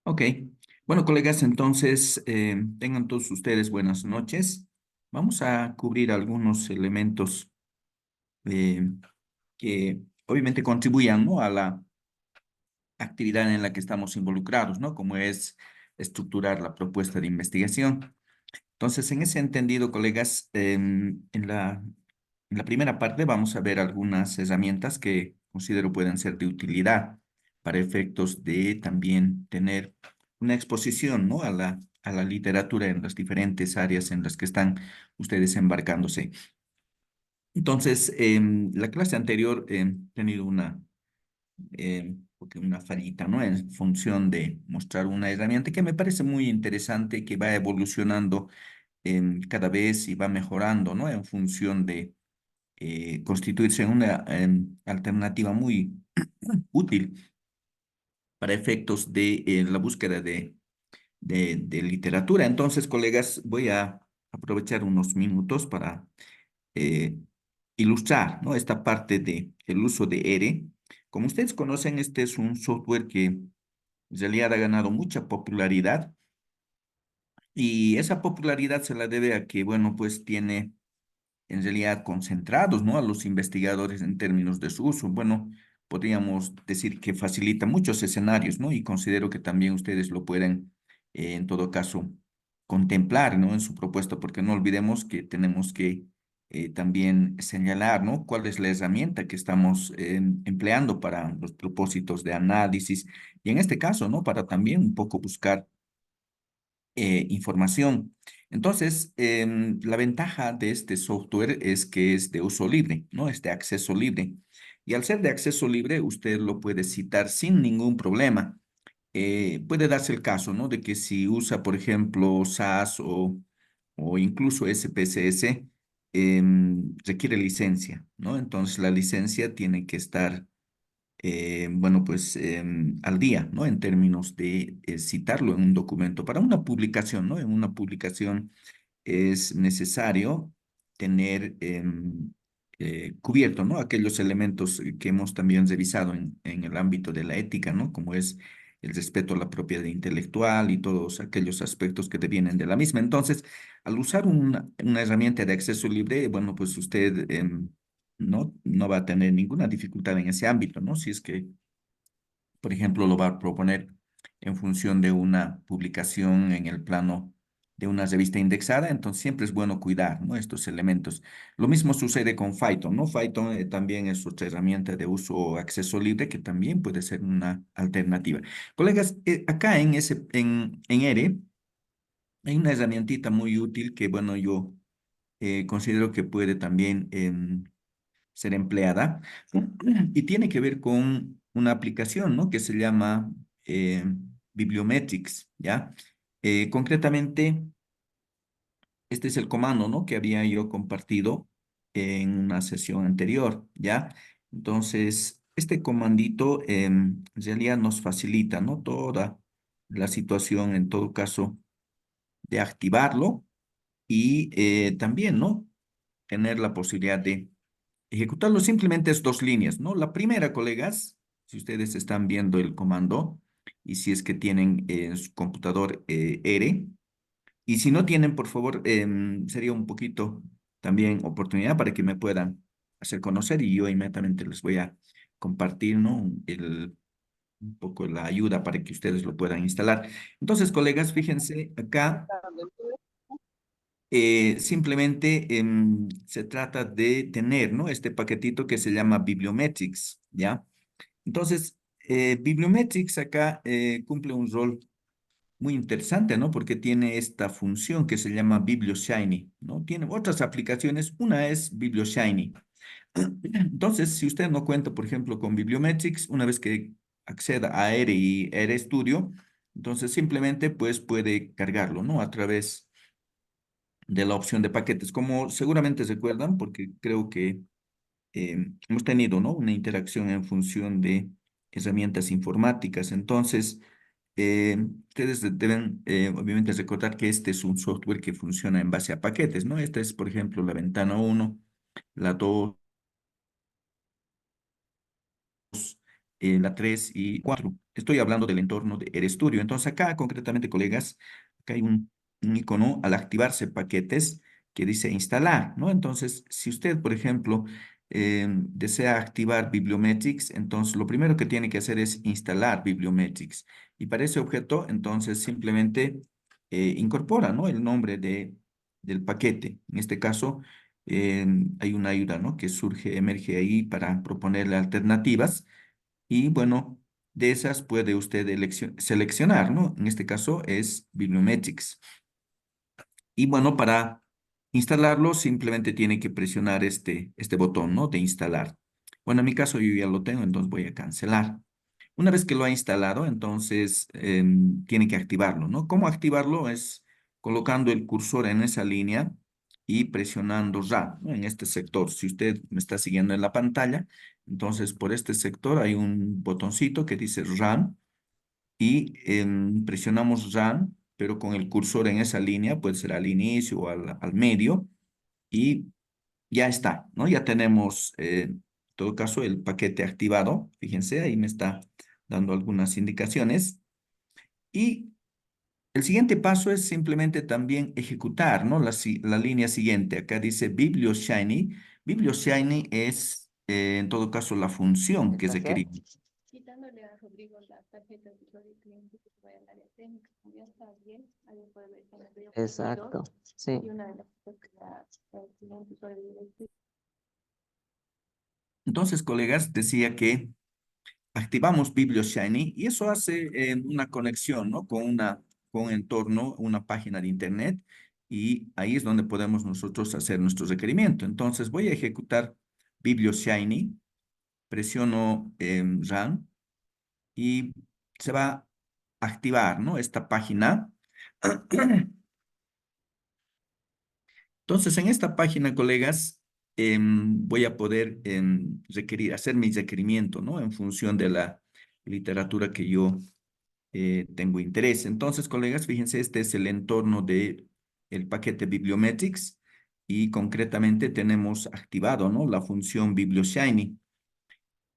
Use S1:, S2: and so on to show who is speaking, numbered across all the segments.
S1: Ok. Bueno, colegas, entonces tengan todos ustedes buenas noches. Vamos a cubrir algunos elementos eh, que obviamente contribuyan, ¿no?, a la actividad en la que estamos involucrados, ¿no? Como es estructurar la propuesta de investigación. Entonces, en ese entendido, colegas, en la primera parte vamos a ver algunas herramientas que considero pueden ser de utilidad para efectos de también tener una exposición, ¿no?, a la literatura en las diferentes áreas en las que están ustedes embarcándose. Entonces, la clase anterior he tenido una fallita, ¿no?, en función de mostrar una herramienta que me parece muy interesante, que va evolucionando cada vez y va mejorando, ¿no?, en función de constituirse en una alternativa muy útil para efectos de la búsqueda de literatura. Entonces, colegas, voy a aprovechar unos minutos para eh, ilustrar, ¿no?, esta parte de el uso de ERE. Como ustedes conocen, este es un software que en realidad ha ganado mucha popularidad y esa popularidad se la debe a que, bueno, pues tiene en realidad concentrados, ¿no?, a los investigadores en términos de su uso. Bueno, podríamos decir que facilita muchos escenarios, ¿no? Y considero que también ustedes lo pueden, en todo caso, contemplar, ¿no?, en su propuesta, porque no olvidemos que tenemos que también señalar, ¿no?, cuál es la herramienta que estamos empleando para los propósitos de análisis y en este caso, ¿no?, para también un poco buscar información. Entonces, la ventaja de este software es que es de uso libre, ¿no? Es de acceso libre. Y al ser de acceso libre, usted lo puede citar sin ningún problema. Puede darse el caso, ¿no?, de que si usa, por ejemplo, SAS o incluso SPSS, requiere licencia, ¿no? Entonces, la licencia tiene que estar bueno, pues al día, ¿no?, en términos de citarlo en un documento. Para una publicación, ¿no? En una publicación es necesario tener cubierto, ¿no?, aquellos elementos que hemos también revisado en el ámbito de la ética, ¿no?, como es el respeto a la propiedad intelectual y todos aquellos aspectos que devienen de la misma. Entonces, al usar una herramienta de acceso libre, bueno, pues usted no va a tener ninguna dificultad en ese ámbito, ¿no? Si es que, por ejemplo, lo va a proponer en función de una publicación en el plano de una revista indexada, entonces siempre es bueno cuidar, ¿no?, estos elementos. Lo mismo sucede con Python, ¿no? Python también es otra herramienta de uso o acceso libre que también puede ser una alternativa. Colegas, acá en ERE hay una herramientita muy útil que, bueno, yo considero que puede también ser empleada y tiene que ver con una aplicación, ¿no?, que se llama eh, Bibliometrics, ¿ya? Concretamente, este es el comando, ¿no?, que había yo compartido en una sesión anterior, ¿ya? Entonces, este comandito en realidad nos facilita, ¿no?, toda la situación, en todo caso, de activarlo y también, ¿no?, tener la posibilidad de ejecutarlo. Simplemente es dos líneas, ¿no? La primera, colegas, si ustedes están viendo el comando y si es que tienen en su computador R, y si no tienen, por favor, sería un poquito también oportunidad para que me puedan hacer conocer y yo inmediatamente les voy a compartir, ¿no?, un poco la ayuda para que ustedes lo puedan instalar. Entonces, colegas, fíjense acá. Simplemente se trata de tener, ¿no?, este paquetito que se llama Bibliometrics, ¿ya? Entonces, Bibliometrics acá cumple un rol muy interesante, ¿no?, porque tiene esta función que se llama BiblioShiny, ¿no? Tiene otras aplicaciones, una es BiblioShiny. Entonces, si usted no cuenta, por ejemplo, con Bibliometrics, una vez que acceda a R y RStudio, entonces simplemente pues puede cargarlo, ¿no?, a través de la opción de paquetes. Como seguramente recuerdan, porque creo que hemos tenido, ¿no?, una interacción en función de herramientas informáticas. Entonces, ustedes deben, obviamente, recordar que este es un software que funciona en base a paquetes, ¿no? Esta es, por ejemplo, la ventana uno, la 2, la 3 y 4. Estoy hablando del entorno de RStudio. Entonces acá concretamente, colegas, acá hay un icono al activarse paquetes que dice instalar, ¿no? Entonces, si usted, por ejemplo, desea activar Bibliometrics, entonces lo primero que tiene que hacer es instalar Bibliometrics. Y para ese objeto, entonces simplemente incorpora, ¿no? El nombre del paquete. En este caso, hay una ayuda, ¿no? Que surge, emerge ahí para proponerle alternativas. Y bueno, de esas puede usted seleccionar, ¿no? En este caso es Bibliometrics. Y bueno, para instalarlo simplemente tiene que presionar este botón, ¿no? De instalar. Bueno, en mi caso yo ya lo tengo, entonces voy a cancelar. Una vez que lo ha instalado, entonces tiene que activarlo, ¿no? ¿Cómo activarlo? Es colocando el cursor en esa línea y presionando Run, ¿no? En este sector. Si usted me está siguiendo en la pantalla, entonces por este sector hay un botoncito que dice Run y presionamos Run, pero con el cursor en esa línea, puede ser al inicio o al medio, y ya está, ¿no? Ya tenemos, en todo caso, el paquete activado. Fíjense, ahí me está dando algunas indicaciones. Y el siguiente paso es simplemente también ejecutar, ¿no? La línea siguiente. Acá dice BiblioShiny. BiblioShiny es, en todo caso, la función que
S2: ¿Espacial?
S1: requerimos.
S3: Quitándole a Rodrigo la tarjeta de usuario y cliente que se vaya al área técnica, como ya está bien, ahí puede ver que en el video
S2: Exacto, sí.
S3: y una de las cosas que el cliente usuario directo.
S1: Entonces, colegas, decía que activamos BiblioShiny y eso hace una conexión, ¿no? Con un entorno, una página de internet y ahí es donde podemos nosotros hacer nuestro requerimiento. Entonces voy a ejecutar BiblioShiny, presiono Run y se va a activar, ¿no? Esta página. Entonces, en esta página, colegas, voy a poder hacer mi requerimiento, ¿no? En función de la literatura que yo tengo interés. Entonces, colegas, fíjense, este es el entorno de el paquete Bibliometrics y concretamente tenemos activado, ¿no? La función BiblioShiny.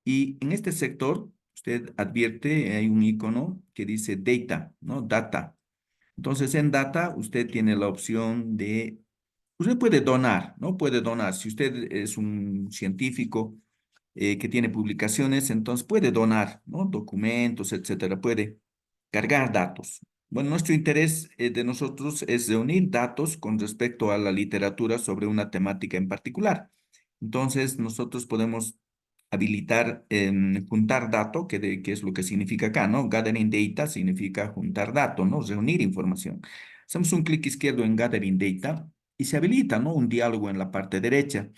S1: Y en este sector, usted advierte, hay un icono que dice Data, ¿no? Data. Entonces, en Data, usted tiene la opción de, usted puede donar, ¿no? Puede donar. Si usted es un científico que tiene publicaciones, entonces puede donar, ¿no? Documentos, etcétera. Puede cargar datos. Bueno, nuestro interés de nosotros es reunir datos con respecto a la literatura sobre una temática en particular. Entonces, nosotros podemos habilitar juntar dato, que es lo que significa acá, ¿no? Gathering data significa juntar datos, ¿no? Reunir información. Hacemos un clic izquierdo en Gathering data y se habilita, ¿no? Un diálogo en la parte derecha.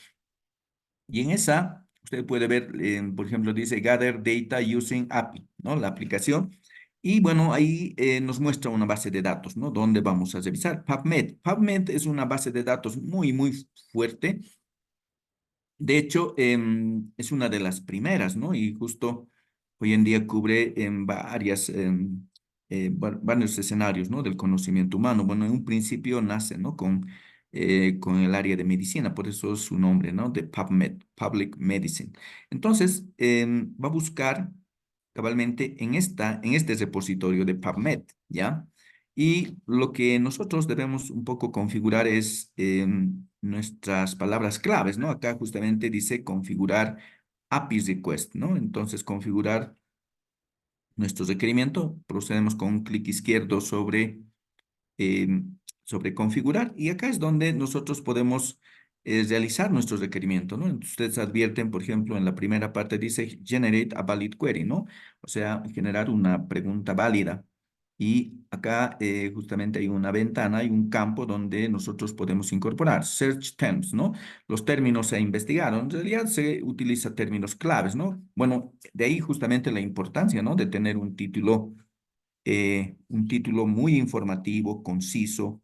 S1: Y en esa, usted puede ver, por ejemplo, dice Gather Data Using API, ¿no? La aplicación. Y bueno, ahí nos muestra una base de datos, ¿no? Donde vamos a revisar. PubMed. PubMed es una base de datos muy, muy fuerte. De hecho, es una de las primeras, ¿no? Y justo hoy en día cubre en varios escenarios, ¿no? Del conocimiento humano. Bueno, en un principio nace, ¿no? Con el área de medicina, por eso es su nombre, ¿no? De PubMed, Public Medicine. Entonces, va a buscar cabalmente en este repositorio de PubMed, ¿ya? Y lo que nosotros debemos un poco configurar es nuestras palabras claves, ¿no? Acá justamente dice configurar API request, ¿no? Entonces, configurar nuestro requerimiento, procedemos con un clic izquierdo eh, sobre configurar y acá es donde nosotros podemos realizar nuestro requerimiento, ¿no? Entonces, ustedes advierten, por ejemplo, en la primera parte dice generate a valid query, ¿no? O sea, generar una pregunta válida. Y acá justamente hay una ventana, hay un campo donde nosotros podemos incorporar search terms, ¿no? Los términos a investigar. En realidad se utiliza términos claves, ¿no? Bueno, de ahí justamente la importancia, ¿no? De tener un título muy informativo, conciso,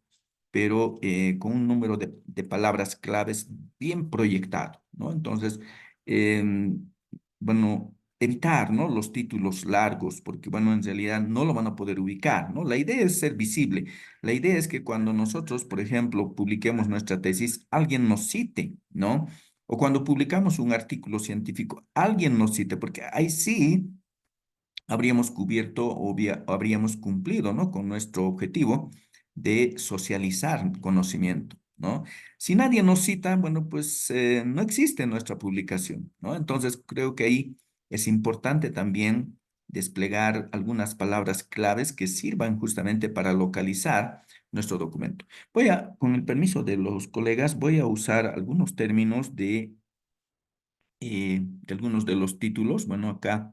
S1: pero con un número de palabras claves bien proyectado, ¿no? Entonces, bueno, evitar, ¿no? Los títulos largos, porque, bueno, en realidad no lo van a poder ubicar, ¿no? La idea es ser visible. La idea es que cuando nosotros, por ejemplo, publiquemos nuestra tesis, alguien nos cite, ¿no? O cuando publicamos un artículo científico, alguien nos cite, porque ahí sí habríamos cubierto o habríamos cumplido, ¿no? Con nuestro objetivo de socializar conocimiento, ¿no? Si nadie nos cita, bueno, pues no existe nuestra publicación, ¿no? Entonces creo que ahí es importante también desplegar algunas palabras claves que sirvan justamente para localizar nuestro documento. Con el permiso de los colegas, voy a usar algunos términos de algunos de los títulos. Bueno, acá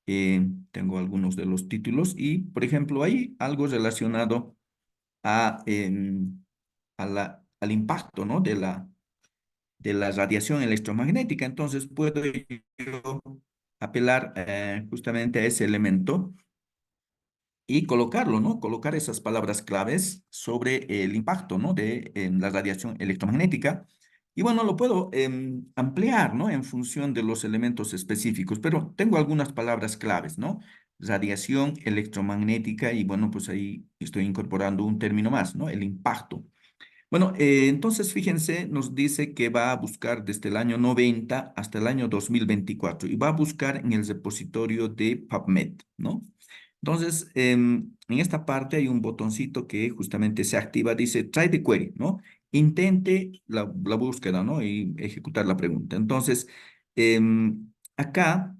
S1: tengo algunos de los títulos y, por ejemplo, hay algo relacionado a, al impacto, ¿no? de la radiación electromagnética. Entonces, puedo yo apelar justamente a ese elemento y colocarlo, ¿no? Colocar esas palabras claves sobre el impacto, ¿no? de la radiación electromagnética. Y bueno, lo puedo ampliar, ¿no? En función de los elementos específicos, pero tengo algunas palabras claves, ¿no? Radiación electromagnética y bueno, pues ahí estoy incorporando un término más, ¿no? El impacto. Bueno, entonces fíjense, nos dice que va a buscar desde el año 90 hasta el año 2024 y va a buscar en el repositorio de PubMed, ¿no? Entonces, en esta parte hay un botoncito que justamente se activa, dice try the query, ¿no? Intente la búsqueda, ¿no? Y ejecutar la pregunta. Entonces, acá,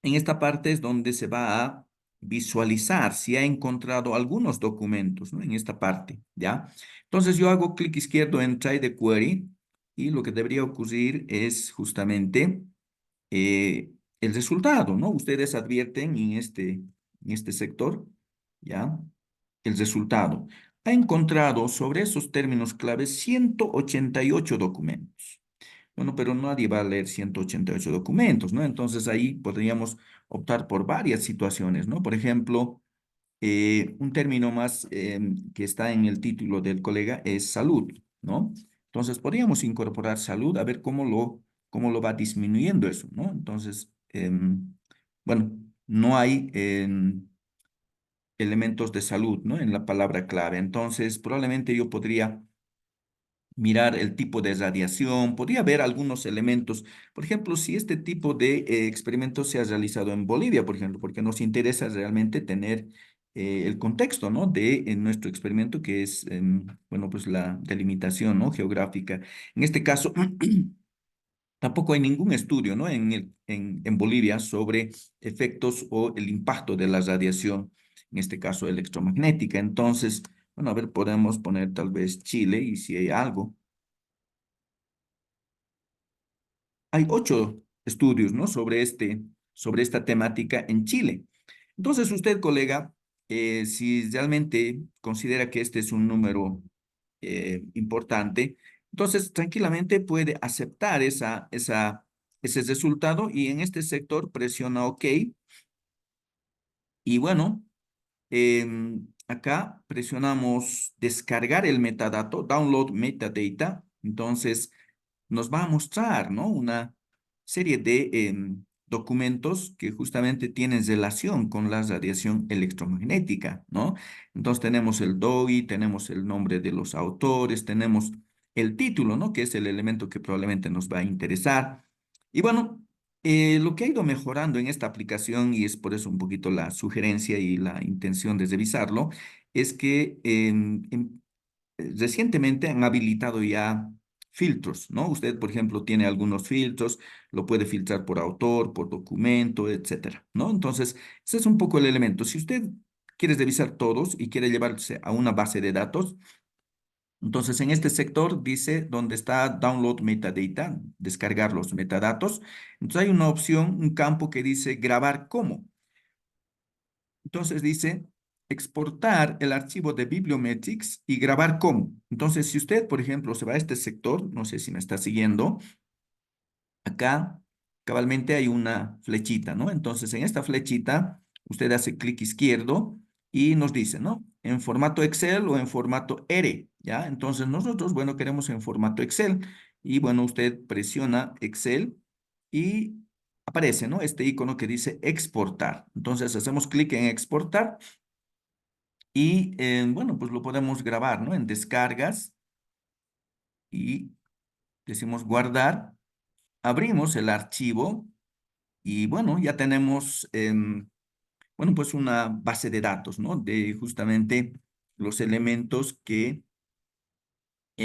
S1: en esta parte es donde se va a visualizar si ha encontrado algunos documentos, ¿no? En esta parte, ¿ya? Entonces, yo hago clic izquierdo en try the query y lo que debería ocurrir es justamente el resultado, ¿no? Ustedes advierten en este sector, ¿ya? El resultado. Ha encontrado sobre esos términos claves 188 documentos. Bueno, pero nadie va a leer 188 documentos, ¿no? Entonces ahí podríamos optar por varias situaciones, ¿no? Por ejemplo, un término más que está en el título del colega es salud, ¿no? Entonces podríamos incorporar salud a ver cómo lo va disminuyendo eso, ¿no? Entonces, bueno, no hay elementos de salud, ¿no? En la palabra clave. Entonces, probablemente yo podría mirar el tipo de radiación, podría ver algunos elementos. Por ejemplo, si este tipo de experimento se ha realizado en Bolivia, por ejemplo, porque nos interesa realmente tener el contexto, ¿no? De nuestro experimento, que es, bueno, pues la delimitación, ¿no? Geográfica. En este caso, tampoco hay ningún estudio, ¿no? En Bolivia sobre efectos o el impacto de la radiación, en este caso electromagnética. Entonces, bueno, a ver, podemos poner tal vez Chile y si hay algo. Hay 8 estudios, ¿no? Sobre esta temática en Chile. Entonces, usted, colega, si realmente considera que este es un número importante, entonces tranquilamente puede aceptar ese resultado y en este sector presiona OK. Y bueno, acá presionamos descargar el metadato, download metadata. Entonces, nos va a mostrar, ¿no? Una serie de documentos que justamente tienen relación con la radiación electromagnética, ¿no? Entonces tenemos el DOI, tenemos el nombre de los autores, tenemos el título, ¿no? Que es el elemento que probablemente nos va a interesar. Y bueno, lo que ha ido mejorando en esta aplicación, y es por eso un poquito la sugerencia y la intención de revisarlo, es que recientemente han habilitado ya filtros, ¿no? Usted, por ejemplo, tiene algunos filtros, lo puede filtrar por autor, por documento, etcétera, ¿no? Entonces, ese es un poco el elemento. Si usted quiere revisar todos y quiere llevarse a una base de datos, entonces en este sector dice donde está Download Metadata, descargar los metadatos. Entonces hay una opción, un campo que dice grabar como. Entonces dice exportar el archivo de Bibliometrics y grabar como. Entonces, si usted, por ejemplo, se va a este sector, no sé si me está siguiendo, acá cabalmente hay una flechita, ¿no? Entonces, en esta flechita, usted hace clic izquierdo y nos dice, ¿no? En formato Excel o en formato R, ¿ya? Entonces, nosotros, bueno, queremos en formato Excel. Y bueno, usted presiona Excel y aparece, ¿no? Este icono que dice exportar. Entonces, hacemos clic en exportar y, bueno, pues lo podemos grabar, ¿no? En descargas y decimos guardar. Abrimos el archivo y bueno, ya tenemos bueno, pues una base de datos, ¿no? De justamente los elementos que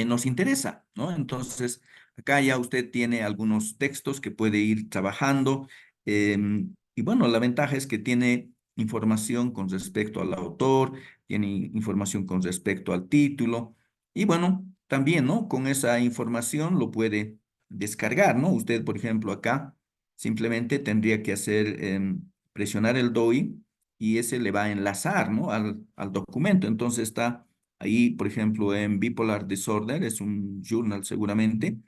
S1: nos interesa, ¿no? Entonces, acá ya usted tiene algunos textos que puede ir trabajando. Y bueno, la ventaja es que tiene información con respecto al autor, tiene información con respecto al título. Y bueno, también, ¿no? Con esa información lo puede descargar, ¿no? Usted, por ejemplo, acá simplemente tendría que hacer, presionar el DOI y ese le va a enlazar, ¿no? Al documento. Entonces está ahí, por ejemplo, en Bipolar Disorder, es un journal seguramente,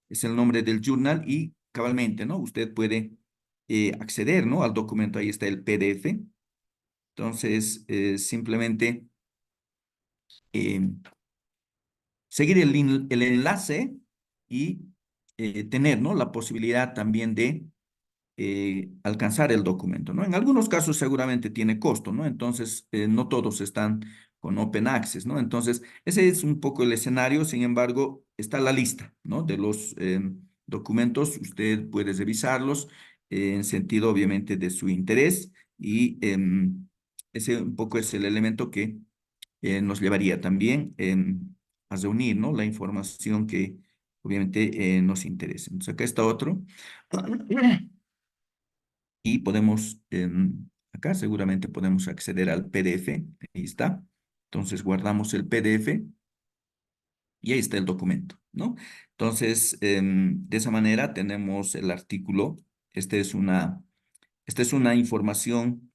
S1: es el nombre del journal y cabalmente, ¿no? Usted puede acceder, ¿no? Al documento, ahí está el PDF. Entonces, simplemente eh, seguir el enlace y tener, ¿no? La posibilidad también de alcanzar el documento, ¿no? En algunos casos seguramente tiene costo, ¿no? Entonces, no todos están con Open Access, ¿no? Entonces, ese es un poco el escenario, sin embargo, está la lista, ¿no? De los documentos, usted puede revisarlos en sentido, obviamente, de su interés y ese un poco es el elemento que nos llevaría también a reunir, ¿no? La información que obviamente nos interesa. Entonces, acá está otro. Y podemos, acá seguramente podemos acceder al PDF, ahí está. Entonces guardamos el PDF y ahí está el documento, ¿no? Entonces, de esa manera tenemos el artículo. Este es una, esta es una información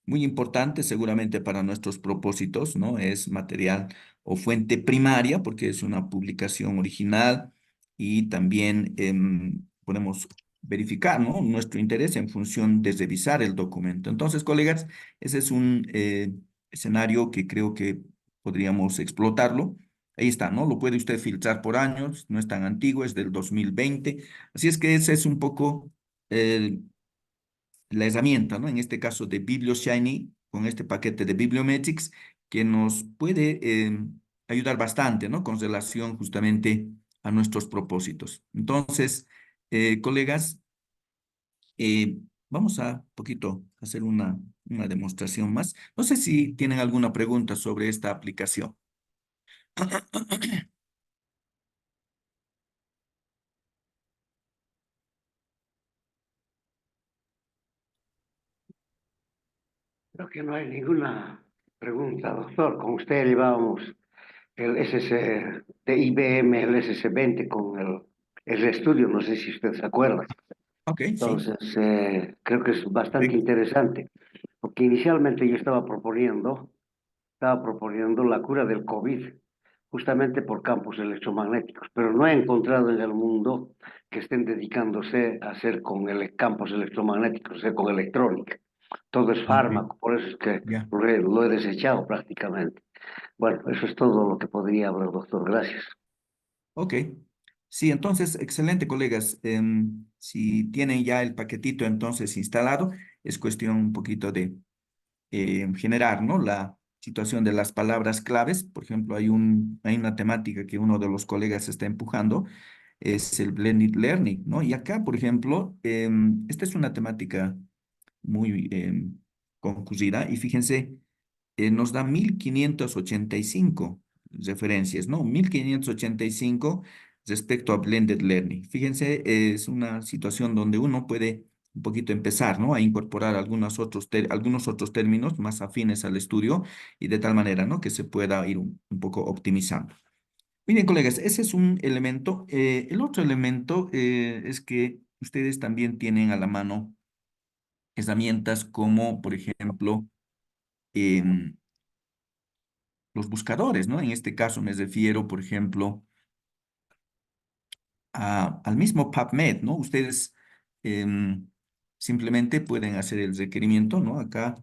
S1: muy importante seguramente para nuestros propósitos, ¿no? Es material o fuente primaria porque es una publicación original y también podemos verificar, ¿no? Nuestro interés en función de revisar el documento. Entonces, colegas, ese es un escenario que creo que podríamos explotarlo. Ahí está, ¿no? Lo puede usted filtrar por años, no es tan antiguo, es del 2020. Así es que ese es un poco la herramienta, ¿no? En este caso de BiblioShiny, con este paquete de Bibliometrics, que nos puede ayudar bastante, ¿no? Con relación justamente a nuestros propósitos. Entonces, colegas, vamos a poquito hacer una demostración más. No sé si tienen alguna pregunta sobre esta aplicación.
S2: Creo que no hay ninguna pregunta, doctor. Con usted llevábamos el SS de IBM, el SS20 con el estudio, no sé si usted se acuerda.
S1: Ok, sí,
S2: Entonces, creo que es bastante
S1: perfecto.
S2: interesante, porque inicialmente yo estaba proponiendo la cura del COVID, justamente por campos electromagnéticos, pero no he encontrado en el mundo que estén dedicándose a hacer con campos electromagnéticos, o sea, con electrónica. Todo es
S1: Ok,
S2: fármaco, por eso es que
S1: ya.
S2: lo he desechado prácticamente. Bueno, eso es todo lo que podría hablar, doctor. Gracias.
S1: Ok. Sí, entonces, excelente, colegas. Si tienen ya el paquetito entonces instalado, es cuestión un poquito de generar, ¿no? La situación de las palabras claves. Por ejemplo, hay una temática que uno de los colegas está empujando, es el blended learning, ¿no? Y acá, por ejemplo, esta es una temática muy concurrida y fíjense, nos da 1585 referencias, ¿no? 1585 respecto a blended learning. Fíjense, es una situación donde uno puede un poquito empezar, ¿no? A incorporar algunos otros términos más afines al estudio y de tal manera, ¿no? Que se pueda ir un poco optimizando. Muy bien, colegas, ese es un elemento. El otro elemento es que ustedes también tienen a la mano herramientas como, por ejemplo, em, los buscadores, ¿no? En este caso me refiero, por ejemplo, al mismo PubMed, ¿no? Ustedes em, simplemente pueden hacer el requerimiento, ¿no? Acá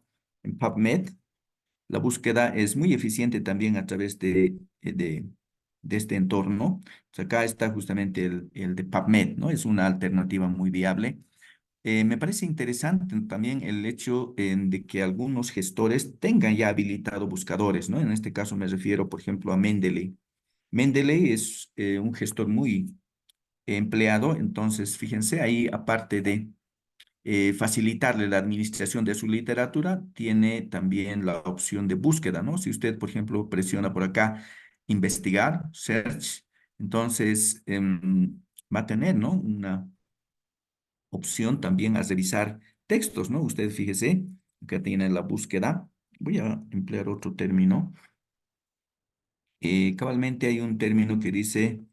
S1: en PubMed, la búsqueda es muy eficiente también a través de este entorno. Pues acá está justamente el de PubMed, ¿no? Es una alternativa muy viable. Me parece interesante también el hecho de que algunos gestores tengan ya habilitado buscadores, ¿no? En este caso me refiero, por ejemplo, a Mendeley. Mendeley es un gestor muy empleado, entonces fíjense ahí, aparte de facilitarle la administración de su literatura, tiene también la opción de búsqueda, ¿no? Si usted, por ejemplo, presiona por acá, investigar, search, entonces va a tener, ¿no? Una opción también a revisar textos, ¿no? Usted fíjese, acá tiene la búsqueda. Voy a emplear otro término. Cabalmente hay un término que dice,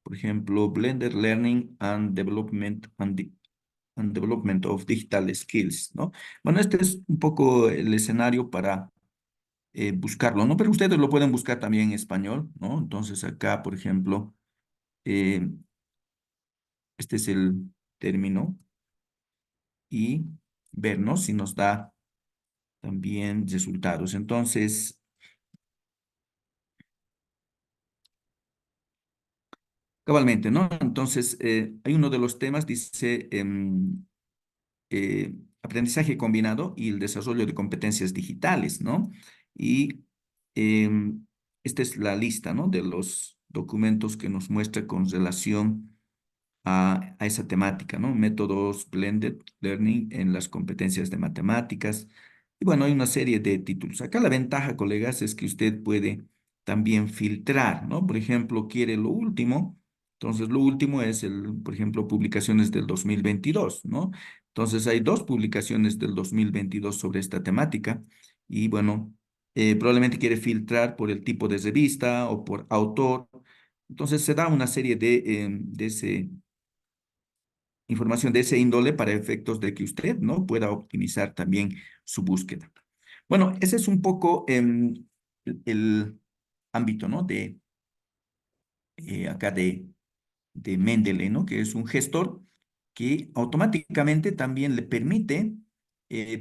S1: por ejemplo, Blended Learning and Development and Development of Digital Skills, ¿no? Bueno, este es un poco el escenario para buscarlo, ¿no? Pero ustedes lo pueden buscar también en español, ¿no? Entonces acá, por ejemplo, eh, este es el término y ver, ¿no? Si nos da también resultados. Entonces, cabalmente, ¿no? Entonces, hay uno de los temas, dice aprendizaje combinado y el desarrollo de competencias digitales, ¿no? Y em, esta es la lista, ¿no? De los documentos que nos muestra con relación a esa temática, ¿no? Métodos blended learning en las competencias de matemáticas. Y bueno, hay una serie de títulos. Acá la ventaja, colegas, es que usted puede también filtrar, ¿no? Por ejemplo, quiere lo último. Entonces, lo último es por ejemplo, publicaciones del 2022, ¿no? Entonces, hay dos publicaciones del 2022 sobre esta temática. Y bueno, probablemente quiere filtrar por el tipo de revista o por autor. Entonces, se da una serie de ese información de ese índole para efectos de que usted, ¿no? Pueda optimizar también su búsqueda. Bueno, ese es un poco el ámbito, ¿no? Acá de Mendeley, ¿no? Que es un gestor que automáticamente también le permite,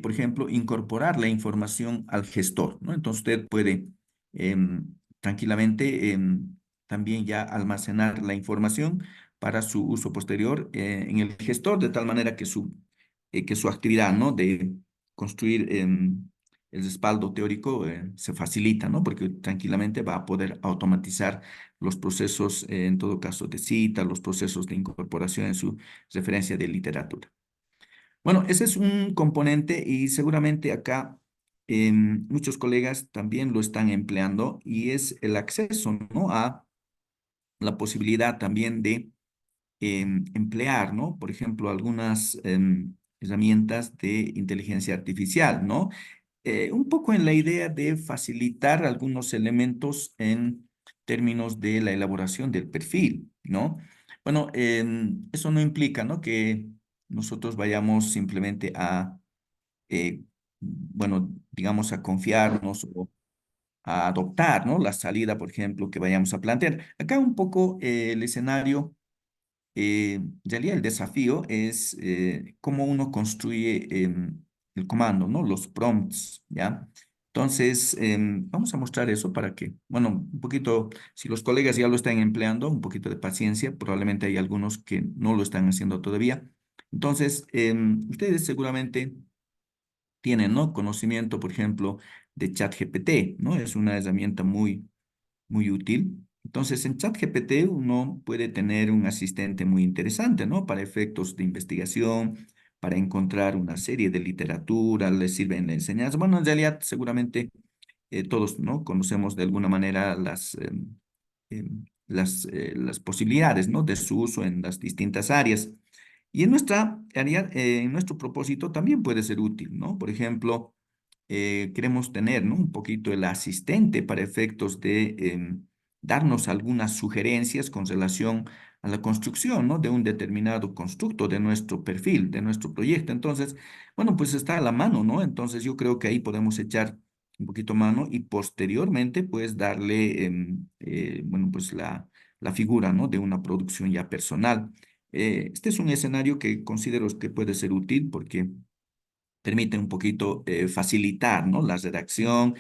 S1: por ejemplo, incorporar la información al gestor, ¿no? Entonces usted puede tranquilamente también ya almacenar la información para su uso posterior en el gestor, de tal manera que su actividad, ¿no? De construir el respaldo teórico se facilita, ¿no? Porque tranquilamente va a poder automatizar los procesos, en todo caso, de cita, los procesos de incorporación en su referencia de literatura. Bueno, ese es un componente y seguramente acá muchos colegas también lo están empleando y es el acceso, ¿no? A la posibilidad también de emplear, ¿no? Por ejemplo, algunas herramientas de inteligencia artificial, ¿no? Un poco en la idea de facilitar algunos elementos en términos de la elaboración del perfil, ¿no? Bueno, eso no implica, ¿no? Que nosotros vayamos simplemente bueno, digamos, a confiarnos o a adoptar, ¿no? La salida, por ejemplo, que vayamos a plantear. Acá un poco el escenario en realidad el desafío es cómo uno construye el comando, ¿no? Los prompts, ¿ya? Entonces, vamos a mostrar eso para que, bueno, un poquito, si los colegas ya lo están empleando, un poquito de paciencia, probablemente hay algunos que no lo están haciendo todavía. Entonces, ustedes seguramente tienen, ¿no? Conocimiento, por ejemplo, de ChatGPT, ¿no? Es una herramienta muy útil. Entonces, en ChatGPT uno puede tener un asistente muy interesante, ¿no? Para efectos de investigación, para encontrar una serie de literatura, le sirve en la enseñanza. Bueno, en realidad seguramente todos, ¿no? Conocemos de alguna manera las posibilidades, ¿no? De su uso en las distintas áreas. Y en nuestra área, en nuestro propósito también puede ser útil, ¿no? Por ejemplo, queremos tener, ¿no? Un poquito el asistente para efectos de darnos algunas sugerencias con relación a la construcción, ¿no? De un determinado constructo de nuestro perfil, de nuestro proyecto. Entonces, bueno, pues está a la mano, ¿no? Entonces yo creo que ahí podemos echar un poquito mano y posteriormente, pues darle, bueno, pues la figura, ¿no? De una producción ya personal. Este es un escenario que considero que puede ser útil porque permite un poquito facilitar, ¿no? La redacción.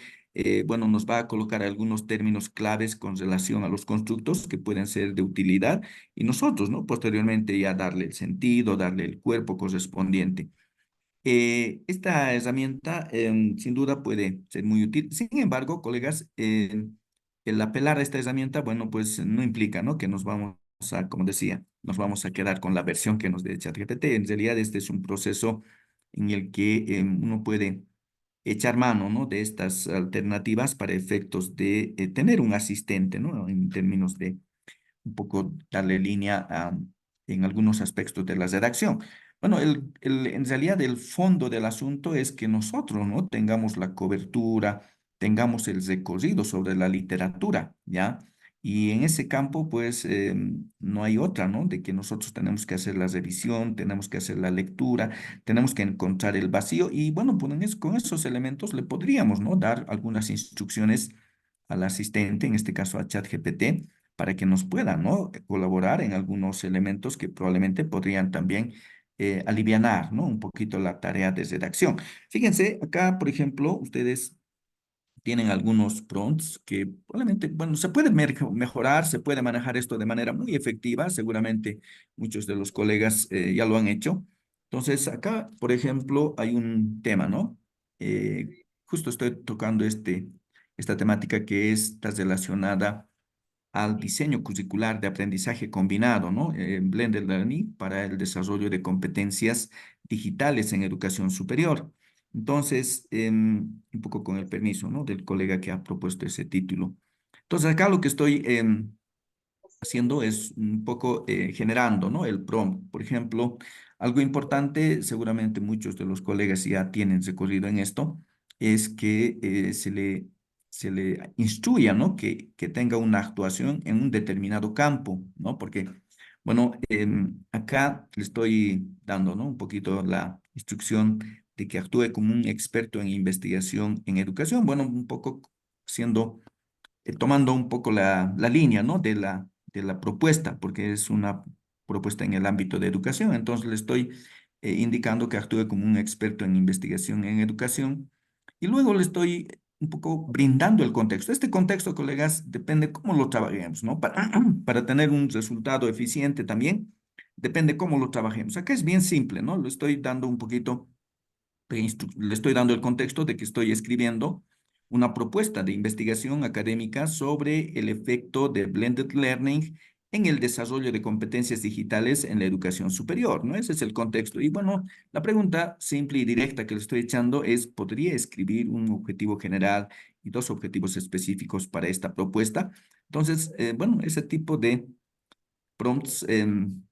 S1: Bueno, nos va a colocar algunos términos claves con relación a los constructos que pueden ser de utilidad y nosotros, ¿no? Posteriormente ya darle el sentido, darle el cuerpo correspondiente. Esta herramienta sin duda puede ser muy útil. Sin embargo, colegas, el apelar a esta herramienta, bueno, pues no implica, ¿no? Que nos vamos a, como decía, nos vamos a quedar con la versión que nos dé ChatGPT. En realidad, este es un proceso en el que uno puede echar mano, ¿no? De estas alternativas para efectos de tener un asistente, ¿no? En términos de un poco darle línea en algunos aspectos de la redacción. Bueno, en realidad el fondo del asunto es que nosotros, ¿no? Tengamos la cobertura, tengamos el recorrido sobre la literatura, ¿ya? Y en ese campo, pues, no hay otra, ¿no? De que nosotros tenemos que hacer la revisión, tenemos que hacer la lectura, tenemos que encontrar el vacío y, bueno, pues con esos elementos le podríamos, ¿no? Dar algunas instrucciones al asistente, en este caso a ChatGPT, para que nos puedan, ¿no? Colaborar en algunos elementos que probablemente podrían también alivianar, ¿no? Un poquito la tarea de redacción. Fíjense, acá, por ejemplo, ustedes tienen algunos prompts que probablemente, bueno, se puede mejorar, se puede manejar esto de manera muy efectiva, seguramente muchos de los colegas ya lo han hecho. Entonces, acá, por ejemplo, hay un tema, ¿no? Justo estoy tocando esta temática que está relacionada al diseño curricular de aprendizaje combinado, ¿no? Blended Learning para el desarrollo de competencias digitales en educación superior. Entonces, un poco con el permiso, ¿no? Del colega que ha propuesto ese título. Entonces, acá lo que estoy haciendo es un poco generando, ¿no? El prompt. Por ejemplo, algo importante, seguramente muchos de los colegas ya tienen recorrido en esto, es que se le instruya, ¿no? Que tenga una actuación en un determinado campo, ¿no? Porque, bueno, acá le estoy dando, ¿no? Un poquito la instrucción de que actúe como un experto en investigación en educación, bueno, un poco siendo tomando un poco la línea, ¿no? De la propuesta, porque es una propuesta en el ámbito de educación. Entonces le estoy indicando que actúe como un experto en investigación en educación y luego le estoy un poco brindando el contexto. Este contexto, colegas, depende cómo lo trabajemos, ¿no? Para tener un resultado eficiente también, depende cómo lo trabajemos. Acá es bien simple, ¿no? Lo estoy dando un poquito le estoy dando el contexto de que estoy escribiendo una propuesta de investigación académica sobre el efecto de blended learning en el desarrollo de competencias digitales en la educación superior, ¿no? Ese es el contexto. Y bueno, la pregunta simple y directa que le estoy echando es, ¿podría escribir un objetivo general y dos objetivos específicos para esta propuesta? Entonces, bueno, ese tipo de prompts,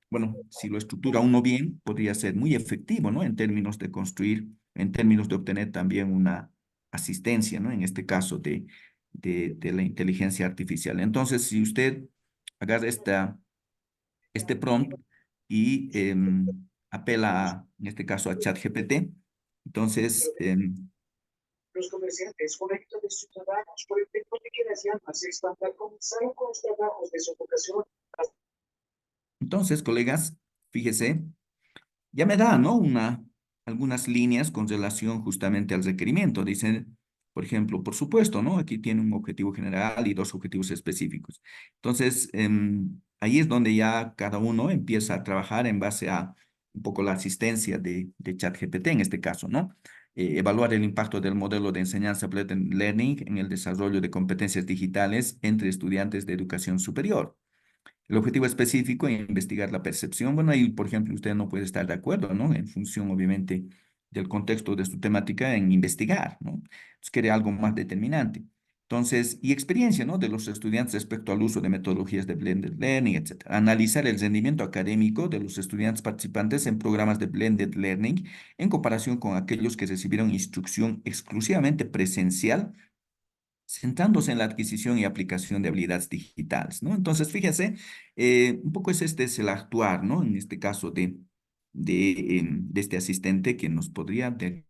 S1: bueno, si lo estructura uno bien, podría ser muy efectivo, ¿no? En términos de construir, en términos de obtener también una asistencia, ¿no? En este caso de la inteligencia artificial. Entonces, si usted agarra este prompt y apela, en este caso, a ChatGPT, entonces,
S4: Los comerciantes conectan de ciudadanos por efecto de que las llamas se expandan comenzaron con los trabajos de sofocación.
S1: entonces, colegas, fíjese. Ya me da, ¿no? Algunas líneas con relación justamente al requerimiento. Dicen, por ejemplo, por supuesto, ¿no? Aquí tiene un objetivo general y dos objetivos específicos. Entonces, ahí es donde ya cada uno empieza a trabajar en base a un poco la asistencia de ChatGPT en este caso, ¿no? Evaluar el impacto del modelo de enseñanza Blended Learning en el desarrollo de competencias digitales entre estudiantes de educación superior. El objetivo específico es investigar la percepción. Bueno, ahí, por ejemplo, usted no puede estar de acuerdo, ¿no? En función, obviamente, del contexto de su temática en investigar, ¿no? Entonces, quiere algo más determinante. Entonces, y experiencia, ¿no? De los estudiantes respecto al uso de metodologías de blended learning, etcétera. Analizar el rendimiento académico de los estudiantes participantes en programas de blended learning en comparación con aquellos que recibieron instrucción exclusivamente presencial centrándose en la adquisición y aplicación de habilidades digitales, ¿no? Entonces, fíjese, un poco es el actuar, ¿no? En este caso de este asistente que nos podría, en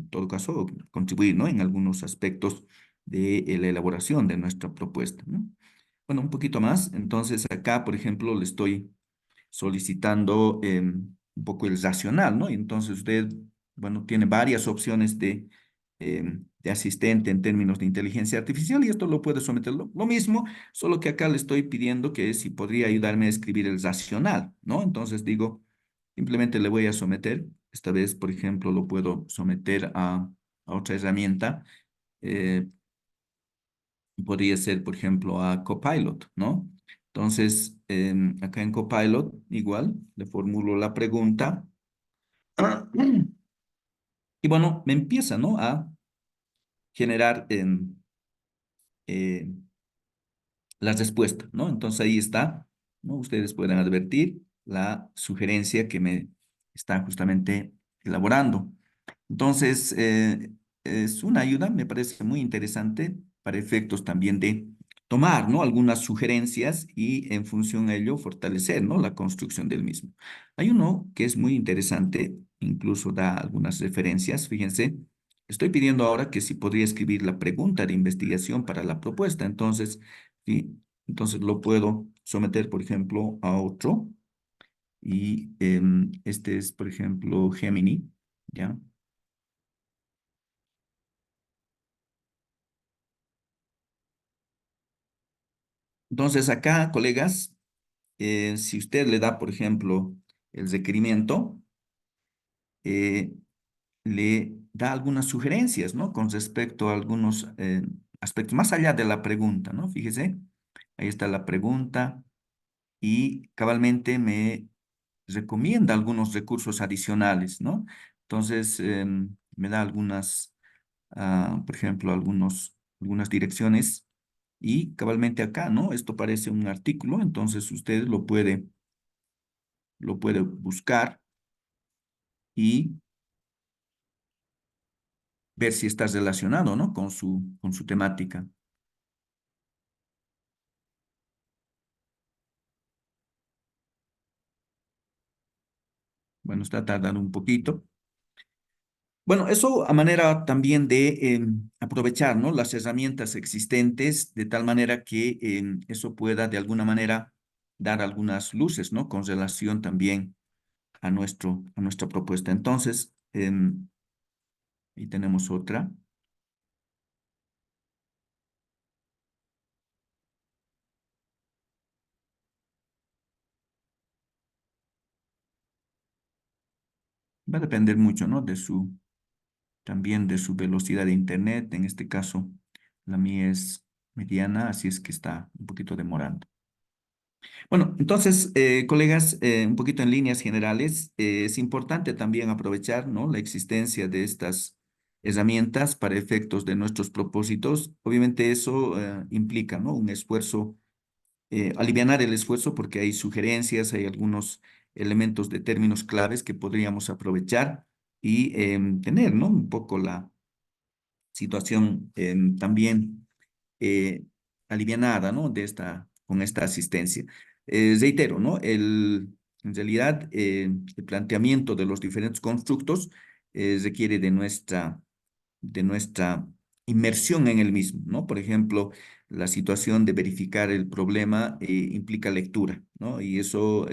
S1: todo caso, contribuir, ¿no? En algunos aspectos de la elaboración de nuestra propuesta, ¿no? Bueno, un poquito más. Entonces, acá, por ejemplo, le estoy solicitando un poco el racional, ¿no? Y entonces usted, bueno, tiene varias opciones de asistente en términos de inteligencia artificial y esto lo puede someter lo mismo, solo que acá le estoy pidiendo que si podría ayudarme a escribir el racional, ¿no? Entonces digo, simplemente le voy a someter, esta vez, por ejemplo, lo puedo someter a otra herramienta, podría ser, por ejemplo, a Copilot, ¿no? Entonces, acá en Copilot, igual, le formulo la pregunta. Y bueno, me empieza, ¿no? A generar eh, las respuestas, ¿no? Entonces ahí está, ¿no? Ustedes pueden advertir la sugerencia que me está justamente elaborando. Entonces, es una ayuda, me parece muy interesante para efectos también de tomar, ¿no? Algunas sugerencias y en función a ello fortalecer, ¿no? La construcción del mismo. Hay uno que es muy interesante, incluso da algunas referencias, fíjense. Estoy pidiendo ahora que si podría escribir la pregunta de investigación para la propuesta. Entonces, ¿sí? Entonces lo puedo someter, por ejemplo, a otro. Y este es, por ejemplo, Gemini, ¿ya? Entonces acá, colegas, si usted le da, por ejemplo, el requerimiento, eh, le da algunas sugerencias, ¿no? Con respecto a algunos aspectos, más allá de la pregunta, ¿no? Fíjese, ahí está la pregunta y cabalmente me recomienda algunos recursos adicionales, ¿no? Entonces, me da algunas, por ejemplo, algunas direcciones y cabalmente acá, ¿no? Esto parece un artículo, entonces usted lo puede buscar y ver si está relacionado, ¿no? Con su temática. Bueno, está tardando un poquito. Bueno, eso a manera también de aprovechar, ¿no? Las herramientas existentes de tal manera que eso pueda de alguna manera dar algunas luces, ¿no? Con relación también a nuestra propuesta. Entonces, ahí tenemos otra. Va a depender mucho, ¿no? También de su velocidad de internet. En este caso, la mía es mediana, así es que está un poquito demorando. Bueno, entonces, colegas, un poquito en líneas generales, es importante también aprovechar, ¿no? La existencia de estas herramientas para efectos de nuestros propósitos. Obviamente eso implica, ¿no? Un esfuerzo, alivianar el esfuerzo porque hay sugerencias, hay algunos elementos de términos claves que podríamos aprovechar y tener, ¿no? Un poco la situación también eh, alivianada, ¿no? Con esta asistencia. Reitero, ¿no? En realidad, el planteamiento de los diferentes constructos requiere de nuestra inmersión en el mismo, ¿no? Por ejemplo, la situación de verificar el problema implica lectura, ¿no? Y eso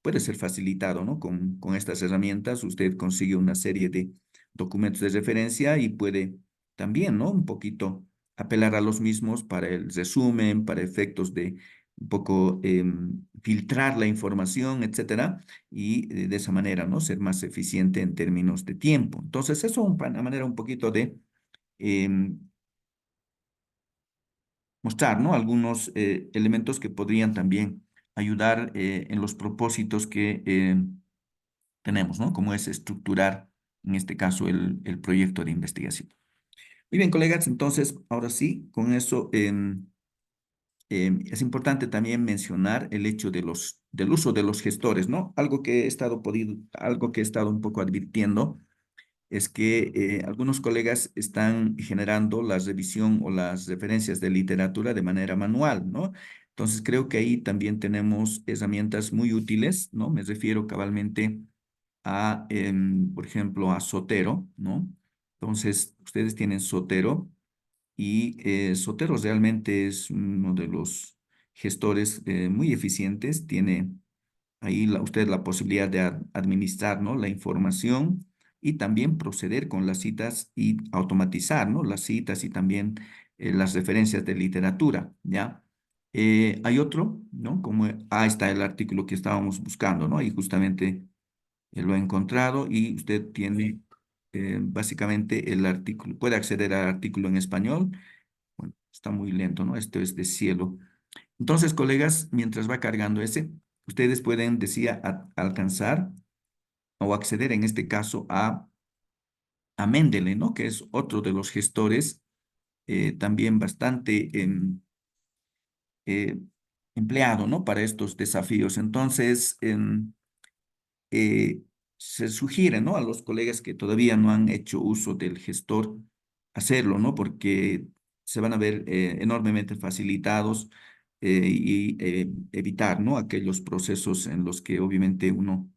S1: puede ser facilitado, ¿no? Con estas herramientas usted consigue una serie de documentos de referencia y puede también, ¿no? Un poquito apelar a los mismos para el resumen, para efectos de un poco filtrar la información, etcétera, y de esa manera, ¿no? Ser más eficiente en términos de tiempo. Entonces, eso es una manera un poquito de em, mostrar, ¿no? Algunos elementos que podrían también ayudar en los propósitos que tenemos, ¿no? Como es estructurar, en este caso, el proyecto de investigación. Muy bien, colegas, entonces, ahora sí, con eso es importante también mencionar el hecho del uso de los gestores, ¿no? Algo que he estado un poco advirtiendo es que algunos colegas están generando la revisión o las referencias de literatura de manera manual, ¿no? Entonces creo que ahí también tenemos herramientas muy útiles, ¿no? Me refiero cabalmente a, por ejemplo, a Zotero, ¿no? Entonces, ustedes tienen Zotero y Zotero realmente es uno de los gestores muy eficientes, tiene ahí usted la posibilidad de administrar, ¿no? La información y también proceder con las citas y automatizar, ¿no? Las citas y también las referencias de literatura, ¿ya? Hay otro, ¿no? Ahí está el artículo que estábamos buscando, ¿no? Y justamente lo he encontrado y usted tiene básicamente el artículo, puede acceder al artículo en español. Bueno, está muy lento, ¿no? Esto es de Cielo. Entonces, colegas, mientras va cargando ese, ustedes pueden, decía, alcanzar o acceder en este caso a Mendeley, ¿no? Que es otro de los gestores también bastante eh, empleado, ¿no? Para estos desafíos. Entonces, eh, se sugiere, ¿no? A los colegas que todavía no han hecho uso del gestor, hacerlo, ¿no? Porque se van a ver enormemente facilitados y evitar, ¿no? Aquellos procesos en los que obviamente uno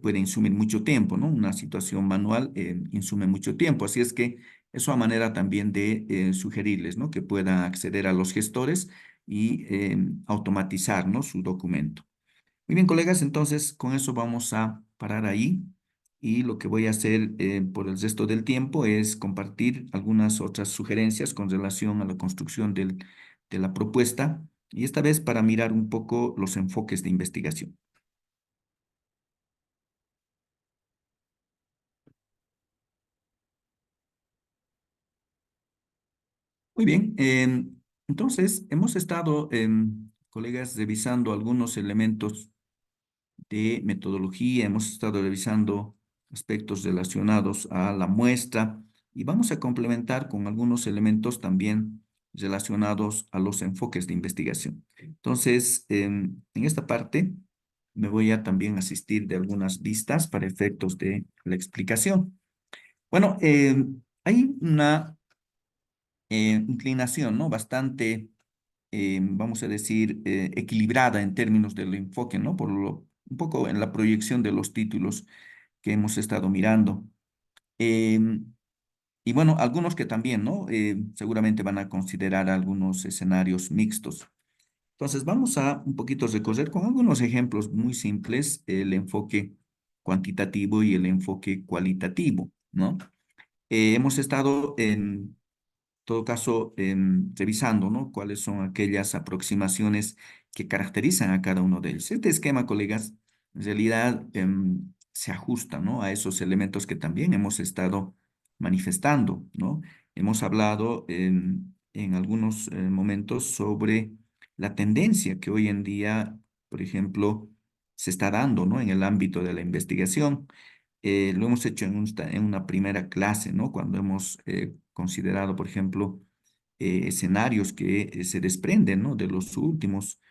S1: puede insumir mucho tiempo, ¿no? Una situación manual insume mucho tiempo, así es que eso a manera también de sugerirles, ¿no? Que puedan acceder a los gestores y automatizar, ¿no? Su documento. Muy bien, colegas, entonces con eso vamos a parar ahí y lo que voy a hacer por el resto del tiempo es compartir algunas otras sugerencias con relación a la construcción de la propuesta y esta vez para mirar un poco los enfoques de investigación. Muy bien, entonces hemos estado, colegas, revisando algunos elementos de metodología, hemos estado revisando aspectos relacionados a la muestra y vamos a complementar con algunos elementos también relacionados a los enfoques de investigación. Entonces, en esta parte me voy a también asistir de algunas vistas para efectos de la explicación. Bueno, hay una inclinación, ¿no? Bastante, vamos a decir, equilibrada en términos del enfoque, ¿no? Un poco en la proyección de los títulos que hemos estado mirando. Em, y bueno, algunos que también, ¿no? Seguramente van a considerar algunos escenarios mixtos. Entonces, vamos a un poquito recorrer con algunos ejemplos muy simples el enfoque cuantitativo y el enfoque cualitativo, ¿no? Hemos estado en todo caso, revisando, ¿no? Cuáles son aquellas aproximaciones que caracterizan a cada uno de ellos. Este esquema, colegas, en realidad se ajusta, ¿no? A esos elementos que también hemos estado manifestando, ¿no? Hemos hablado en algunos momentos sobre la tendencia que hoy en día, por ejemplo, se está dando, ¿no? En el ámbito de la investigación. Lo hemos hecho en una primera clase, ¿no? Cuando hemos considerado, por ejemplo, escenarios que se desprenden, ¿no? De los últimos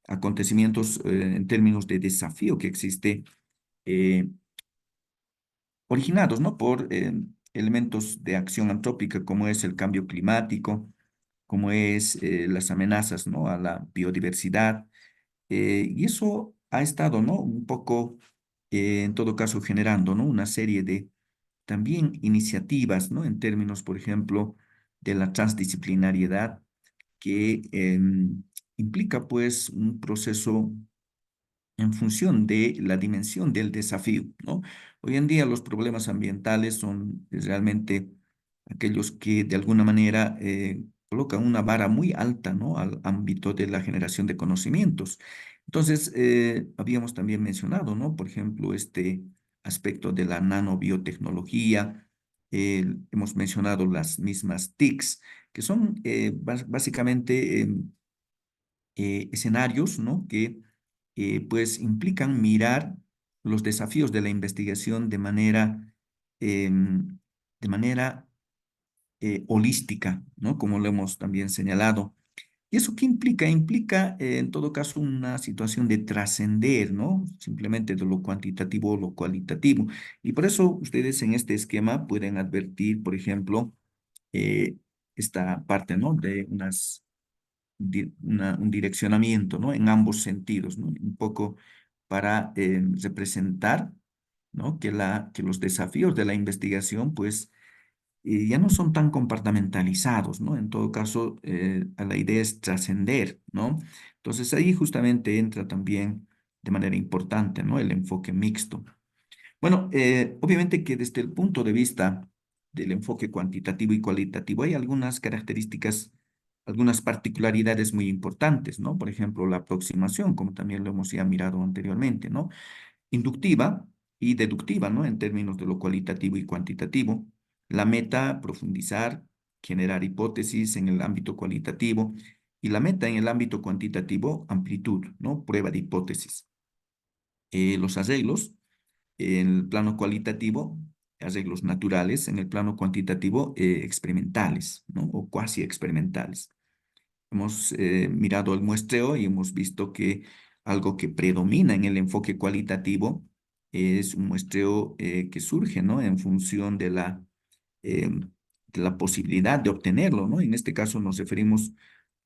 S1: acontecimientos en términos de desafío que existe, eh, originados, ¿no? Por elementos de acción antrópica como es el cambio climático, como es las amenazas, ¿no? A la biodiversidad. Y eso ha estado, ¿no? Un poco, en todo caso, generando, ¿no? Una serie de también iniciativas, ¿no? En términos, por ejemplo, de la transdisciplinariedad que implica, pues, un proceso en función de la dimensión del desafío, ¿no? Hoy en día los problemas ambientales son realmente aquellos que de alguna manera colocan una vara muy alta, ¿no? Al ámbito de la generación de conocimientos. Entonces, habíamos también mencionado, ¿no? Por ejemplo, este aspecto de la nanobiotecnología, hemos mencionado las mismas TICs, que son básicamente escenarios, ¿no? Que pues implican mirar los desafíos de la investigación de manera holística, ¿no? Como lo hemos también señalado. ¿Y eso qué implica? Implica, en todo caso, una situación de trascender, ¿no? Simplemente de lo cuantitativo o lo cualitativo. Y por eso ustedes en este esquema pueden advertir, por ejemplo, eh, esta parte, ¿no? De un direccionamiento, ¿no? En ambos sentidos, ¿no? Un poco para representar, ¿no? Que los desafíos de la investigación, pues, ya no son tan compartamentalizados, ¿no? En todo caso, la idea es trascender, ¿no? Entonces ahí justamente entra también de manera importante, ¿no? El enfoque mixto. Bueno, obviamente que desde el punto de vista del enfoque cuantitativo y cualitativo hay algunas características, algunas particularidades muy importantes, ¿no? Por ejemplo, la aproximación, como también lo hemos ya mirado anteriormente, ¿no? Inductiva y deductiva, ¿no? En términos de lo cualitativo y cuantitativo. La meta, profundizar, generar hipótesis en el ámbito cualitativo Y la meta en el ámbito cuantitativo, amplitud, ¿no? Prueba de hipótesis. Los arreglos, en el plano cualitativo, arreglos naturales, en el plano cuantitativo, experimentales, ¿no? O cuasi experimentales. Hemos mirado el muestreo y hemos visto que algo que predomina en el enfoque cualitativo es un muestreo que surge, ¿no? En función de la posibilidad de obtenerlo, ¿no? En este caso nos referimos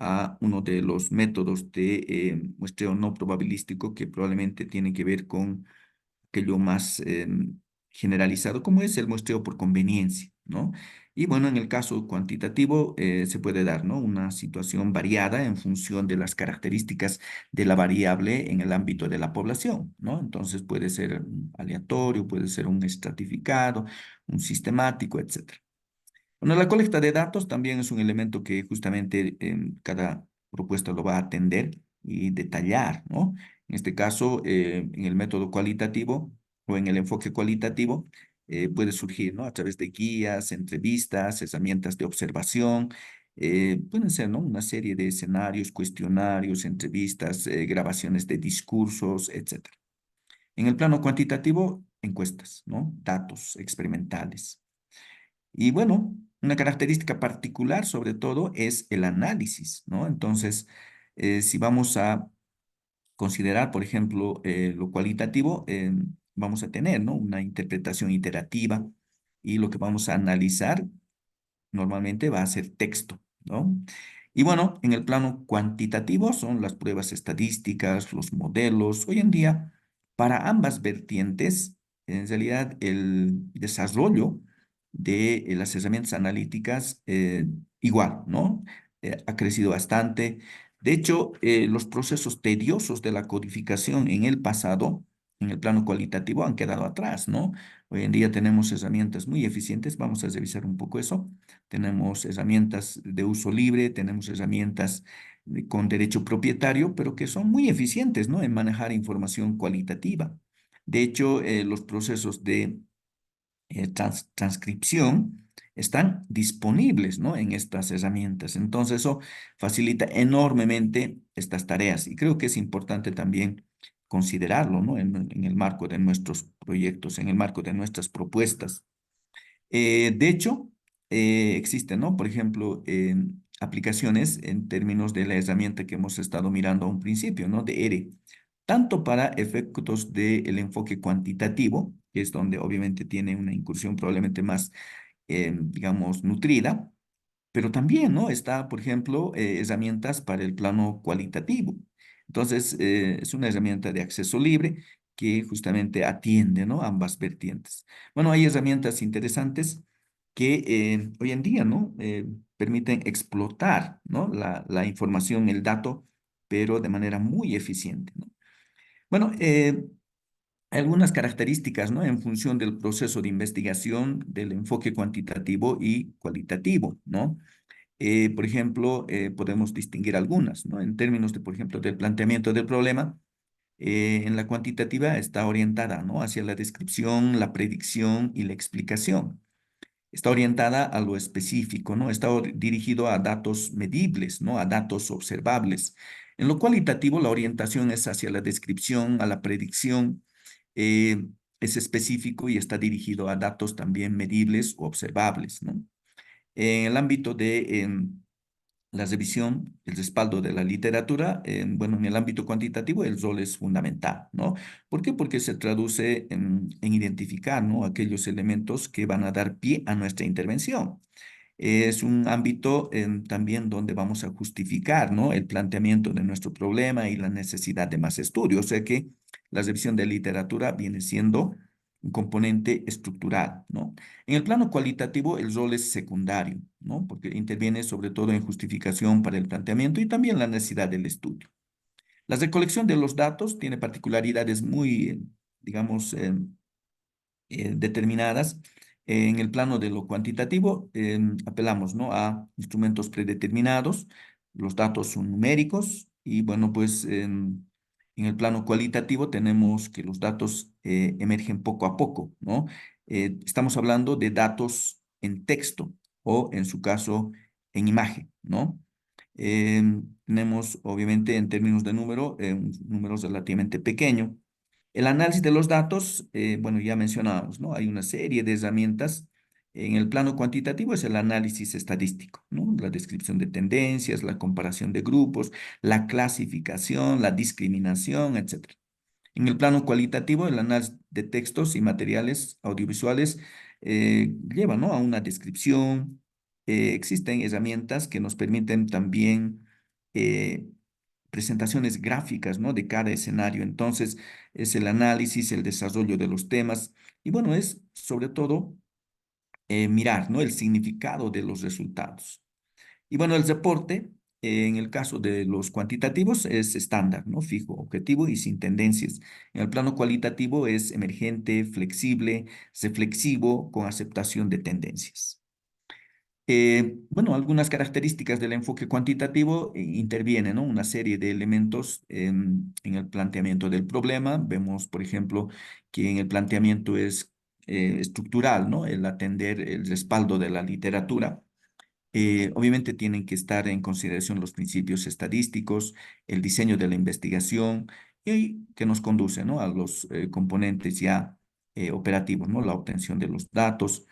S1: a uno de los métodos de muestreo no probabilístico que probablemente tiene que ver con aquello más generalizado, como es el muestreo por conveniencia, ¿no? Y bueno, en el caso cuantitativo se puede dar, ¿no? Una situación variada en función de las características de la variable en el ámbito de la población, ¿no? Entonces puede ser un aleatorio, puede ser un estratificado, un sistemático, etcétera. Bueno, la colecta de datos también es un elemento que justamente cada propuesta lo va a atender y detallar, ¿no? En este caso, en el método cualitativo o en el enfoque cualitativo, puede surgir, ¿no? A través de guías, entrevistas, herramientas de observación, pueden ser, ¿no? Una serie de escenarios, cuestionarios, entrevistas, grabaciones de discursos, etcétera. En el plano cuantitativo, encuestas, ¿no? Datos experimentales. Y bueno, una característica particular sobre todo es el análisis, ¿no? Entonces, si vamos a considerar, por ejemplo, lo cualitativo, vamos a tener, ¿no? Una interpretación iterativa y lo que vamos a analizar normalmente va a ser texto, ¿no? Y bueno, en el plano cuantitativo son las pruebas estadísticas, los modelos. Hoy en día, para ambas vertientes, en realidad el desarrollo de las herramientas analíticas igual, ¿no? Ha crecido bastante. De hecho, los procesos tediosos de la codificación en el pasado, en el plano cualitativo, han quedado atrás, ¿no? Hoy en día tenemos herramientas muy eficientes. Vamos a revisar un poco eso. Tenemos herramientas de uso libre, tenemos herramientas con derecho propietario, pero que son muy eficientes, ¿no? En manejar información cualitativa. De hecho, los procesos de transcripción están disponibles, ¿no? En estas herramientas. Entonces, eso facilita enormemente estas tareas y creo que es importante también considerarlo, ¿no? En el marco de nuestros proyectos, en el marco de nuestras propuestas. De hecho, existen, ¿no? Por ejemplo, aplicaciones en términos de la herramienta que hemos estado mirando a un principio, ¿no? De ERE, tanto para efectos del enfoque cuantitativo, que es donde obviamente tiene una incursión probablemente más, digamos, nutrida, pero también, ¿no? Está, por ejemplo, herramientas para el plano cualitativo. Entonces, es una herramienta de acceso libre que justamente atiende, ¿no? Ambas vertientes. Bueno, hay herramientas interesantes que hoy en día, ¿no? Permiten explotar, ¿no? La información, el dato, pero de manera muy eficiente, ¿no? Bueno, hay algunas características, ¿no? En función del proceso de investigación, del enfoque cuantitativo y cualitativo, ¿no? Por ejemplo, podemos distinguir algunas, ¿no? En términos de, por ejemplo, del planteamiento del problema, en la cuantitativa está orientada, ¿no? Hacia la descripción, la predicción y la explicación. Está orientada a lo específico, ¿no? Está dirigido a datos medibles, ¿no? A datos observables. En lo cualitativo, la orientación es hacia la descripción, a la predicción, eh, es específico y está dirigido a datos también medibles o observables, ¿no? En el ámbito de la revisión, el respaldo de la literatura, bueno, en el ámbito cuantitativo el rol es fundamental, ¿no? ¿Por qué? Porque se traduce en identificar, ¿no? Aquellos elementos que van a dar pie a nuestra intervención. Es un ámbito también donde vamos a justificar, ¿no? El planteamiento de nuestro problema y la necesidad de más estudio. O sea que la revisión de literatura viene siendo un componente estructural, ¿no? En el plano cualitativo, el rol es secundario, ¿no? Porque interviene sobre todo en justificación para el planteamiento y también la necesidad del estudio. La recolección de los datos tiene particularidades muy, digamos, determinadas. En el plano de lo cuantitativo, apelamos, ¿no? A instrumentos predeterminados, los datos son numéricos y bueno, pues en el plano cualitativo tenemos que los datos emergen poco a poco, ¿no? Estamos hablando de datos en texto o en su caso en imagen, ¿no? Tenemos, obviamente, en términos de número, un número relativamente pequeño. El análisis de los datos, bueno, ya mencionábamos, ¿no? Hay una serie de herramientas. En el plano cuantitativo es el análisis estadístico, ¿no? La descripción de tendencias, la comparación de grupos, la clasificación, la discriminación, etcétera. En el plano cualitativo, el análisis de textos y materiales audiovisuales lleva, ¿no? A una descripción. Existen herramientas que nos permiten también eh, presentaciones gráficas, ¿no? De cada escenario. Entonces, es el análisis, el desarrollo de los temas y bueno, es sobre todo mirar, ¿no? El significado de los resultados. Y bueno, el reporte, en el caso de los cuantitativos, es estándar, ¿no? Fijo, objetivo y sin tendencias. En el plano cualitativo es emergente, flexible, reflexivo, con aceptación de tendencias. Bueno, algunas características del enfoque cuantitativo intervienen, ¿no? Una serie de elementos en el planteamiento del problema. Vemos, por ejemplo, que en el planteamiento es estructural, ¿no? El atender el respaldo de la literatura. Obviamente tienen que estar en consideración los principios estadísticos, el diseño de la investigación y que nos conduce, ¿no? A los componentes ya operativos, ¿no? La obtención de los datos,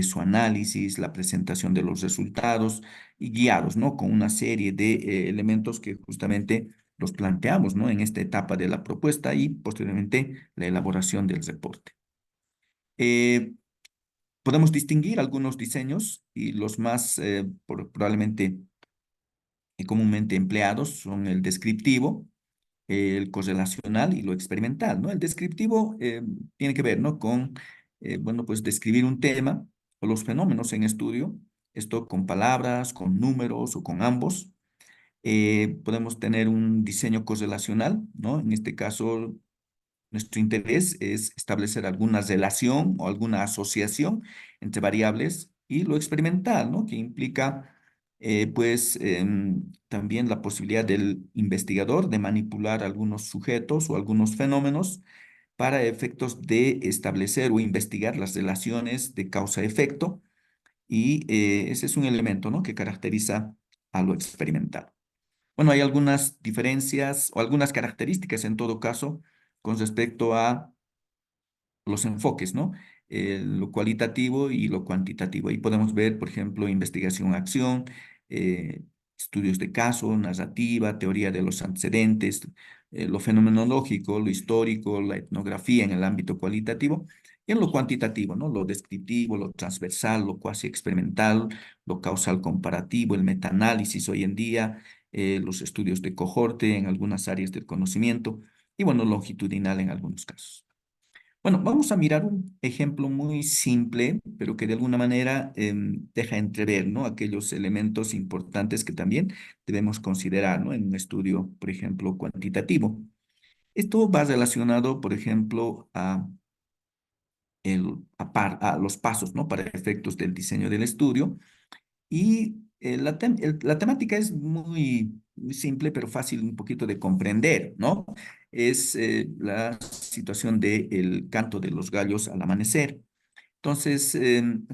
S1: su análisis, la presentación de los resultados y guiados, ¿no? Con una serie de elementos que justamente los planteamos, ¿no? En esta etapa de la propuesta y posteriormente la elaboración del reporte. Eh, Podemos distinguir algunos diseños y los más probablemente comúnmente empleados son el descriptivo, el correlacional y lo experimental, ¿no? El descriptivo tiene que ver, ¿no? Con, bueno, pues describir un tema o los fenómenos en estudio, esto con palabras, con números o con ambos. Podemos tener un diseño correlacional, ¿no? En este caso, nuestro interés es establecer alguna relación o alguna asociación entre variables y lo experimental, ¿no? Que implica, pues, también la posibilidad del investigador de manipular algunos sujetos o algunos fenómenos para efectos de establecer o investigar las relaciones de causa-efecto y ese es un elemento, ¿no? Que caracteriza a lo experimental. Bueno, hay algunas diferencias o algunas características en todo caso con respecto a los enfoques, ¿no? Lo cualitativo y lo cuantitativo. Ahí podemos ver, por ejemplo, investigación-acción, estudios de caso, narrativa, teoría de los antecedentes, lo fenomenológico, lo histórico, la etnografía en el ámbito cualitativo. Y en lo cuantitativo, ¿no? Lo descriptivo, lo transversal, lo cuasi experimental, lo causal comparativo, el metaanálisis hoy en día, los estudios de cohorte en algunas áreas del conocimiento y, bueno, longitudinal en algunos casos. Bueno, vamos a mirar un ejemplo muy simple, pero que de alguna manera deja entrever, ¿no? Aquellos elementos importantes que también debemos considerar, ¿no? En un estudio, por ejemplo, cuantitativo. Esto va relacionado, por ejemplo, a los pasos, ¿no? Para efectos del diseño del estudio. Y la temática es muy simple, pero fácil un poquito de comprender, ¿no? Es la situación del canto de los gallos al amanecer. Entonces,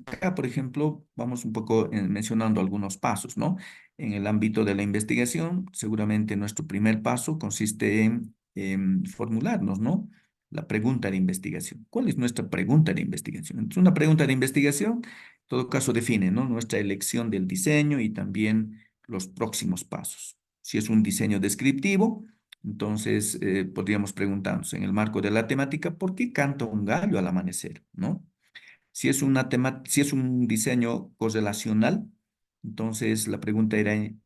S1: acá, por ejemplo, vamos un poco mencionando algunos pasos, ¿no? En el ámbito de la investigación, seguramente nuestro primer paso consiste en formularnos, ¿no? La pregunta de investigación. ¿Cuál es nuestra pregunta de investigación? Entonces, una pregunta de investigación, en todo caso, define, ¿no? Nuestra elección del diseño y también los próximos pasos. Si es un diseño descriptivo, entonces podríamos preguntarnos en el marco de la temática, ¿por qué canta un gallo al amanecer? ¿No? Si es un diseño correlacional, entonces la pregunta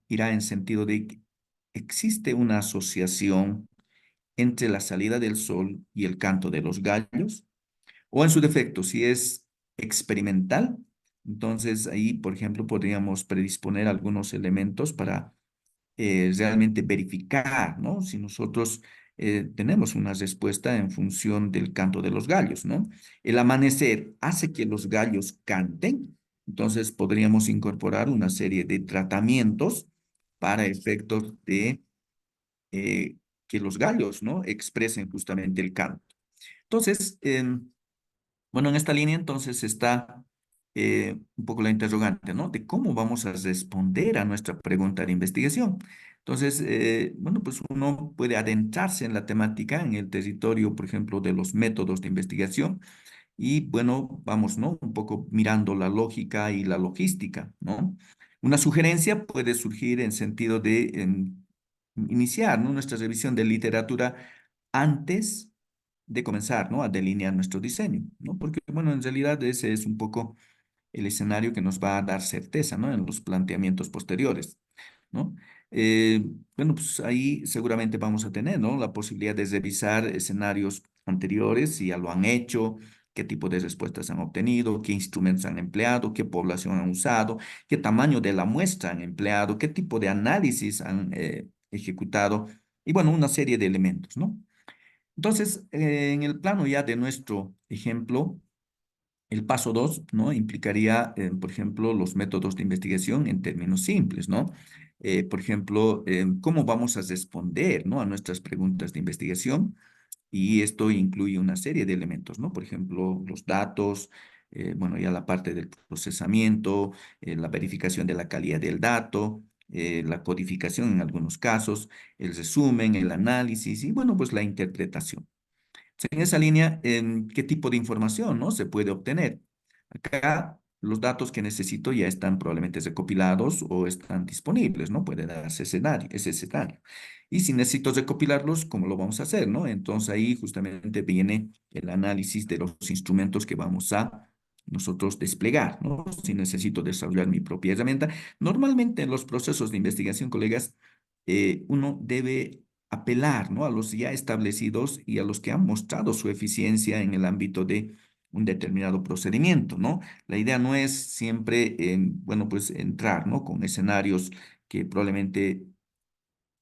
S1: irá en sentido de que ¿existe una asociación entre la salida del sol y el canto de los gallos? O en su defecto, si es experimental, entonces ahí, por ejemplo, podríamos predisponer algunos elementos para realmente verificar, ¿no? Si nosotros tenemos una respuesta en función del canto de los gallos, ¿no? El amanecer hace que los gallos canten, entonces podríamos incorporar una serie de tratamientos para efectos de que los gallos, ¿no? Expresen justamente el canto. Entonces, bueno, en esta línea entonces está un poco la interrogante, ¿no? De cómo vamos a responder a nuestra pregunta de investigación. Entonces, bueno, pues uno puede adentrarse en la temática, en el territorio, por ejemplo, de los métodos de investigación y, bueno, vamos, ¿no? Un poco mirando la lógica y la logística, ¿no? Una sugerencia puede surgir en sentido de iniciar, ¿no? Nuestra revisión de literatura antes de comenzar, ¿no? A delinear nuestro diseño, ¿no? Porque, bueno, en realidad ese es un poco el escenario que nos va a dar certeza, ¿no? En los planteamientos posteriores, ¿no? Eh, bueno, pues ahí seguramente vamos a tener, ¿no? La posibilidad de revisar escenarios anteriores, si ya lo han hecho, qué tipo de respuestas han obtenido, qué instrumentos han empleado, qué población han usado, qué tamaño de la muestra han empleado, qué tipo de análisis han ejecutado, y bueno, una serie de elementos, ¿no? Entonces, en el plano ya de nuestro ejemplo, el paso 2, ¿no? Implicaría, por ejemplo, los métodos de investigación en términos simples, ¿no? Por ejemplo, cómo vamos a responder, ¿no? A nuestras preguntas de investigación. Y esto incluye una serie de elementos, ¿no? Por ejemplo, los datos, bueno, ya la parte del procesamiento, la verificación de la calidad del dato, la codificación en algunos casos, el resumen, el análisis y, bueno, pues la interpretación. En esa línea, ¿qué tipo de información, no, se puede obtener? Acá los datos que necesito ya están probablemente recopilados o están disponibles, ¿no? Puede darse ese escenario. Y si necesito recopilarlos, ¿cómo lo vamos a hacer, no? Entonces ahí justamente viene el análisis de los instrumentos que vamos a nosotros desplegar, ¿no? Si necesito desarrollar mi propia herramienta. Normalmente en los procesos de investigación, colegas, uno debe apelar, ¿no? A los ya establecidos y a los que han mostrado su eficiencia en el ámbito de un determinado procedimiento, ¿no? La idea no es siempre, bueno, pues entrar, ¿no? Con escenarios que probablemente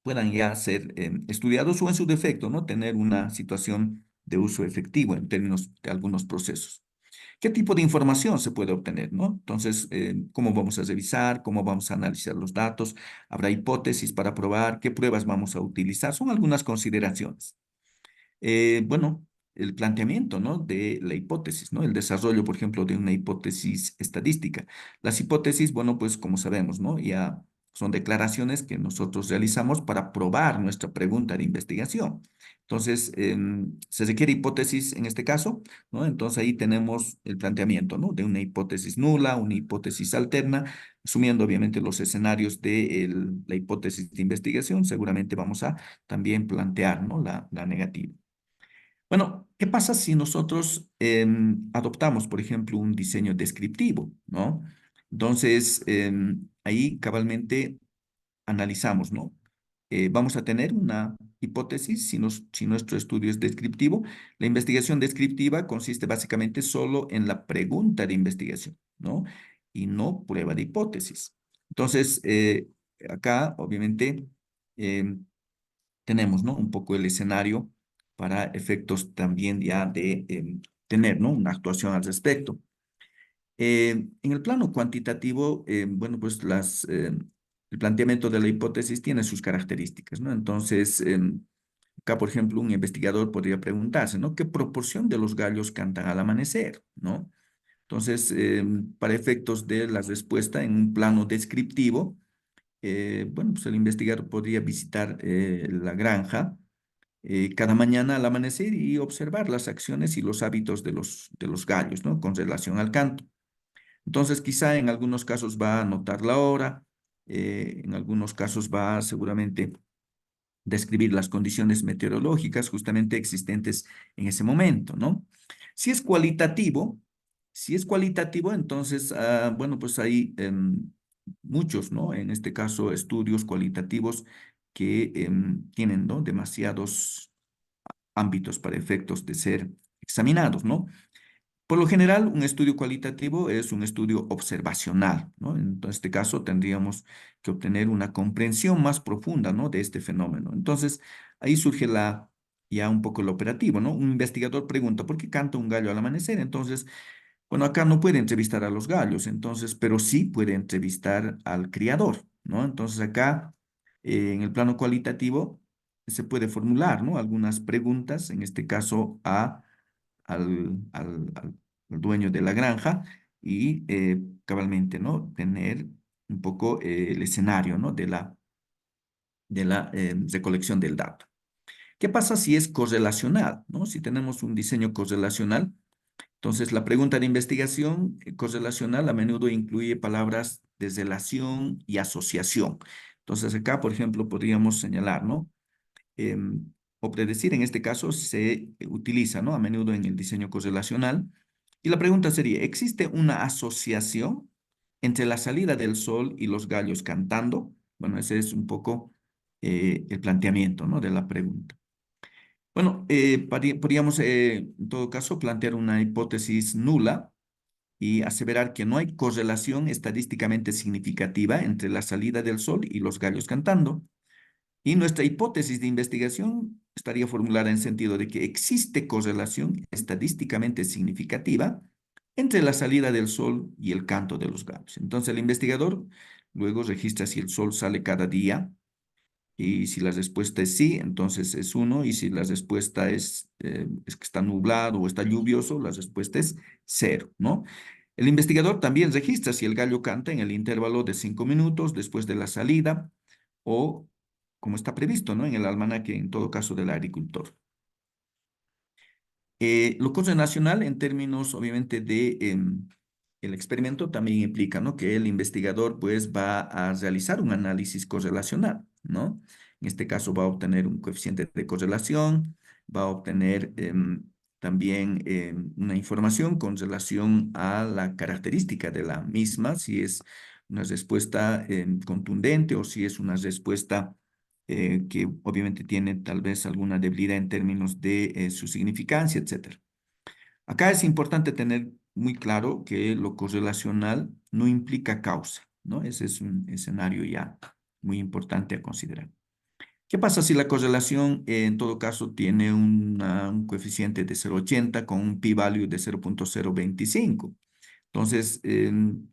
S1: puedan ya ser estudiados o en su defecto, ¿no? Tener una situación de uso efectivo en términos de algunos procesos. ¿Qué tipo de información se puede obtener, no? Entonces, ¿cómo vamos a revisar? ¿Cómo vamos a analizar los datos? ¿Habrá hipótesis para probar? ¿Qué pruebas vamos a utilizar? Son algunas consideraciones. Bueno, el planteamiento, ¿no? De la hipótesis, ¿no? El desarrollo, por ejemplo, de una hipótesis estadística. Las hipótesis, bueno, pues como sabemos, ¿no? Ya son declaraciones que nosotros realizamos para probar nuestra pregunta de investigación. Entonces, se requiere hipótesis en este caso, ¿no? Entonces ahí tenemos el planteamiento, ¿no? De una hipótesis nula, una hipótesis alterna, asumiendo obviamente los escenarios de la hipótesis de investigación, seguramente vamos a también plantear, ¿no? La negativa. Bueno, ¿qué pasa si nosotros adoptamos, por ejemplo, un diseño descriptivo, ¿no? Entonces, ahí cabalmente analizamos, ¿no? Vamos a tener una hipótesis si nuestro estudio es descriptivo. La investigación descriptiva consiste básicamente solo en la pregunta de investigación, ¿no? Y no prueba de hipótesis. Entonces, acá, obviamente, em, tenemos, ¿no? Un poco el escenario para efectos también ya de tener, ¿no? Una actuación al respecto. En el plano cuantitativo, bueno, pues el planteamiento de la hipótesis tiene sus características, ¿no? Entonces, acá, por ejemplo, un investigador podría preguntarse, ¿no? ¿Qué proporción de los gallos cantan al amanecer, ¿no? Entonces, para efectos de la respuesta en un plano descriptivo, bueno, pues el investigador podría visitar la granja cada mañana al amanecer y observar las acciones y los hábitos de los gallos, ¿no? Con relación al canto. Entonces, quizá en algunos casos va a anotar la hora, en algunos casos va seguramente describir las condiciones meteorológicas justamente existentes en ese momento, ¿no? Si es cualitativo, si es cualitativo, entonces, bueno, pues hay muchos, ¿no? En este caso, estudios cualitativos que tienen, ¿no? Demasiados ámbitos para efectos de ser examinados, ¿no? Por lo general, un estudio cualitativo es un estudio observacional, ¿no? En este caso, tendríamos que obtener una comprensión más profunda, ¿no? De este fenómeno. Entonces, ahí surge ya un poco lo operativo, ¿no? Un investigador pregunta, ¿por qué canta un gallo al amanecer? Entonces, bueno, acá no puede entrevistar a los gallos, entonces, pero sí puede entrevistar al criador, ¿no? Entonces, acá, en el plano cualitativo, se puede formular, ¿no? Algunas preguntas, en este caso, al, al dueño de la granja y cabalmente, ¿no? Tener un poco el escenario, ¿no? de la recolección del dato. ¿Qué pasa si es correlacional, ¿no? Si tenemos un diseño correlacional, entonces la pregunta de investigación correlacional a menudo incluye palabras de relación y asociación. Entonces acá, por ejemplo, podríamos señalar, ¿no? O predecir, en este caso, se utiliza, ¿no? A menudo en el diseño correlacional. Y la pregunta sería, ¿existe una asociación entre la salida del sol y los gallos cantando? Bueno, ese es un poco el planteamiento, ¿no? De la pregunta. Bueno, podríamos en todo caso plantear una hipótesis nula y aseverar que no hay correlación estadísticamente significativa entre la salida del sol y los gallos cantando. Y nuestra hipótesis de investigación estaría formulada en sentido de que existe correlación estadísticamente significativa entre la salida del sol y el canto de los gallos. Entonces el investigador luego registra si el sol sale cada día y si la respuesta es sí, entonces es uno, y si la respuesta es que está nublado o está lluvioso, la respuesta es cero, ¿no? El investigador también registra si el gallo canta en el intervalo de 5 minutos después de la salida o como está previsto, ¿no? En el almanaque, en todo caso, del agricultor. Lo correlacional en términos, obviamente, de el experimento también implica, ¿no? Que el investigador, pues, va a realizar un análisis correlacional, ¿no? En este caso va a obtener un coeficiente de correlación, va a obtener también una información con relación a la característica de la misma, si es una respuesta contundente o si es una respuesta que obviamente tiene tal vez alguna debilidad en términos de su significancia, etcétera. Acá es importante tener muy claro que lo correlacional no implica causa, ¿no? Ese es un escenario ya muy importante a considerar. ¿Qué pasa si la correlación en todo caso tiene un coeficiente de 0,80 con un p-value de 0,025? Entonces,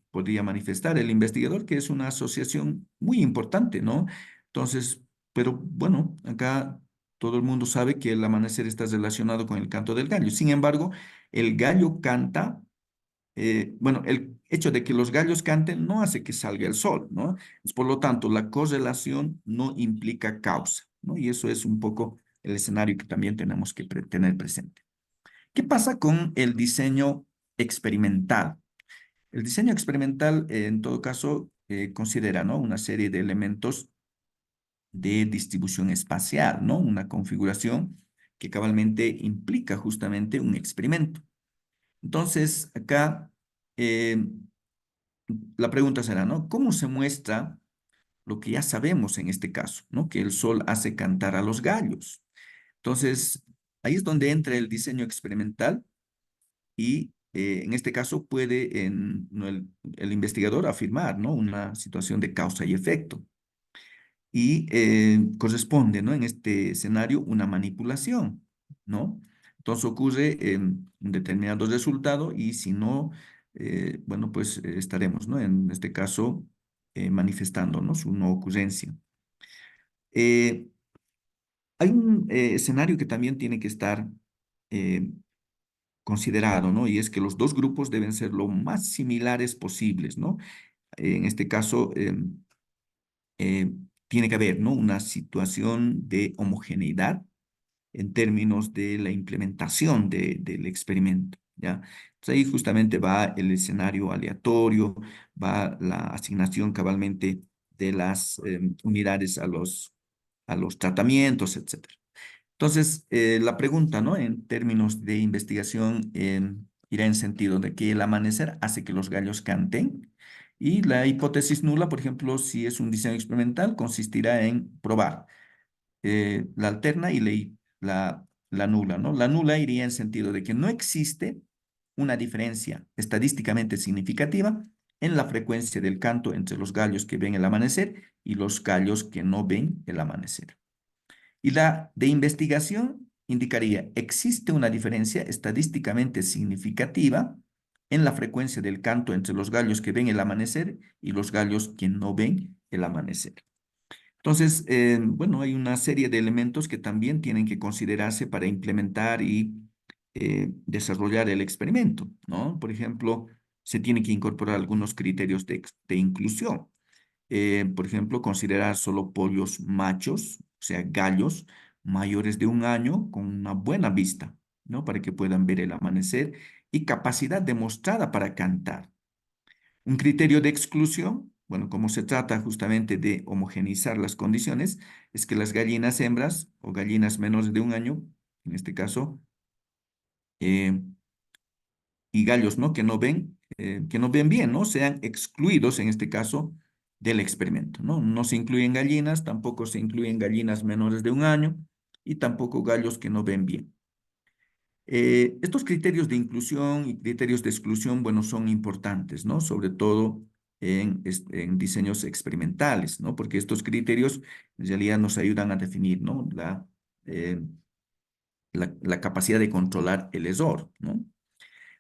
S1: podría manifestar el investigador que es una asociación muy importante, ¿no? Entonces, pero bueno, acá todo el mundo sabe que el amanecer está relacionado con el canto del gallo. Sin embargo, el gallo canta, bueno, el hecho de que los gallos canten no hace que salga el sol, ¿no? Por lo tanto, la correlación no implica causa, ¿no? Y eso es un poco el escenario que también tenemos que tener presente. ¿Qué pasa con el diseño experimental? El diseño experimental, en todo caso, considera, ¿no? Una serie de elementos de distribución espacial, ¿no? Una configuración que cabalmente implica justamente un experimento. Entonces, acá la pregunta será, ¿no? ¿Cómo se muestra lo que ya sabemos en este caso, ¿no? Que el sol hace cantar a los gallos. Entonces, ahí es donde entra el diseño experimental y en este caso puede no, el investigador afirmar, ¿no? Una situación de causa y efecto. Y corresponde, ¿no? En este escenario una manipulación, ¿no? Entonces ocurre un determinado resultado y si no, bueno, pues estaremos, ¿no? En este caso, manifestándonos su no ocurrencia. Eh, Hay un escenario que también tiene que estar eh, considerado, ¿no? Y es que los dos grupos deben ser lo más similares posibles, ¿no? En este caso, eh, tiene que haber, ¿no? Una situación de homogeneidad en términos de la implementación del experimento, ¿ya? Entonces ahí justamente va el escenario aleatorio, va la asignación cabalmente de las unidades a los tratamientos, etcétera. Entonces, la pregunta, ¿no? En términos de investigación, irá en sentido de que el amanecer hace que los gallos canten y la hipótesis nula, por ejemplo, si es un diseño experimental, consistirá en probar la alterna y la nula, ¿no? La nula iría en sentido de que no existe una diferencia estadísticamente significativa en la frecuencia del canto entre los gallos que ven el amanecer y los gallos que no ven el amanecer. Y la de investigación indicaría, existe una diferencia estadísticamente significativa en la frecuencia del canto entre los gallos que ven el amanecer y los gallos que no ven el amanecer. Entonces, bueno, hay una serie de elementos que también tienen que considerarse para implementar y desarrollar el experimento, ¿no? Por ejemplo, se tiene que incorporar algunos criterios de inclusión. Por ejemplo, considerar solo pollos machos, o sea, gallos mayores de 1 año con una buena vista, ¿no? Para que puedan ver el amanecer y capacidad demostrada para cantar. Un criterio de exclusión, bueno, como se trata justamente de homogeneizar las condiciones, es que las gallinas hembras o gallinas menores de 1 año, en este caso, eh, y gallos, ¿no? Que no ven bien, ¿no? Sean excluidos, en este caso, del experimento, ¿no? No se incluyen gallinas, tampoco se incluyen gallinas menores de 1 año y tampoco gallos que no ven bien. Estos criterios de inclusión y criterios de exclusión, bueno, son importantes, ¿no? Sobre todo en diseños experimentales, ¿no? Porque estos criterios en realidad nos ayudan a definir, ¿no? Eh, la capacidad de controlar el error, ¿no?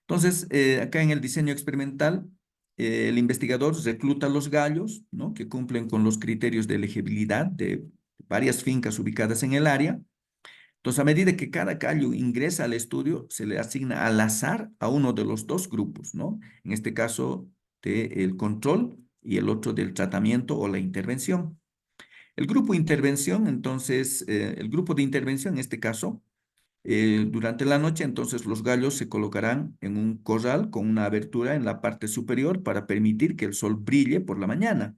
S1: Entonces, acá en el diseño experimental, el investigador recluta los gallos, ¿no? Que cumplen con los criterios de elegibilidad de varias fincas ubicadas en el área. Entonces, a medida que cada gallo ingresa al estudio, se le asigna al azar a uno de los dos grupos, ¿no? En este caso, del control y el otro del tratamiento o la intervención. El grupo de intervención, entonces, el grupo de intervención en este caso, durante la noche, entonces los gallos se colocarán en un corral con una abertura en la parte superior para permitir que el sol brille por la mañana.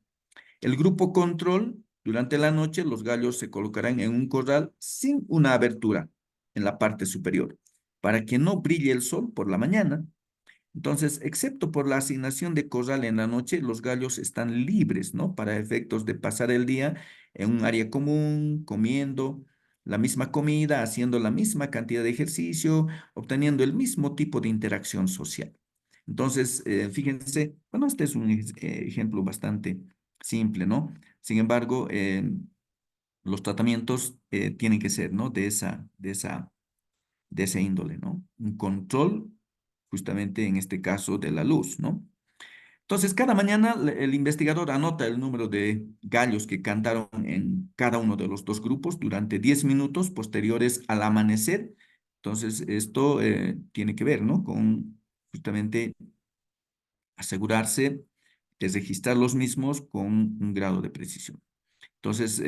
S1: El grupo control, durante la noche, los gallos se colocarán en un corral sin una abertura en la parte superior para que no brille el sol por la mañana. Entonces, excepto por la asignación de corral en la noche, los gallos están libres, ¿no? Para efectos de pasar el día en un área común, comiendo la misma comida, haciendo la misma cantidad de ejercicio, obteniendo el mismo tipo de interacción social. Entonces, fíjense, bueno, este es un ejemplo bastante simple, ¿no? Sin embargo, los tratamientos tienen que ser, ¿no? De esa índole, ¿no? Un control, justamente en este caso, de la luz, ¿no? Entonces, cada mañana el investigador anota el número de gallos que cantaron en cada uno de los dos grupos durante 10 minutos posteriores al amanecer. Entonces, esto tiene que ver, ¿no? Con justamente asegurarse de registrar los mismos con un grado de precisión. Entonces,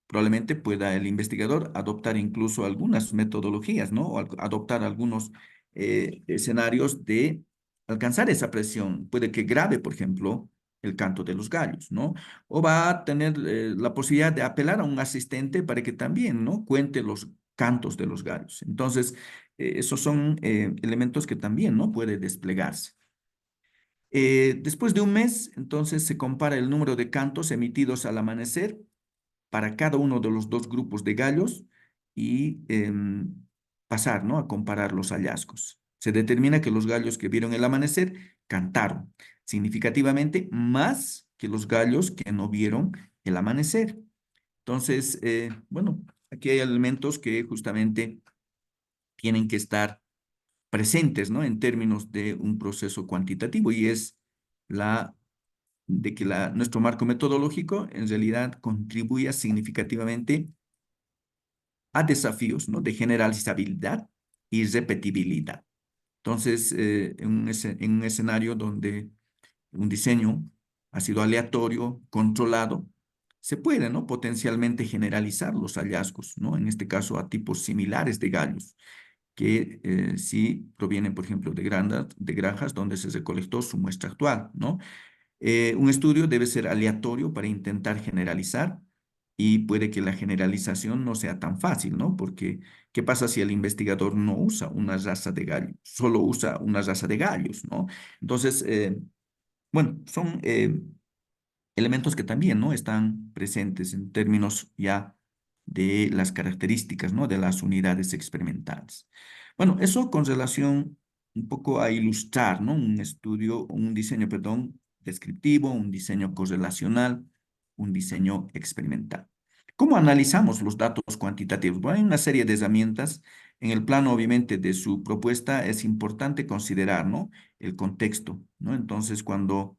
S1: probablemente pueda el investigador adoptar incluso algunas metodologías, ¿no? O adoptar algunos escenarios de alcanzar esa presión. Puede que grabe, por ejemplo, el canto de los gallos, ¿no? O va a tener la posibilidad de apelar a un asistente para que también, ¿no? Cuente los cantos de los gallos. Entonces, esos son elementos que también, ¿no? Puede desplegarse. Después de un mes, entonces se compara el número de cantos emitidos al amanecer para cada uno de los dos grupos de gallos y pasar, ¿no? A comparar los hallazgos. Se determina que los gallos que vieron el amanecer cantaron significativamente más que los gallos que no vieron el amanecer. Entonces, bueno, aquí hay elementos que justamente tienen que estar presentes, ¿no? En términos de un proceso cuantitativo y es la de que nuestro marco metodológico en realidad contribuya significativamente a desafíos, ¿no? De generalizabilidad y repetibilidad. Entonces, en un escenario donde un diseño ha sido aleatorio, controlado, se puede, ¿no? Potencialmente generalizar los hallazgos, ¿no? En este caso a tipos similares de gallos que sí provienen, por ejemplo, de granjas donde se recolectó su muestra actual, ¿no? Un estudio debe ser aleatorio para intentar generalizar y puede que la generalización no sea tan fácil, ¿no? Porque, ¿qué pasa si el investigador no usa una raza de gallos, solo usa una raza de gallos, ¿no? Entonces, bueno, son elementos que también, ¿no? Están presentes en términos ya de las características, ¿no? De las unidades experimentales. Bueno, eso con relación un poco a ilustrar, ¿no? Un estudio, un diseño, perdón, descriptivo, un diseño correlacional, un diseño experimental. ¿Cómo analizamos los datos cuantitativos? Bueno, hay una serie de herramientas. En el plano, obviamente, de su propuesta es importante considerar, ¿no? El contexto, ¿no? Entonces, cuando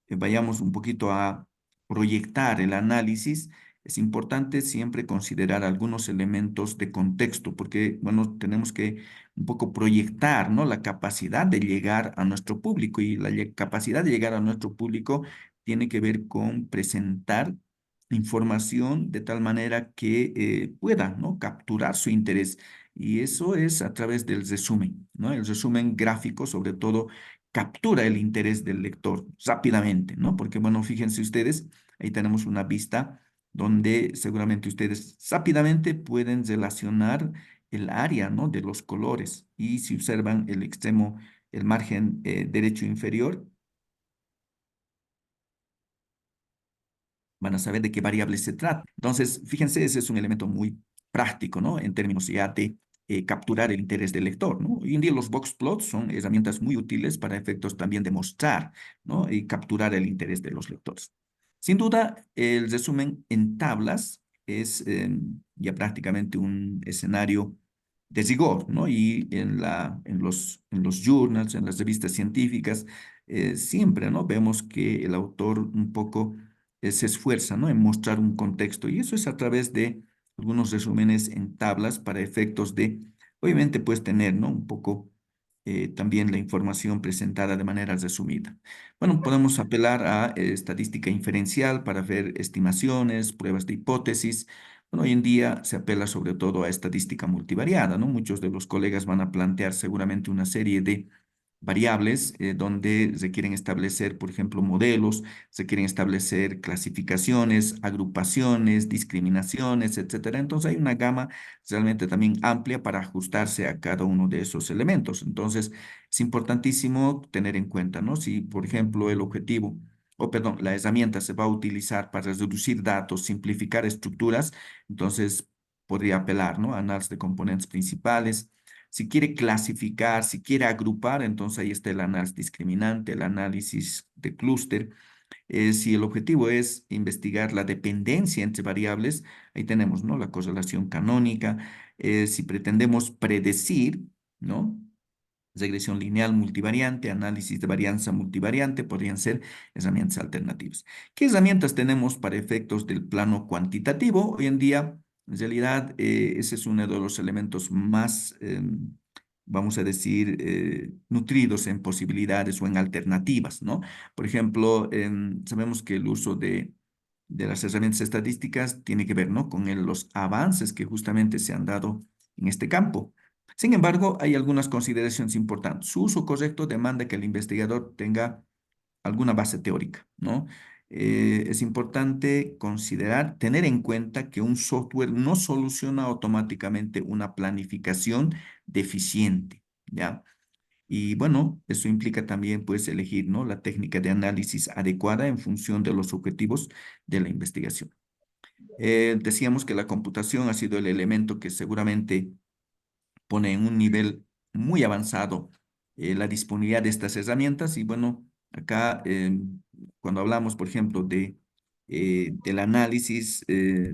S1: vayamos un poquito a proyectar el análisis, es importante siempre considerar algunos elementos de contexto, porque, bueno, tenemos que un poco proyectar, ¿no? La capacidad de llegar a nuestro público y la capacidad de llegar a nuestro público tiene que ver con presentar información de tal manera que pueda, ¿no? Capturar su interés. Y eso es a través del resumen, ¿no? El resumen gráfico, sobre todo, captura el interés del lector rápidamente, ¿no? Porque, bueno, fíjense ustedes, ahí tenemos una vista donde seguramente ustedes rápidamente pueden relacionar el área, ¿no? De los colores. Y si observan el extremo, el margen derecho inferior, van a saber de qué variable se trata. Entonces, fíjense, ese es un elemento muy práctico, ¿no? En términos ya de capturar el interés del lector, ¿no? Hoy en día los box plots son herramientas muy útiles para efectos también de mostrar, ¿no? Y capturar el interés de los lectores. Sin duda, el resumen en tablas es ya prácticamente un escenario de rigor, ¿no? Y en los journals, en las revistas científicas, siempre, ¿no? Vemos que el autor un poco se esfuerza, ¿no? En mostrar un contexto y eso es a través de algunos resúmenes en tablas para efectos de, obviamente, pues tener, ¿no? Un poco también la información presentada de manera resumida. Bueno, podemos apelar a estadística inferencial para ver estimaciones, pruebas de hipótesis. Bueno, hoy en día se apela sobre todo a estadística multivariada, ¿no? Muchos de los colegas van a plantear seguramente una serie de variables donde se quieren establecer, por ejemplo, modelos, se quieren establecer clasificaciones, agrupaciones, discriminaciones, etcétera. Entonces hay una gama realmente también amplia para ajustarse a cada uno de esos elementos. Entonces es importantísimo tener en cuenta, ¿no? Si, por ejemplo, el objetivo, o perdón, la herramienta se va a utilizar para reducir datos, simplificar estructuras, entonces podría apelar, ¿no? A análisis de componentes principales. Si quiere clasificar, si quiere agrupar, entonces ahí está el análisis discriminante, el análisis de clúster. Si el objetivo es investigar la dependencia entre variables, ahí tenemos, ¿no? La correlación canónica. Si pretendemos predecir, ¿no? Regresión lineal multivariante, análisis de varianza multivariante, podrían ser herramientas alternativas. ¿Qué herramientas tenemos para efectos del plano cuantitativo? Hoy en día, en realidad, ese es uno de los elementos más, vamos a decir, nutridos en posibilidades o en alternativas, ¿no? Por ejemplo, sabemos que el uso de las herramientas estadísticas tiene que ver, ¿no? Con los avances que justamente se han dado en este campo. Sin embargo, hay algunas consideraciones importantes. Su uso correcto demanda que el investigador tenga alguna base teórica, ¿no? Es importante considerar, tener en cuenta que un software no soluciona automáticamente una planificación deficiente, ¿ya? Y bueno, eso implica también, pues, elegir, ¿no? La técnica de análisis adecuada en función de los objetivos de la investigación. Decíamos que la computación ha sido el elemento que seguramente pone en un nivel muy avanzado la disponibilidad de estas herramientas y bueno, acá cuando hablamos, por ejemplo, del análisis,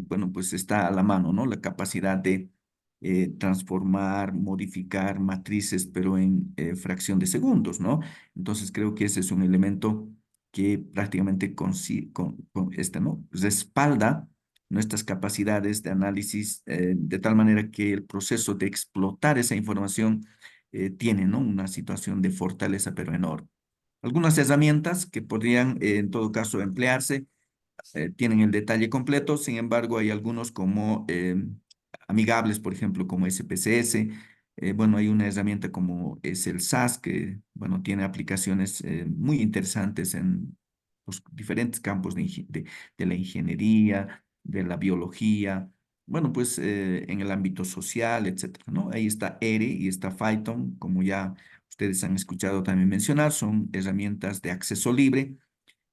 S1: bueno, pues está a la mano, ¿no? La capacidad de transformar, modificar matrices, pero en fracción de segundos, ¿no? Entonces creo que ese es un elemento que prácticamente ¿no? Respalda nuestras capacidades de análisis de tal manera que el proceso de explotar esa información tiene, ¿no? Una situación de fortaleza pero enorme. Algunas herramientas que podrían en todo caso emplearse tienen el detalle completo, sin embargo hay algunos como amigables, por ejemplo, como SPSS. Bueno, hay una herramienta como es el SAS que, bueno, tiene aplicaciones muy interesantes en los diferentes campos de la ingeniería, de la biología, bueno, pues en el ámbito social, etcétera, ¿no? Ahí está ERE y está Python, como ya ustedes han escuchado también mencionar, son herramientas de acceso libre.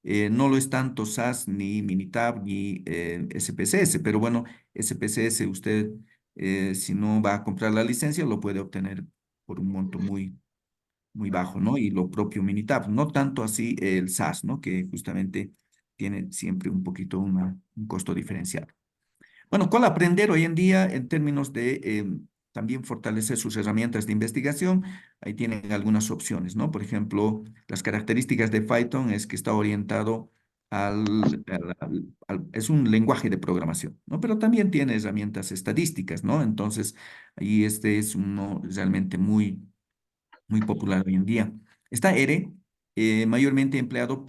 S1: No lo es tanto SAS, ni Minitab, ni SPSS, pero bueno, SPSS usted, si no va a comprar la licencia, lo puede obtener por un monto muy bajo, ¿no? Y lo propio Minitab, no tanto así el SAS, ¿no? Que justamente tiene siempre un poquito un costo diferenciado. Bueno, ¿cuál aprender hoy en día en términos de también fortalecer sus herramientas de investigación? Ahí tienen algunas opciones, ¿no? Por ejemplo, las características de Python es que está orientado es un lenguaje de programación, ¿no? Pero también tiene herramientas estadísticas, ¿no? Entonces, ahí este es uno realmente muy popular hoy en día. Está R, mayormente empleado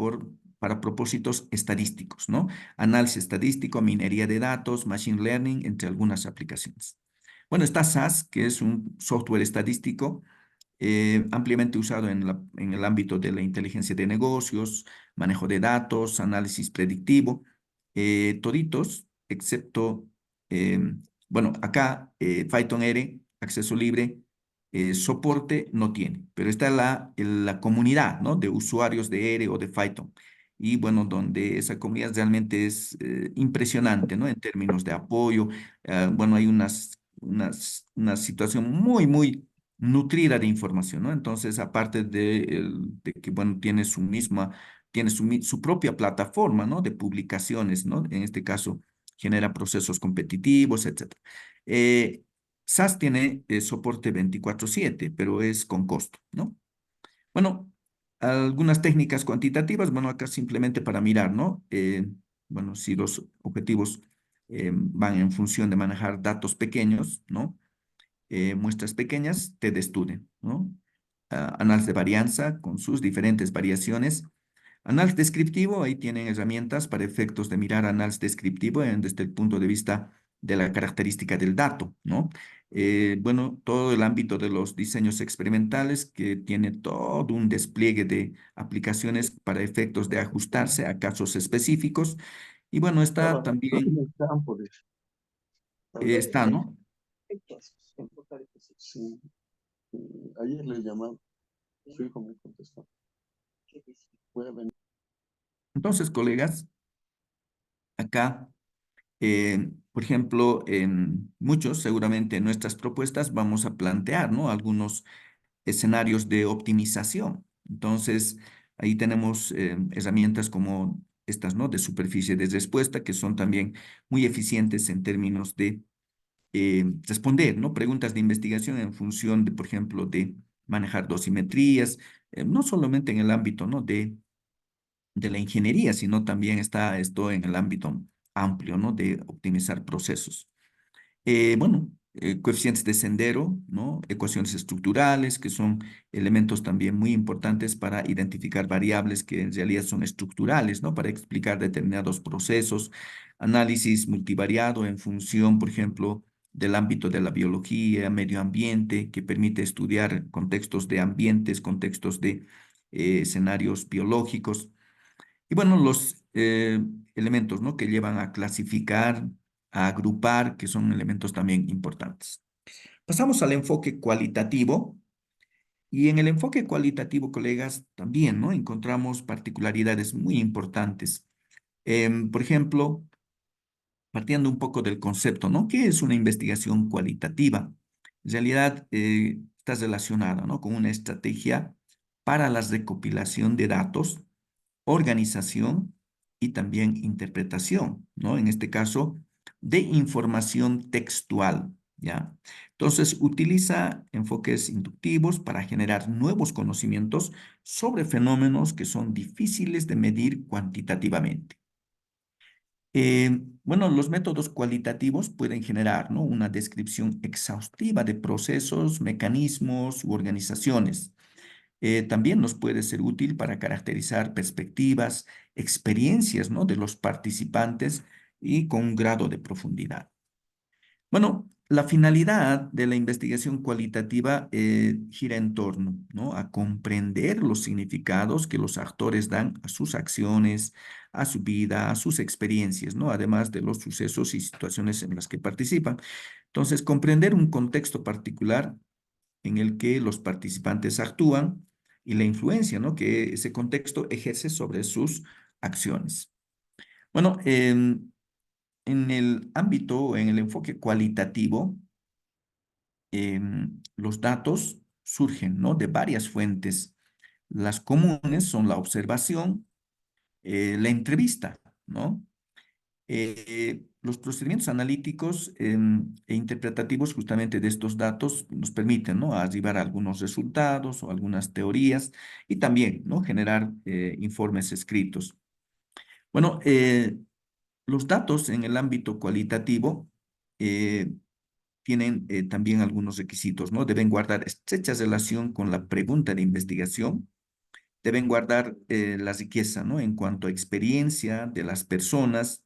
S1: para propósitos estadísticos, ¿no? Análisis estadístico, minería de datos, machine learning, entre algunas aplicaciones. Bueno, está SAS, que es un software estadístico ampliamente usado en el ámbito de la inteligencia de negocios, manejo de datos, análisis predictivo, toditos, excepto, bueno, acá Python R, acceso libre, soporte no tiene, pero está la comunidad, ¿no? De usuarios de R o de Python. Y bueno, donde esa comunidad realmente es impresionante, ¿no? En términos de apoyo. Bueno, hay una situación muy nutrida de información, ¿no? Entonces, aparte de que, bueno, tiene su propia plataforma, ¿no? De publicaciones, ¿no? En este caso, genera procesos competitivos, etcétera. Eh, SAS tiene soporte 24/7, pero es con costo, ¿no? Bueno, algunas técnicas cuantitativas, bueno, acá simplemente para mirar, ¿no? Bueno, si los objetivos van en función de manejar datos pequeños, ¿no? Muestras pequeñas, TD-Student, ¿no? Análisis de varianza con sus diferentes variaciones. Análisis descriptivo, ahí tienen herramientas para efectos de mirar análisis descriptivo desde el punto de vista de la característica del dato, ¿no? Bueno, todo el ámbito de los diseños experimentales que tiene todo un despliegue de aplicaciones para efectos de ajustarse a casos específicos. Y bueno, está
S5: Estaba en
S1: también,
S5: el campo de
S1: está, ¿no?
S5: sí. Ayer le llamaron, su hijo me contestó. Voy a venir.
S1: Entonces, colegas, acá por ejemplo, en muchos, seguramente en nuestras propuestas vamos a plantear, ¿no? Algunos escenarios de optimización. Entonces, ahí tenemos herramientas como estas, ¿no? De superficie de respuesta, que son también muy eficientes en términos de responder, ¿no? Preguntas de investigación en función de, por ejemplo, de manejar dosimetrías, no solamente en el ámbito, ¿no? De la ingeniería, sino también está esto en el ámbito amplio, ¿no? De optimizar procesos. Bueno, coeficientes de sendero, ¿no? Ecuaciones estructurales, que son elementos también muy importantes para identificar variables que en realidad son estructurales, ¿no? Para explicar determinados procesos. Análisis multivariado en función, por ejemplo, del ámbito de la biología, medio ambiente, que permite estudiar contextos de ambientes, contextos de escenarios biológicos. Y bueno, los elementos, ¿no? Que llevan a clasificar, a agrupar, que son elementos también importantes. Pasamos al enfoque cualitativo. Y en el enfoque cualitativo, colegas, también, ¿no? Encontramos particularidades muy importantes. Por ejemplo, partiendo un poco del concepto, ¿no? ¿Qué es una investigación cualitativa? En realidad, está relacionada, ¿no? Con una estrategia para la recopilación de datos, organización y también interpretación, ¿no? En este caso, de información textual, ¿ya? Entonces, utiliza enfoques inductivos para generar nuevos conocimientos sobre fenómenos que son difíciles de medir cuantitativamente. Bueno, los métodos cualitativos pueden generar, ¿no? Una descripción exhaustiva de procesos, mecanismos u organizaciones. También nos puede ser útil para caracterizar perspectivas, experiencias, ¿no? De los participantes y con un grado de profundidad. Bueno, la finalidad de la investigación cualitativa gira en torno, ¿no? A comprender los significados que los actores dan a sus acciones, a su vida, a sus experiencias, ¿no? Además de los sucesos y situaciones en las que participan. Entonces, comprender un contexto particular en el que los participantes actúan y la influencia, ¿no? Que ese contexto ejerce sobre sus acciones. Bueno, en el ámbito, en el enfoque cualitativo, los datos surgen, ¿no? De varias fuentes. Las comunes son la observación, la entrevista, ¿no? Los procedimientos analíticos e interpretativos justamente de estos datos nos permiten, ¿no? Arribar a algunos resultados o algunas teorías y también, ¿no? Generar informes escritos. Bueno, los datos en el ámbito cualitativo eh, tienen también algunos requisitos, ¿no? Deben guardar estrecha relación con la pregunta de investigación, deben guardar la riqueza, ¿no? En cuanto a experiencia de las personas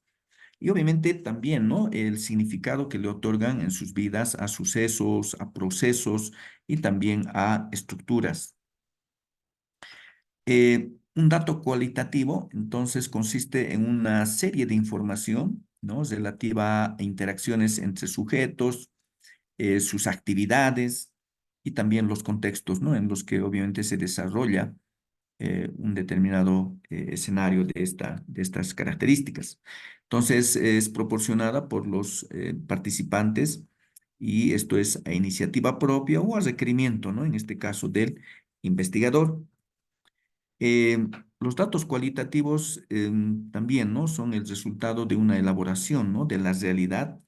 S1: y obviamente también, ¿no? El significado que le otorgan en sus vidas a sucesos, a procesos y también a estructuras. Un dato cualitativo, entonces, consiste en una serie de información, ¿no? Relativa a interacciones entre sujetos, sus actividades y también los contextos, ¿no? En los que obviamente se desarrolla un determinado escenario de estas características. Entonces, es proporcionada por los participantes y esto es a iniciativa propia o a requerimiento, ¿no? En este caso del investigador. Eh, los datos cualitativos también, ¿no? Son el resultado de una elaboración, ¿no? De la realidad.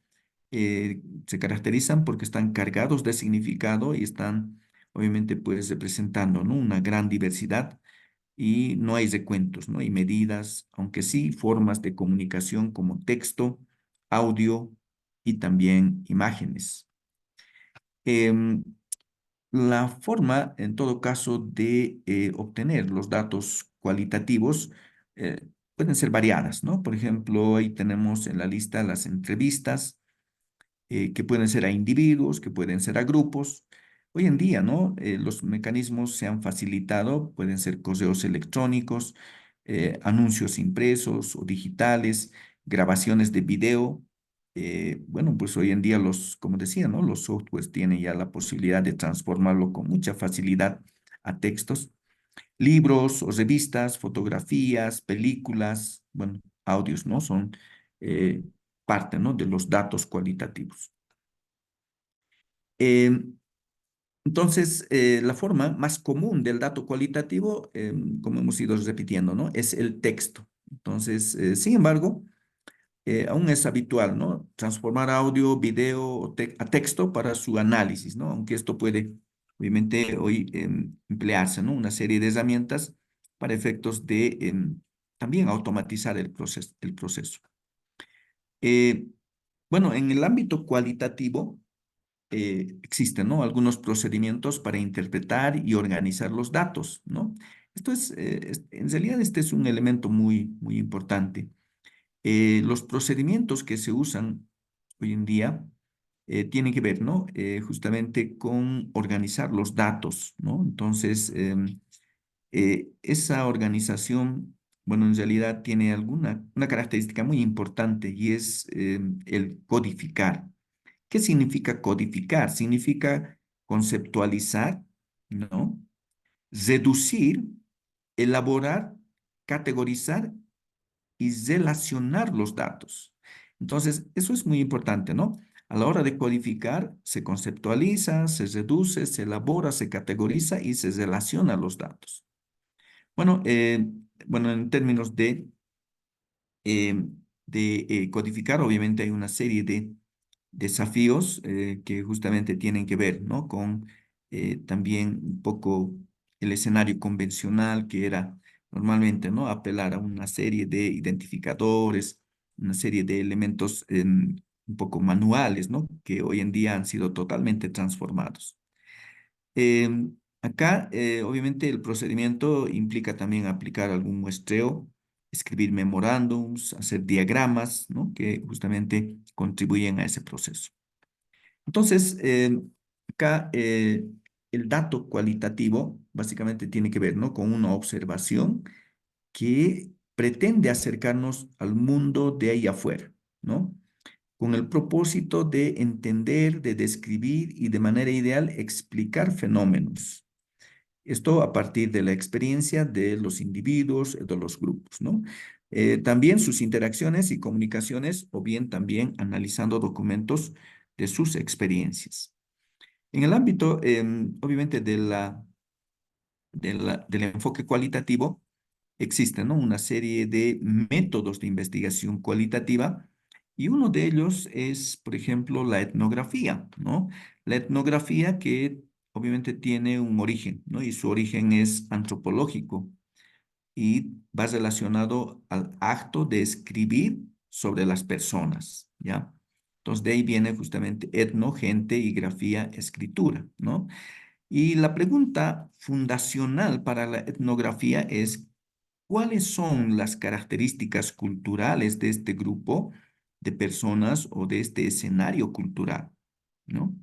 S1: Se caracterizan porque están cargados de significado y están, obviamente, pues representando, ¿no? Una gran diversidad y no hay recuentos, ¿no? Hay medidas, aunque sí formas de comunicación como texto, audio y también imágenes. Em, la forma, en todo caso, de obtener los datos cualitativos pueden ser variadas, ¿no? Por ejemplo, ahí tenemos en la lista las entrevistas, que pueden ser a individuos, que pueden ser a grupos. Hoy en día, ¿no? Los mecanismos se han facilitado, pueden ser correos electrónicos, anuncios impresos o digitales, grabaciones de video. Bueno, pues hoy en día como decía, ¿no? Los softwares tienen ya la posibilidad de transformarlo con mucha facilidad a textos. Libros o revistas, fotografías, películas, bueno, audios, ¿no? Son eh, parte, ¿no? De los datos cualitativos. Eh, entonces, la forma más común del dato cualitativo, como hemos ido repitiendo, ¿no? Es el texto. Entonces, sin embargo, aún es habitual, ¿no? Transformar audio, video a texto para su análisis, ¿no? Aunque esto puede, obviamente, hoy emplearse, ¿no? Una serie de herramientas para efectos de también automatizar el proceso. Eh, bueno, en el ámbito cualitativo existen, ¿no? Algunos procedimientos para interpretar y organizar los datos, ¿no? Esto en realidad este es un elemento muy, muy importante. Los procedimientos que se usan hoy en día tienen que ver, ¿no? Justamente con organizar los datos, ¿no? Entonces, esa organización, bueno, en realidad tiene una característica muy importante y es el codificar. ¿Qué significa codificar? Significa conceptualizar, ¿no? Reducir, elaborar, categorizar y relacionar los datos. Entonces, eso es muy importante, ¿no? A la hora de codificar, se conceptualiza, se reduce, se elabora, se categoriza y se relaciona los datos. Bueno, bueno, en términos de codificar, obviamente hay una serie de desafíos que justamente tienen que ver, ¿no? Con también un poco el escenario convencional que era normalmente, ¿no? Apelar a una serie de identificadores, una serie de elementos un poco manuales, ¿no? Que hoy en día han sido totalmente transformados. Acá, obviamente, el procedimiento implica también aplicar algún muestreo, escribir memorándums, hacer diagramas, ¿no? Que justamente contribuyen a ese proceso. Entonces, acá el dato cualitativo básicamente tiene que ver, ¿no? Con una observación que pretende acercarnos al mundo de ahí afuera, ¿no? Con el propósito de entender, de describir y de manera ideal explicar fenómenos. Esto a partir de la experiencia de los individuos, de los grupos, ¿no? También sus interacciones y comunicaciones, o bien también analizando documentos de sus experiencias. En el ámbito, obviamente, del enfoque cualitativo, existen, ¿no? Una serie de métodos de investigación cualitativa y uno de ellos es, por ejemplo, la etnografía, ¿no? La etnografía que obviamente tiene un origen, ¿no? Y su origen es antropológico. y va relacionado al acto de escribir sobre las personas, ¿ya? Entonces, de ahí viene justamente etno, gente y grafía, escritura, ¿no? Y la pregunta fundacional para la etnografía es, ¿cuáles son las características culturales de este grupo de personas o de este escenario cultural, ¿no?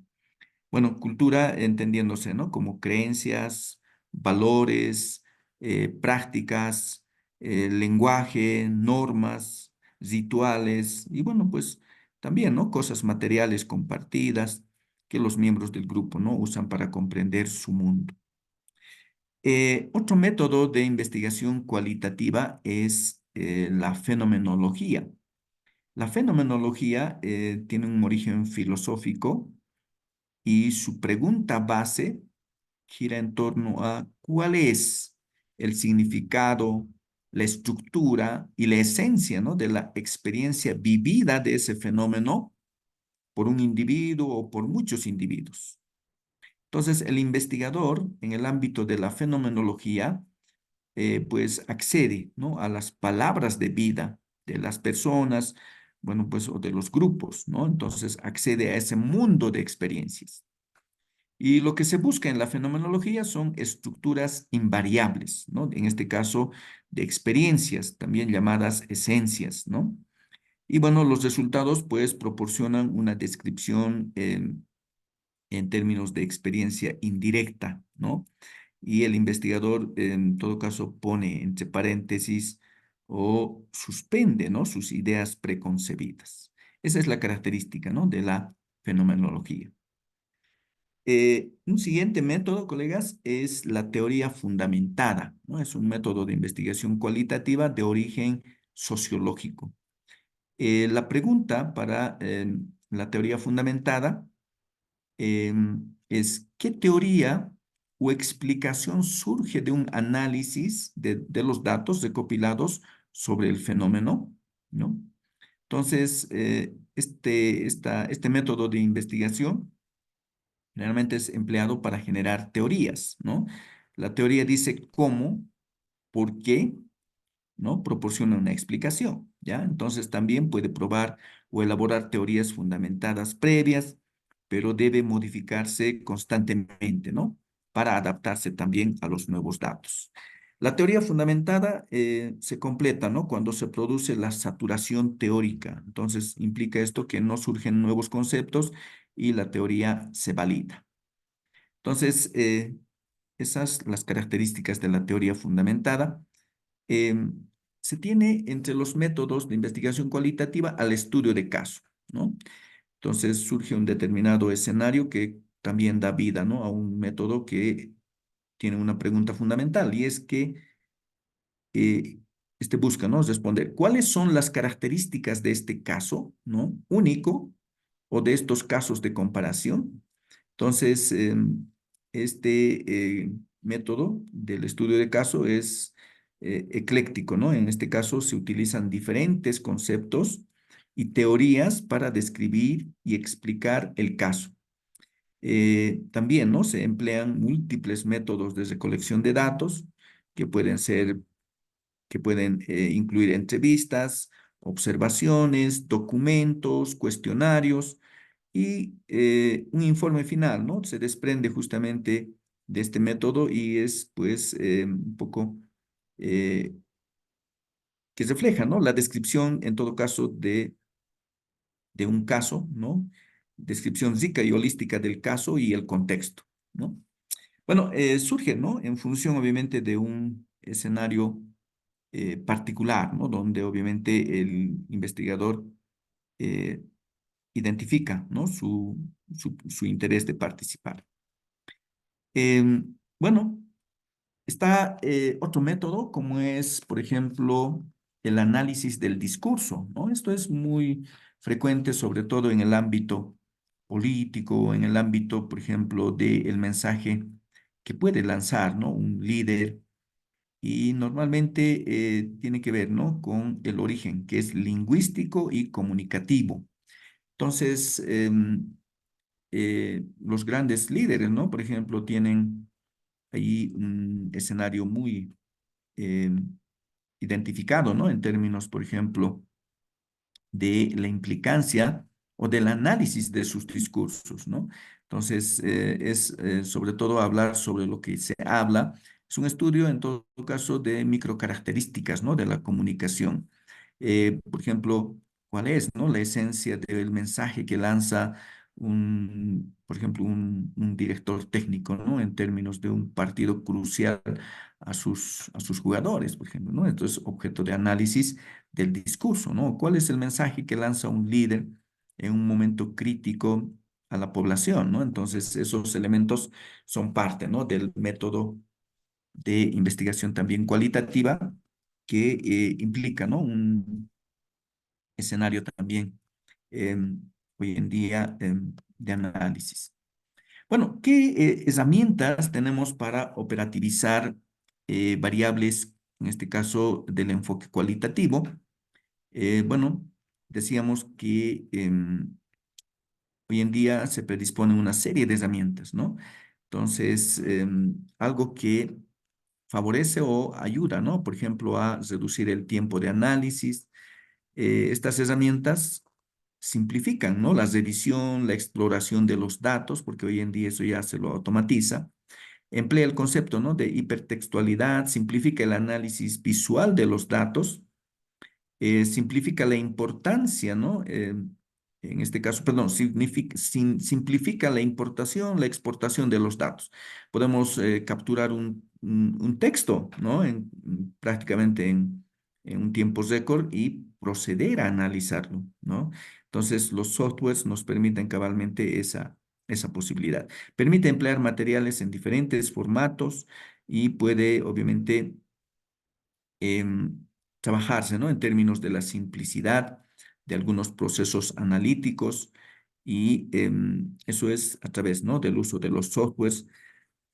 S1: Bueno, cultura entendiéndose, ¿no? Como creencias, valores, prácticas, lenguaje, normas, rituales y bueno, pues también, ¿no? Cosas materiales compartidas que los miembros del grupo, ¿no? Usan para comprender su mundo. Otro método de investigación cualitativa es la fenomenología. La fenomenología tiene un origen filosófico y su pregunta base gira en torno a cuál es el significado, la estructura y la esencia, ¿no? de la experiencia vivida de ese fenómeno por un individuo o por muchos individuos. Entonces, el investigador en el ámbito de la fenomenología, pues accede, ¿no? a las palabras de vida de las personas, bueno, pues, o de los grupos, ¿no? Entonces, accede a ese mundo de experiencias. Y lo que se busca en la fenomenología son estructuras invariables, ¿no? En este caso, de experiencias, también llamadas esencias, ¿no? Y bueno, los resultados pues proporcionan una descripción en términos de experiencia indirecta, ¿no? Y el investigador en todo caso pone entre paréntesis o suspende, ¿no? sus ideas preconcebidas. Esa es la característica, ¿no? de la fenomenología. Un siguiente método, colegas, es la teoría fundamentada, ¿no? Es un método de investigación cualitativa de origen sociológico. La pregunta para la teoría fundamentada es ¿qué teoría o explicación surge de un análisis de los datos recopilados sobre el fenómeno, ¿no? Entonces, este método de investigación generalmente es empleado para generar teorías, ¿no? La teoría dice cómo, por qué, ¿no? Proporciona una explicación, ¿ya? Entonces también puede probar o elaborar teorías fundamentadas previas, pero debe modificarse constantemente, ¿no? Para adaptarse también a los nuevos datos. La teoría fundamentada se completa, ¿no? Cuando se produce la saturación teórica. Entonces implica esto que no surgen nuevos conceptos y la teoría se valida. Entonces, esas las características de la teoría fundamentada. Em, Se tiene entre los métodos de investigación cualitativa al estudio de caso, ¿no? Entonces surge un determinado escenario que también da vida, ¿no? a un método que tiene una pregunta fundamental y es que este busca, ¿no? responder cuáles son las características de este caso, ¿no? único o de estos casos de comparación. Entonces, método del estudio de caso es ecléctico, ¿no? En este caso se utilizan diferentes conceptos y teorías para describir y explicar el caso. También, ¿no? Se emplean múltiples métodos de recolección de datos que pueden ser, que pueden incluir entrevistas, observaciones, documentos, cuestionarios y un informe final, ¿no? Se desprende justamente de este método y es pues un poco eh, que refleja, ¿no? La descripción en todo caso de un caso, ¿no? Descripción rica y holística del caso y el contexto, ¿no? Bueno, surge, ¿no? En función obviamente de un escenario particular, ¿no? Donde obviamente el investigador eh, identifica, ¿no? su interés de participar. Bueno, está otro método como es, por ejemplo, el análisis del discurso, ¿no? Esto es muy frecuente, sobre todo en el ámbito político, en el ámbito, por ejemplo, del mensaje que puede lanzar, ¿no? Un líder y normalmente tiene que ver, ¿no? con el origen, que es lingüístico y comunicativo. Entonces, los grandes líderes, ¿no? Por ejemplo, tienen ahí un escenario muy identificado, ¿no? En términos, por ejemplo, de la implicancia o del análisis de sus discursos, ¿no? Entonces, es sobre todo hablar sobre lo que se habla. Es un estudio, en todo caso, de microcaracterísticas, ¿no? De la comunicación. Por ejemplo, ¿cuál es, no? La esencia del mensaje que lanza por ejemplo, un director técnico, ¿no? En términos de un partido crucial a sus jugadores, por ejemplo, ¿no? Entonces, objeto de análisis del discurso, ¿no? ¿Cuál es el mensaje que lanza un líder en un momento crítico a la población, ¿no? Entonces, esos elementos son parte, ¿no? Del método de investigación también cualitativa que implica, ¿no? Un escenario también hoy en día de análisis. Bueno, ¿qué herramientas tenemos para operativizar variables, en este caso del enfoque cualitativo? Bueno, decíamos que hoy en día se predisponen una serie de herramientas, ¿no? Entonces, algo que favorece o ayuda, ¿no? Por ejemplo, a reducir el tiempo de análisis. Estas herramientas simplifican, ¿no? La revisión, la exploración de los datos, porque hoy en día eso ya se lo automatiza. Emplea el concepto, ¿no? De hipertextualidad, simplifica el análisis visual de los datos, simplifica la importancia, ¿no? En este caso, perdón, simplifica la importación, la exportación de los datos. Podemos capturar un texto, ¿no? Prácticamente en un tiempo récord y proceder a analizarlo, ¿no? Entonces, los softwares nos permiten cabalmente esa posibilidad. Permite emplear materiales en diferentes formatos y puede, obviamente, trabajarse, ¿no? En términos de la simplicidad de algunos procesos analíticos y eso es a través, ¿no? Del uso de los softwares.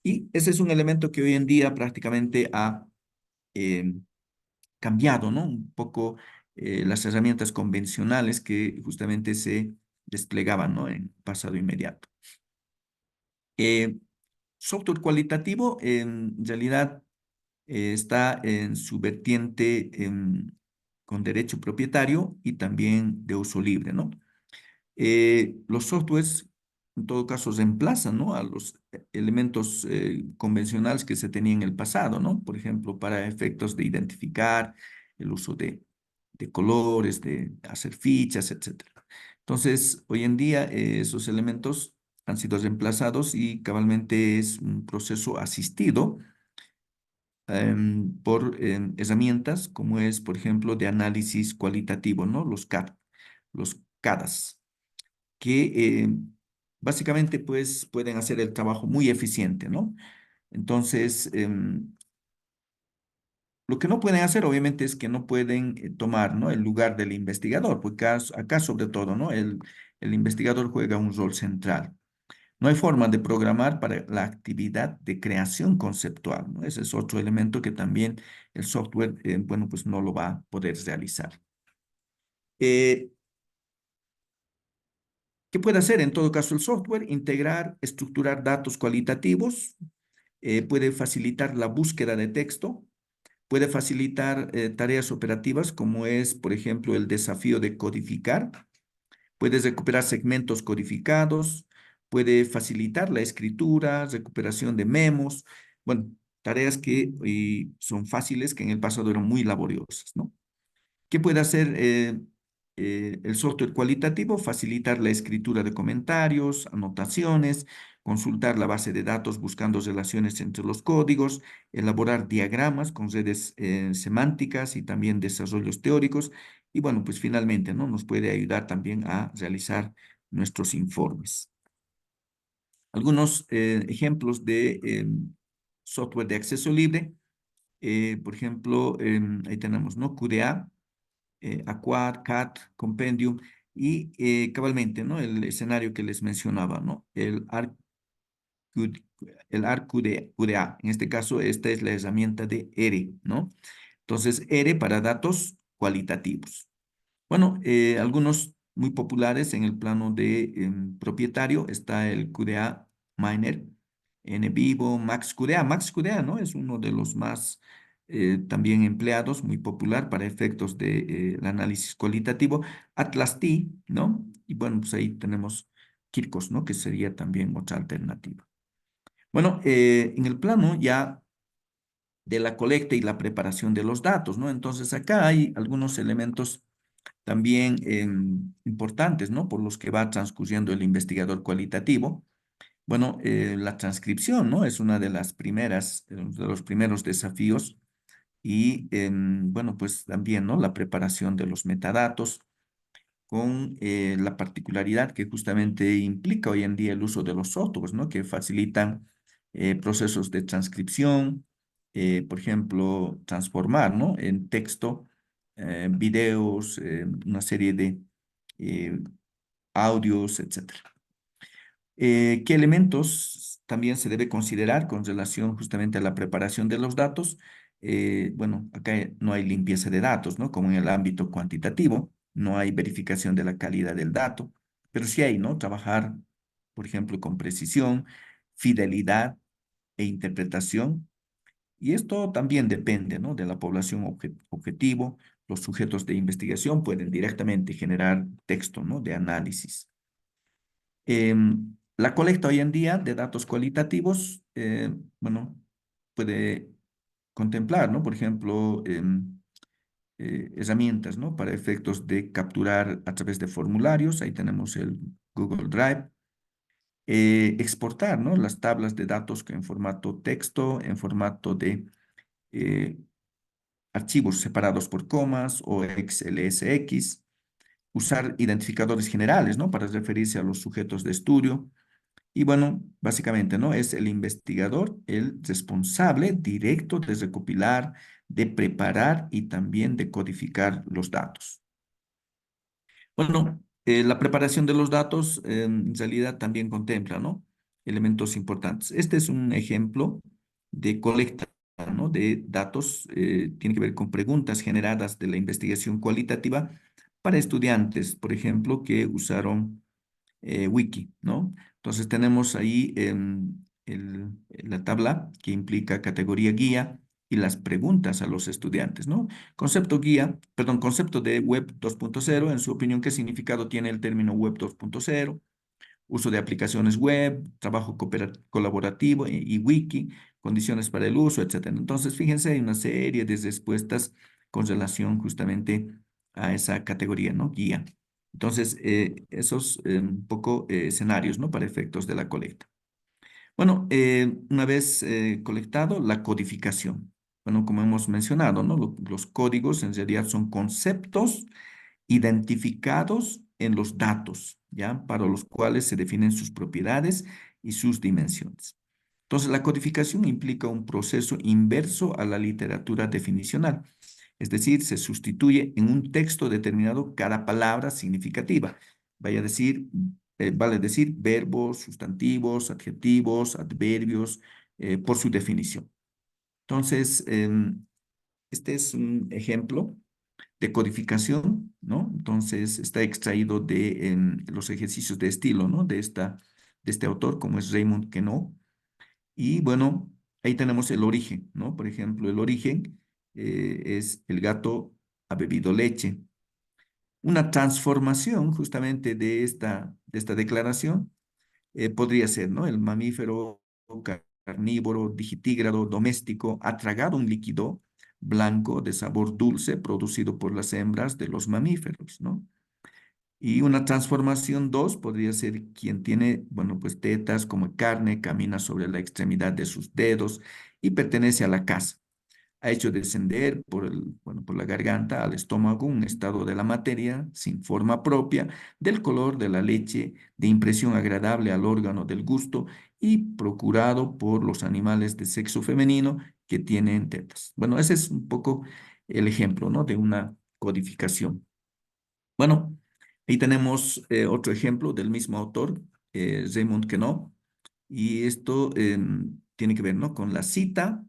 S1: Y ese es un elemento que hoy en día prácticamente ha em, cambiado, ¿no? Un poco las herramientas convencionales que justamente se desplegaban, ¿no? En pasado inmediato. Eh, Software cualitativo, en realidad, está en su vertiente con derecho propietario y también de uso libre, ¿no? Los softwares, en todo caso, reemplazan, ¿no? A los elementos convencionales que se tenían en el pasado, ¿no? Por ejemplo, para efectos de identificar, el uso de colores, de hacer fichas, etcétera. Entonces, hoy en día, esos elementos han sido reemplazados y cabalmente es un proceso asistido por herramientas como es, por ejemplo, de análisis cualitativo, ¿no? Los CADAS, que básicamente pues pueden hacer el trabajo muy eficiente, ¿no? Entonces, lo que no pueden hacer obviamente es que no pueden tomar, ¿no? El lugar del investigador, porque acá sobre todo, ¿no? El investigador juega un rol central. No hay forma de programar para la actividad de creación conceptual, ¿no? Ese es otro elemento que también el software, bueno, pues no lo va a poder realizar. Eh, ¿Qué puede hacer en todo caso el software? Integrar, estructurar datos cualitativos, puede facilitar la búsqueda de texto, puede facilitar tareas operativas como es, por ejemplo, el desafío de codificar. Puedes recuperar segmentos codificados, puede facilitar la escritura, recuperación de memos, bueno, tareas que son fáciles, que en el pasado eran muy laboriosas, ¿no? ¿Qué puede hacer el software cualitativo? Facilitar la escritura de comentarios, anotaciones, consultar la base de datos buscando relaciones entre los códigos, elaborar diagramas con redes semánticas y también desarrollos teóricos. Y bueno, pues finalmente, ¿no? Nos puede ayudar también a realizar nuestros informes. Algunos ejemplos de software de acceso libre. Por ejemplo, ahí tenemos, ¿no? QDA, Aquad, CAT, Compendium y cabalmente, ¿no? El escenario que les mencionaba, ¿no? El ARQDA. En este caso, esta es la herramienta de ERE, ¿no? Entonces, ERE para datos cualitativos. Bueno, algunos muy populares en el plano de propietario está el QDA Miner, NVivo, MaxQDA. MaxQDA, ¿no? Es uno de los más también empleados, muy popular para efectos de el análisis cualitativo, Atlas-T, ¿no? Y bueno, pues ahí tenemos Kirkos, ¿no? Que sería también otra alternativa. Bueno, en el plano ya de la colecta y la preparación de los datos, ¿no? Entonces acá hay algunos elementos también importantes, ¿no? Por los que va transcurriendo el investigador cualitativo. Bueno, la transcripción, ¿no? Es una de las primeras, de los primeros desafíos y, bueno, pues también, ¿no? La preparación de los metadatos con la particularidad que justamente implica hoy en día el uso de los softwares, ¿no? Que facilitan procesos de transcripción, por ejemplo, transformar, ¿no? En texto, videos, una serie de eh, audios, etcétera. ¿Qué elementos también se debe considerar con relación justamente a la preparación de los datos? Bueno, acá no hay limpieza de datos, ¿no? Como en el ámbito cuantitativo, no hay verificación de la calidad del dato, pero sí hay, ¿no? Trabajar, por ejemplo, con precisión, fidelidad e interpretación. Y esto también depende, ¿no? De la población objetivo. Los sujetos de investigación pueden directamente generar texto, ¿no? De análisis. La colecta hoy en día de datos cualitativos, bueno, puede contemplar, ¿no? Por ejemplo, herramientas, ¿no? Para efectos de capturar a través de formularios, ahí tenemos el Google Drive. Exportar, ¿no? Las tablas de datos en formato texto, en formato de eh, archivos separados por comas o XLSX. Usar identificadores generales, ¿no? Para referirse a los sujetos de estudio. Y bueno, básicamente, ¿no? Es el investigador el responsable directo de recopilar, de preparar y también de codificar los datos. Bueno, la preparación de los datos en realidad también contempla, ¿no? Elementos importantes. Este es un ejemplo de colecta, ¿no? De datos, tiene que ver con preguntas generadas de la investigación cualitativa para estudiantes, por ejemplo, que usaron wiki, ¿no? Entonces tenemos ahí la tabla que implica categoría guía y las preguntas a los estudiantes, ¿no? Concepto guía, perdón, concepto de web 2.0, en su opinión, ¿qué significado tiene el término web 2.0? Uso de aplicaciones web, trabajo colaborativo y wiki, condiciones para el uso, etcétera. Entonces, fíjense, hay una serie de respuestas con relación justamente a esa categoría, ¿no? Guía. Entonces, esos un poco escenarios, ¿no? Para efectos de la colecta. Bueno, una vez colectado, la codificación. Bueno, como hemos mencionado, ¿no? Los códigos en realidad son conceptos identificados en los datos, ¿ya? Para los cuales se definen sus propiedades y sus dimensiones. Entonces, la codificación implica un proceso inverso a la literatura definicional. Es decir, se sustituye en un texto determinado cada palabra significativa. Vale decir verbos, sustantivos, adjetivos, adverbios, por su definición. Entonces, este es un ejemplo de codificación, ¿no? Entonces está extraído de los ejercicios de estilo, ¿no? De este autor, como es Raymond Queneau. Y bueno, ahí tenemos el origen, ¿no? Por ejemplo, el origen es el gato ha bebido leche. Una transformación justamente de esta declaración podría ser, ¿no? El mamífero carnívoro, digitígrado, doméstico, ha tragado un líquido blanco de sabor dulce producido por las hembras de los mamíferos, ¿no? Y una transformación 2 podría ser quien tiene, bueno, pues tetas como carne, camina sobre la extremidad de sus dedos y pertenece a la casa. Ha hecho descender bueno, por la garganta al estómago un estado de la materia sin forma propia, del color de la leche, de impresión agradable al órgano del gusto y procurado por los animales de sexo femenino que tienen tetas. Bueno, ese es un poco el ejemplo, ¿no? De una codificación. Bueno, ahí tenemos otro ejemplo del mismo autor, Raymond Queneau, y esto tiene que ver, ¿no? Con la cita,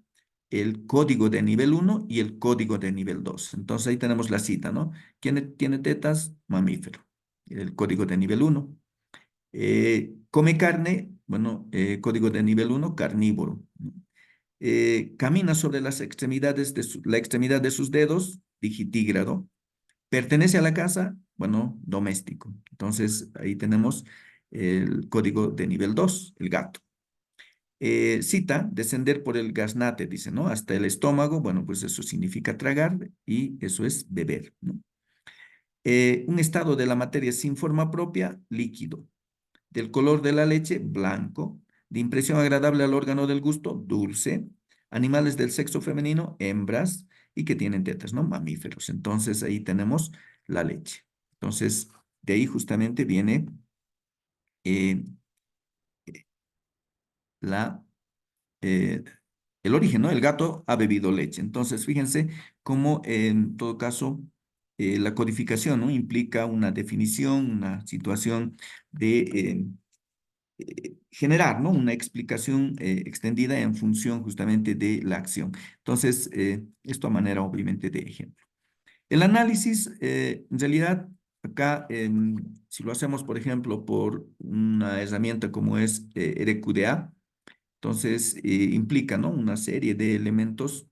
S1: el código de nivel 1 y el código de nivel 2. Entonces ahí tenemos la cita, ¿no? ¿Quién tiene tetas? Mamífero. El código de nivel 1. Come carne, bueno, código de nivel 1, carnívoro. camina sobre las extremidades la extremidad de sus dedos, digitígrado. Pertenece a la casa, bueno, doméstico. Entonces, ahí tenemos el código de nivel 2, el gato. Cita, descender por el gaznate, dice, ¿no? Hasta el estómago, bueno, pues eso significa tragar y eso es beber, ¿no? Un estado de la materia sin forma propia, líquido. Del color de la leche, blanco. De impresión agradable al órgano del gusto, dulce. Animales del sexo femenino, hembras. Y que tienen tetas, ¿no? Mamíferos. Entonces ahí tenemos la leche. Entonces, de ahí justamente viene eh, la, eh, el origen, ¿no? El gato ha bebido leche. Entonces, fíjense cómo en todo caso la codificación, ¿no? Implica una definición, una situación de generar, ¿no? Una explicación extendida en función justamente de la acción. Entonces, esto a manera obviamente de ejemplo. El análisis, en realidad, acá, si lo hacemos, por ejemplo, por una herramienta como es RQDA, entonces implica, ¿no? Una serie de elementos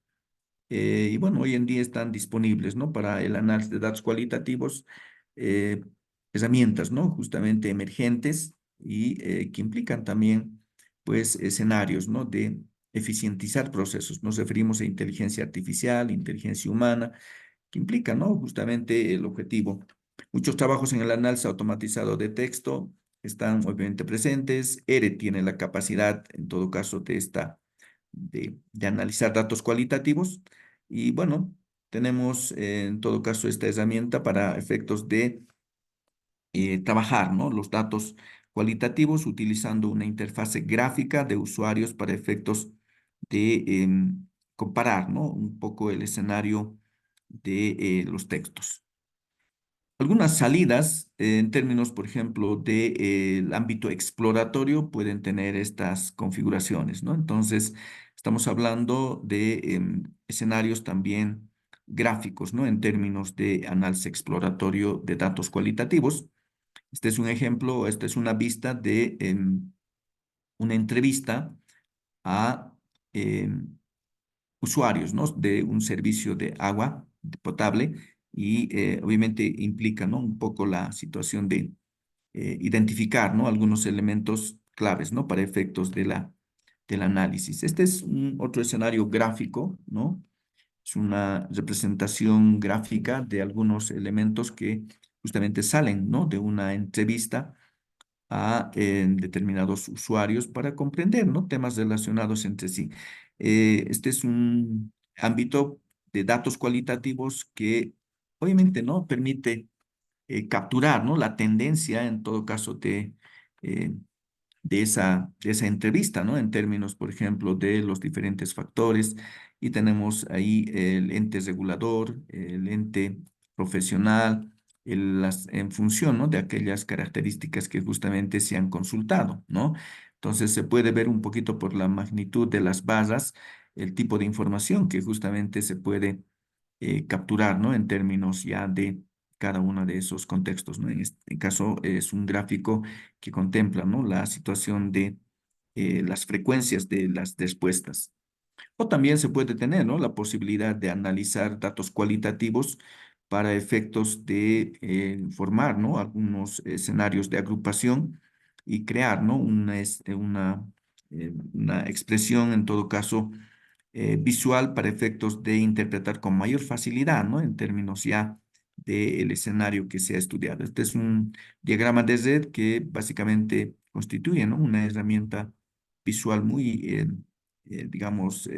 S1: y bueno, hoy en día están disponibles, ¿no? Para el análisis de datos cualitativos, eh, herramientas, ¿no? Justamente emergentes y que implican también, pues, escenarios, ¿no? De eficientizar procesos. Nos referimos a inteligencia artificial, inteligencia humana, que implica, ¿no? Justamente el objetivo. Muchos trabajos en el análisis automatizado de texto están obviamente presentes. R tiene la capacidad, en todo caso, de analizar datos cualitativos. Y bueno, tenemos en todo caso esta herramienta para efectos de trabajar, ¿no? Los datos cualitativos utilizando una interfase gráfica de usuarios para efectos de comparar, ¿no? Un poco el escenario de los textos. Algunas salidas en términos, por ejemplo, del ámbito exploratorio pueden tener estas configuraciones, ¿no? Entonces, estamos hablando de escenarios también gráficos, ¿no? En términos de análisis exploratorio de datos cualitativos. Este es un ejemplo, esta es una vista de una entrevista a usuarios, ¿no? De un servicio de agua potable y obviamente implica, ¿no? Un poco la situación de identificar, ¿no? Algunos elementos claves, ¿no? Para efectos del análisis. Este es otro escenario gráfico, ¿no? Es una representación gráfica de algunos elementos que justamente salen, ¿no? De una entrevista a determinados usuarios para comprender, ¿no? Temas relacionados entre sí. Este es un ámbito de datos cualitativos que obviamente, ¿no? Permite capturar, ¿no? La tendencia, en todo caso, eh, de esa entrevista, ¿no? En términos, por ejemplo, de los diferentes factores. Y tenemos ahí el ente regulador, el ente profesional, en función, ¿no? De aquellas características que justamente se han consultado, ¿no? Entonces se puede ver un poquito por la magnitud de las barras, el tipo de información que justamente se puede capturar, ¿no? En términos ya de cada uno de esos contextos, ¿no? En este caso es un gráfico que contempla, ¿no? La situación de las frecuencias de las respuestas. O también se puede tener, ¿no? La posibilidad de analizar datos cualitativos para efectos de formar, ¿no? Algunos escenarios de agrupación y crear, ¿no? Una expresión, en todo caso, visual para efectos de interpretar con mayor facilidad, ¿no? En términos ya del escenario que se ha estudiado. Este es un diagrama de red que básicamente constituye, ¿no? Una herramienta visual muy, digamos,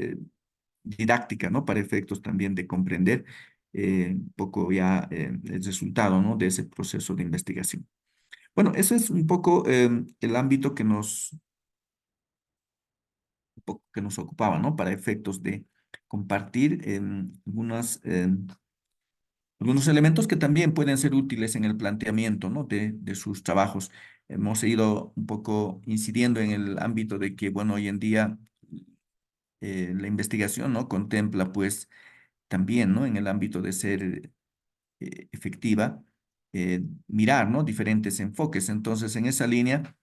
S1: didáctica, ¿no? Para efectos también de comprender un poco ya el resultado, ¿no? De ese proceso de investigación. Bueno, eso es un poco el ámbito que nos ocupaba, ¿no? Para efectos de compartir algunos elementos que también pueden ser útiles en el planteamiento, ¿no? De sus trabajos. Hemos ido un poco incidiendo en el ámbito de que, bueno, hoy en día la investigación, ¿no? Contempla, pues, también, ¿no? En el ámbito de ser efectiva, mirar, ¿no? Diferentes enfoques. Entonces, en esa línea,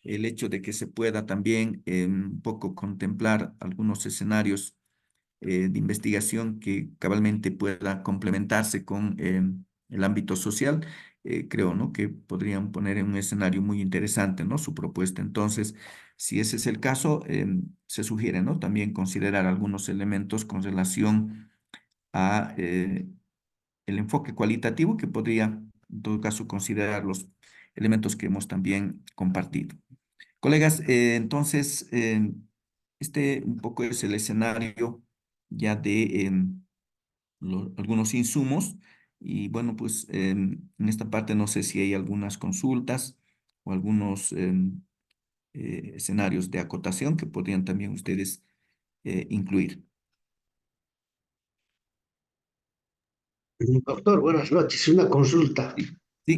S1: el hecho de que se pueda también un poco contemplar algunos escenarios de investigación que cabalmente pueda complementarse con el ámbito social, creo, ¿no? Que podrían poner en un escenario muy interesante, ¿no? Su propuesta. Entonces, si ese es el caso, se sugiere, ¿no? También considerar algunos elementos con relación a el enfoque cualitativo que podría, en todo caso, considerar los elementos que hemos también compartido. Colegas, entonces, este un poco es el escenario ya de algunos insumos y bueno, pues en esta parte no sé si hay algunas consultas o algunos escenarios de acotación que podrían también ustedes incluir.
S2: Doctor, buenas noches. Una consulta.
S1: Sí, sí,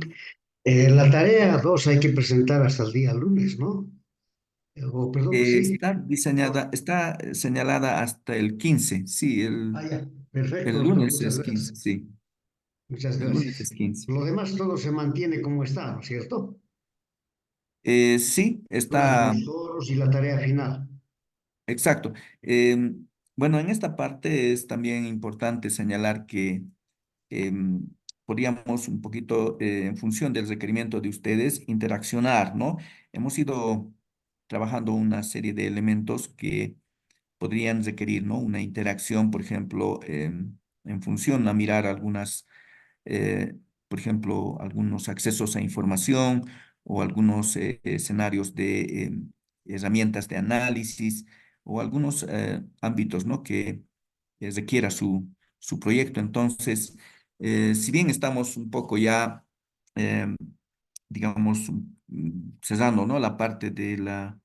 S2: La tarea 2 hay que presentar hasta el día lunes, ¿no? O, perdón, sí.
S1: está diseñada, está señalada hasta el 15, sí,
S2: Ah, ya.
S1: el
S2: Perfecto, doctor.
S1: lunes
S2: Muchas
S1: es
S2: gracias.
S1: 15, sí,
S2: Muchas
S1: el lunes es
S2: gracias.
S1: 15.
S2: Lo demás todo se mantiene como está, ¿no es cierto?
S1: Sí,
S2: Plazos,
S1: está
S2: foros y la tarea final.
S1: exacto. Bueno, en esta parte es también importante señalar que em, podríamos un poquito, en función del requerimiento de ustedes, interaccionar, ¿no? Hemos ido trabajando una serie de elementos que podrían requerir, ¿no? Una interacción, por ejemplo, en función a mirar algunas eh, por ejemplo, algunos accesos a información o algunos escenarios de herramientas de análisis o algunos ámbitos, ¿no? que requiera su proyecto. Entonces, si bien estamos un poco ya, eh, digamos, cesando, ¿no? La parte de la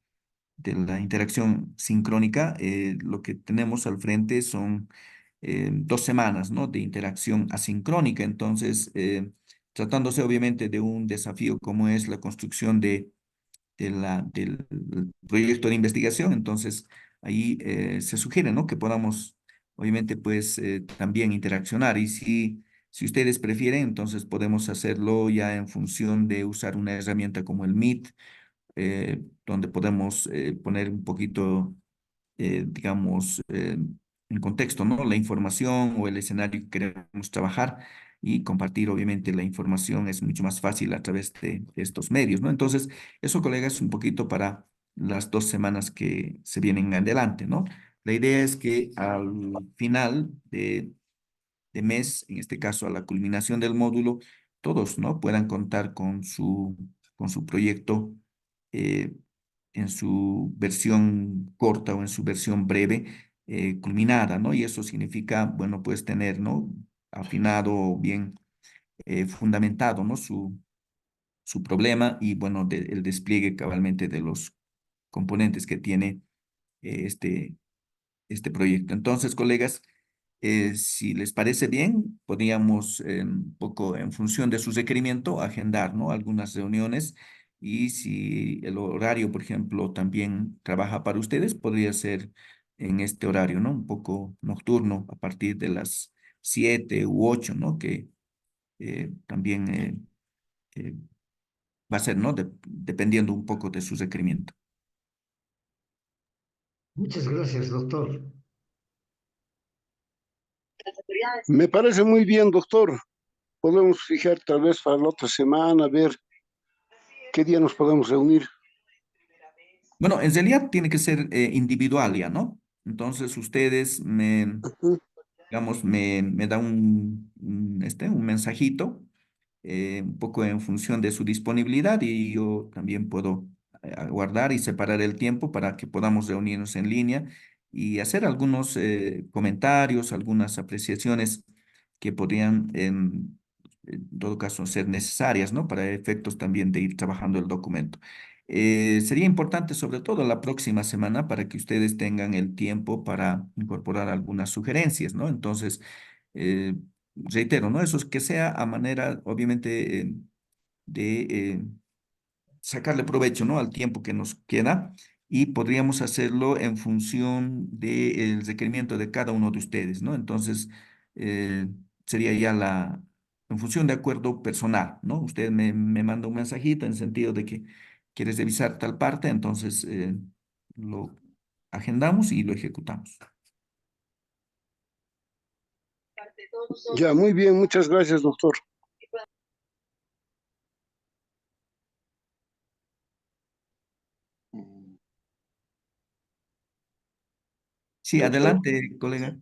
S1: interacción sincrónica, lo que tenemos al frente son 2 semanas, ¿no? De interacción asincrónica. Entonces, tratándose obviamente de un desafío como es la construcción del proyecto de investigación, entonces ahí se sugiere, ¿no? Que podamos, obviamente, pues también interaccionar. Y si ustedes prefieren, entonces podemos hacerlo ya en función de usar una herramienta como el Meet, donde podemos poner un poquito, digamos, en contexto, ¿no? La información o el escenario que queremos trabajar y compartir, obviamente, la información es mucho más fácil a través de estos medios, ¿no? Entonces, eso, colegas, es un poquito para las 2 semanas que se vienen adelante, ¿no? La idea es que al final de mes, en este caso a la culminación del módulo, todos, ¿no? Puedan contar con su proyecto eh, en su versión corta o en su versión breve, culminada, ¿no? Y eso significa, bueno, pues tener, ¿no? Afinado o bien fundamentado, ¿no? Su problema y, bueno, el despliegue cabalmente de los componentes que tiene eh, este, este proyecto. Entonces, colegas, si les parece bien, podríamos, un poco en función de su requerimiento, agendar, ¿no? Algunas reuniones y si el horario, por ejemplo, también trabaja para ustedes, podría ser en este horario, ¿no? Un poco nocturno, a partir de las 7 u 8, ¿no? Que también eh, va a ser, ¿no? Dependiendo un poco de su requerimiento.
S2: Muchas gracias, doctor.
S5: Me parece muy bien, doctor. Podemos fijar tal vez para la otra semana, ver qué día nos podemos reunir.
S1: Bueno, en realidad tiene que ser individual ya, ¿no? Entonces ustedes
S5: Ujú.
S1: digamos, me da un mensajito, un poco en función de su disponibilidad y yo también puedo aguardar y separar el tiempo para que podamos reunirnos en línea y hacer algunos comentarios, algunas apreciaciones que podrían, en todo caso, ser necesarias, ¿no? Para efectos también de ir trabajando el documento. Sería importante, sobre todo la próxima semana, para que ustedes tengan el tiempo para incorporar algunas sugerencias, ¿no? Entonces, eh, reitero, ¿no? Eso es que sea a manera, obviamente, de sacarle provecho, ¿no? Al tiempo que nos queda y podríamos hacerlo en función del requerimiento de cada uno de ustedes, ¿no? Entonces, eh, sería ya en función de acuerdo personal, ¿no? Usted me manda un mensajito en sentido de que ¿quieres revisar tal parte? Entonces lo agendamos y lo ejecutamos.
S5: Ya, muy bien, muchas gracias, doctor.
S1: Sí,
S6: Doctor,
S1: adelante, colega.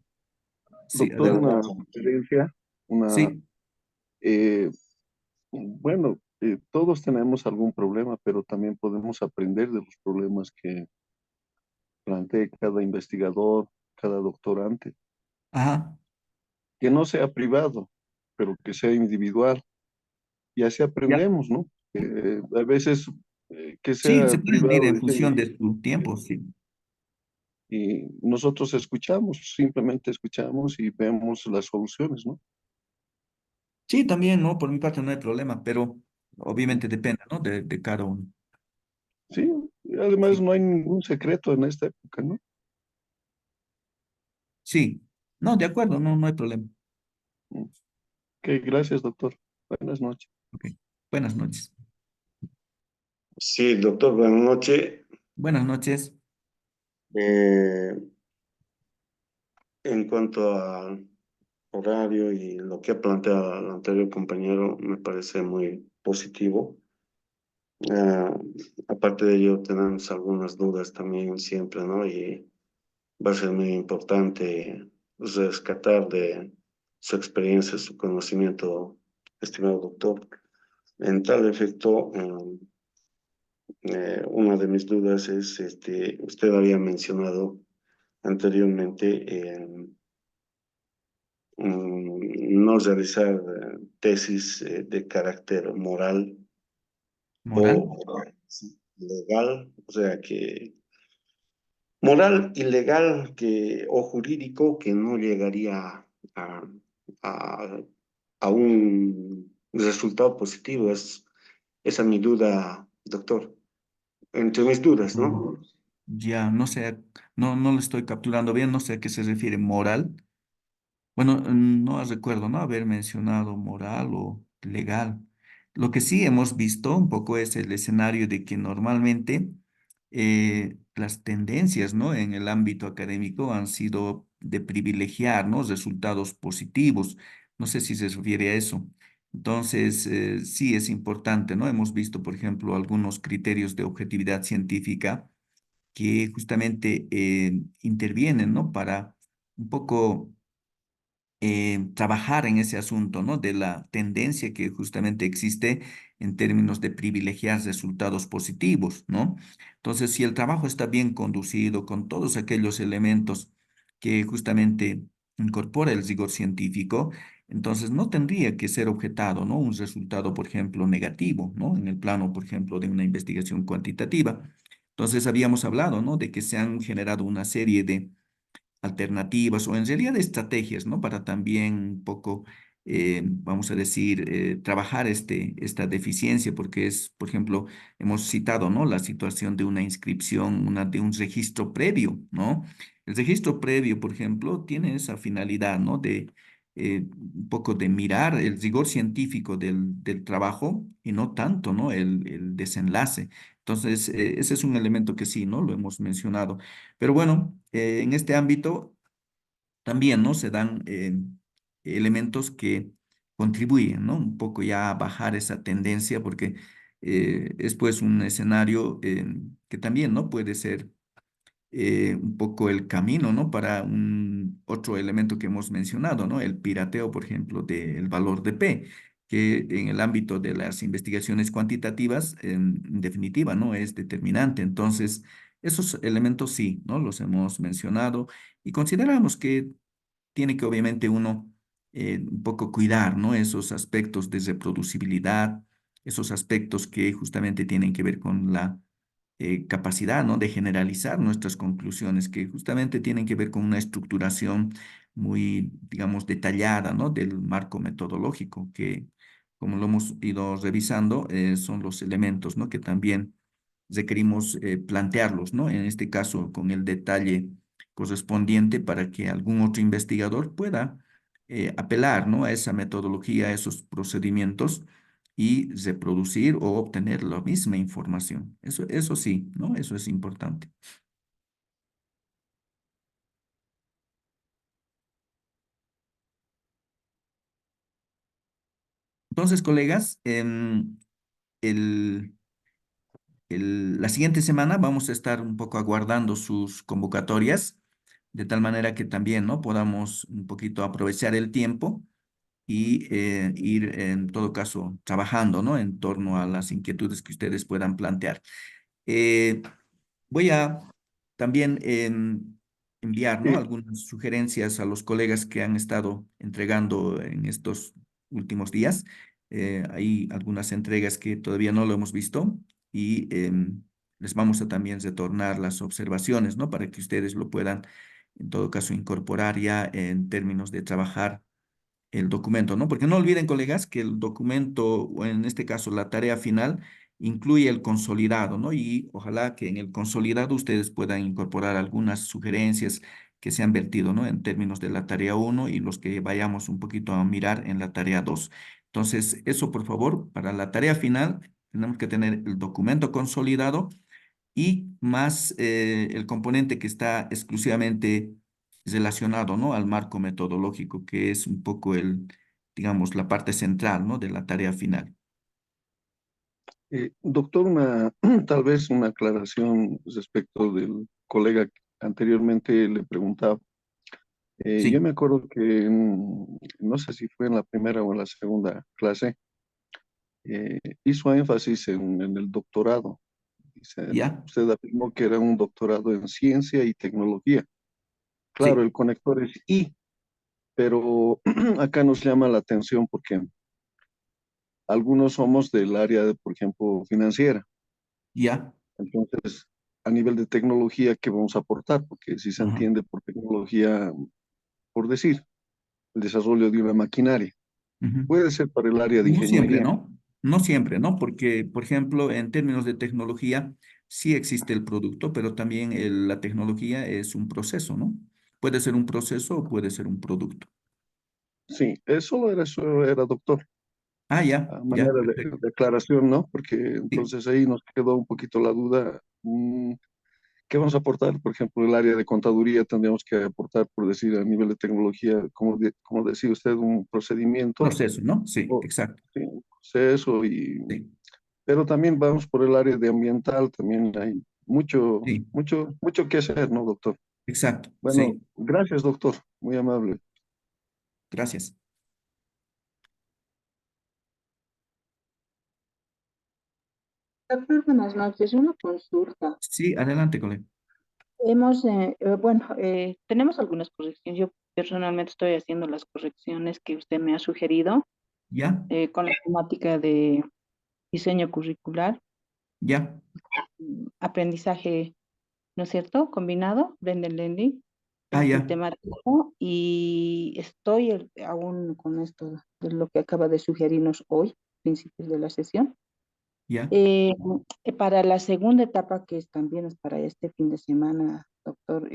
S1: Sí,
S6: doctor,
S1: adelante.
S6: una sugerencia,
S1: Sí,
S6: eh, bueno, todos tenemos algún problema, pero también podemos aprender de los problemas que plantee cada investigador, cada doctorante,
S1: ajá.
S6: que no sea privado, pero que sea individual, y así
S2: Ya,
S6: aprendemos, ¿no? A veces que
S1: Sí,
S6: sea
S1: se puede medir
S6: privado,
S1: en
S6: dicen,
S1: función de su tiempo, sí.
S6: y nosotros escuchamos, simplemente escuchamos y vemos las soluciones, ¿no?
S1: Sí, también, ¿no? Por mi parte no hay problema, pero obviamente depende, ¿no? De cada uno.
S6: Sí, además
S1: Sí,
S6: no hay ningún secreto en esta época, ¿no?
S1: sí. No, de acuerdo, no, no hay problema.
S6: Ok, gracias, doctor. Buenas noches.
S1: Ok. Buenas noches.
S7: Sí, doctor, buenas noches.
S1: Buenas noches.
S7: Eh, en cuanto al horario y lo que ha planteado el anterior compañero, me parece muy positivo. Ah, aparte de ello, tenemos algunas dudas también siempre, ¿no? Y va a ser muy importante rescatar de su experiencia, su conocimiento, estimado doctor. En tal efecto, una de mis dudas es, usted había mencionado anteriormente no realizar tesis de carácter moral
S1: Moral.
S7: o legal, o sea que moral y legal que, o jurídico que no llegaría a, a, a un resultado positivo. Esa es mi duda, doctor. Entre mis dudas,
S1: Mm,
S7: ¿no?
S1: Ya, no sé, no, no lo estoy capturando bien, no sé a qué se refiere moral. Bueno, no recuerdo, ¿no? Haber mencionado moral o legal. Lo que sí hemos visto un poco es el escenario de que normalmente las tendencias, ¿no? En el ámbito académico han sido de privilegiar, ¿no? Resultados positivos. No sé si se refiere a eso. Entonces, sí es importante, ¿no? Hemos visto, por ejemplo, algunos criterios de objetividad científica que justamente intervienen, ¿no? Para un poco trabajar en ese asunto, ¿no? De la tendencia que justamente existe en términos de privilegiar resultados positivos, ¿no? Entonces, si el trabajo está bien conducido con todos aquellos elementos que justamente incorpora el rigor científico, entonces no tendría que ser objetado, ¿no? Un resultado, por ejemplo, negativo, ¿no? En el plano, por ejemplo, de una investigación cuantitativa. Entonces, habíamos hablado, ¿no? De que se han generado una serie de alternativas o en realidad estrategias, ¿no? Para también un poco, vamos a decir, trabajar esta deficiencia, porque es, por ejemplo, hemos citado, ¿no? La situación de una inscripción, de un registro previo, ¿no? El registro previo, por ejemplo, tiene esa finalidad, ¿no? De un poco de mirar el rigor científico del trabajo y no tanto, ¿no? El desenlace. Entonces, ese es un elemento que sí, ¿no? Lo hemos mencionado. Pero bueno, en este ámbito también, ¿no? Se dan elementos que contribuyen, ¿no? Un poco ya a bajar esa tendencia porque es pues un escenario que también, ¿no? Puede ser un poco el camino, ¿no? Para un otro elemento que hemos mencionado, ¿no? El pirateo, por ejemplo, del valor de P, que en el ámbito de las investigaciones cuantitativas, en definitiva, ¿no? Es determinante. Entonces, esos elementos sí, ¿no? Los hemos mencionado y consideramos que tiene que obviamente uno un poco cuidar, ¿no? Esos aspectos de reproducibilidad, esos aspectos que justamente tienen que ver con la capacidad, ¿no? De generalizar nuestras conclusiones, que justamente tienen que ver con una estructuración muy, digamos, detallada, ¿no? Del marco metodológico, que como lo hemos ido revisando, son los elementos, ¿no? Que también requerimos plantearlos, ¿no? En este caso, con el detalle correspondiente para que algún otro investigador pueda apelar, ¿no? A esa metodología, a esos procedimientos y reproducir o obtener la misma información. Eso sí, ¿no? Eso es importante. Entonces, colegas, el, la siguiente semana vamos a estar un poco aguardando sus convocatorias, de tal manera que también, ¿no? Podamos un poquito aprovechar el tiempo y ir, en todo caso, trabajando, ¿no? En torno a las inquietudes que ustedes puedan plantear. Eh, Voy a también enviar, ¿no?
S6: Eh,
S1: Algunas sugerencias a los colegas que han estado entregando en estos últimos días. Hay algunas entregas que todavía no lo hemos visto y les vamos a también retornar las observaciones, ¿no? Para que ustedes lo puedan, en todo caso, incorporar ya en términos de trabajar el documento, ¿no? Porque no olviden, colegas, que el documento, o en este caso la tarea final, incluye el consolidado, ¿no? Y ojalá que en el consolidado ustedes puedan incorporar algunas sugerencias que se han vertido, ¿no? En términos de la tarea uno y los que vayamos un poquito a mirar en la tarea 2. Entonces, eso, por favor, para la tarea final, tenemos que tener el documento consolidado y más el componente que está exclusivamente relacionado, ¿no? Al marco metodológico, que es un poco digamos, la parte central, ¿no? De la tarea final.
S6: Doctor, tal vez una aclaración respecto del colega que anteriormente le preguntaba. Yo
S1: Sí,
S6: me acuerdo que, no sé si fue en la primera o en la segunda clase, hizo énfasis en el doctorado. Dice,
S1: ya,
S6: usted afirmó que era un doctorado en ciencia y tecnología. Claro,
S1: sí,
S6: el conector es I, pero acá nos llama la atención porque algunos somos del área, de, por ejemplo, financiera.
S1: ya,
S6: Entonces, a nivel de tecnología, ¿qué vamos a aportar? Porque si se
S1: ajá.
S6: entiende por tecnología, por decir, el desarrollo de una maquinaria,
S1: Ujú.
S6: puede ser para el área de
S1: No siempre,
S6: ingeniería.
S1: ¿no? No siempre, ¿no? Porque, por ejemplo, en términos de tecnología, sí existe el producto, pero también la tecnología es un proceso, ¿no? Puede ser un proceso o puede ser un producto.
S6: Sí, eso era doctor,
S1: Ah, ya,
S6: a
S1: ya,
S6: manera
S1: perfecto.
S6: de aclaración, ¿no? Porque
S1: Sí,
S6: entonces ahí nos quedó un poquito la duda. ¿Qué vamos a aportar? Por ejemplo, el área de contaduría tendríamos que aportar, por decir, a nivel de tecnología, como decía usted, un procedimiento,
S1: proceso, ¿no? Sí,
S6: o
S1: exacto.
S6: sí, un proceso,
S1: Sí,
S6: pero también vamos por el área de ambiental, también hay
S1: sí,
S6: mucho que hacer, ¿no, doctor?
S1: exacto.
S6: Bueno,
S1: Sí,
S6: gracias, doctor, muy amable.
S1: gracias.
S8: Doctor, buenas noches. Una consulta.
S1: Sí, adelante, colega.
S8: Tenemos algunas correcciones. Yo personalmente estoy haciendo las correcciones que usted me ha sugerido
S1: ¿Ya?
S8: con la temática de diseño curricular,
S1: ¿Ya?
S8: aprendizaje, ¿no es cierto? Combinado, blended learning.
S1: Ah,
S8: Ese es el
S1: ya,
S8: temático y estoy aún con esto de lo que acaba de sugerirnos hoy, principios de la sesión.
S1: ya,
S8: Eh, para la segunda etapa, que también es para este fin de semana, doctor,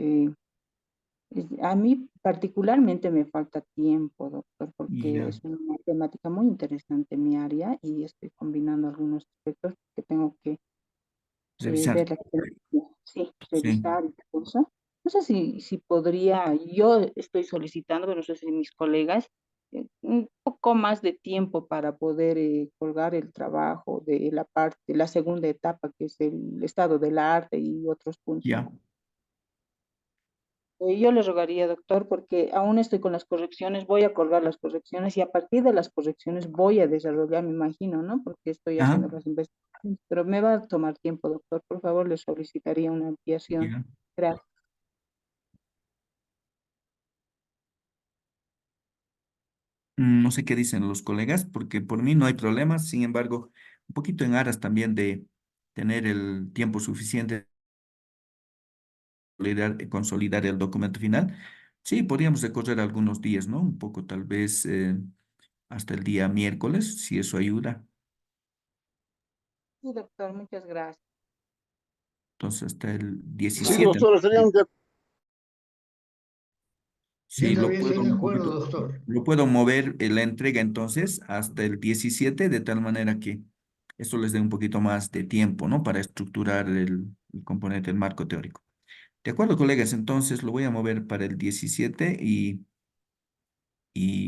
S8: a mí particularmente me falta tiempo, doctor, porque
S1: ya.
S8: es una temática muy interesante en mi área y estoy combinando algunos aspectos que tengo que
S1: Revisar.
S8: ver, sí,
S1: Sí,
S8: revisar y todo eso. No sé si podría, yo estoy solicitando, pero no sé si mis colegas, un poco más de tiempo para poder colgar el trabajo de la parte, la segunda etapa, que es el estado del arte y otros puntos.
S1: ya.
S8: Yo le rogaría, doctor, porque aún estoy con las correcciones, voy a colgar las correcciones y a partir de las correcciones voy a desarrollar, me imagino, ¿no? Porque estoy
S1: Ah,
S8: haciendo las investigaciones, pero me va a tomar tiempo, doctor. Por favor, le solicitaría una ampliación.
S1: ya.
S8: Gracias.
S1: No sé qué dicen los colegas, porque por mí no hay problema. Sin embargo, un poquito en aras también de tener el tiempo suficiente para consolidar el documento final. Sí, podríamos recorrer algunos días, ¿no? Un poco tal vez hasta el día miércoles, si eso ayuda.
S8: Sí, doctor, muchas gracias.
S1: Entonces hasta el
S5: Sí,
S1: 17.
S5: doctora, sería un día
S1: Sí,
S2: Yo también estoy de
S1: un
S2: acuerdo,
S1: poquito,
S2: doctor.
S1: lo puedo mover la entrega entonces hasta el 17 de tal manera que esto les dé un poquito más de tiempo, ¿no? Para estructurar el componente del marco teórico. De acuerdo, colegas, entonces lo voy a mover para el 17 y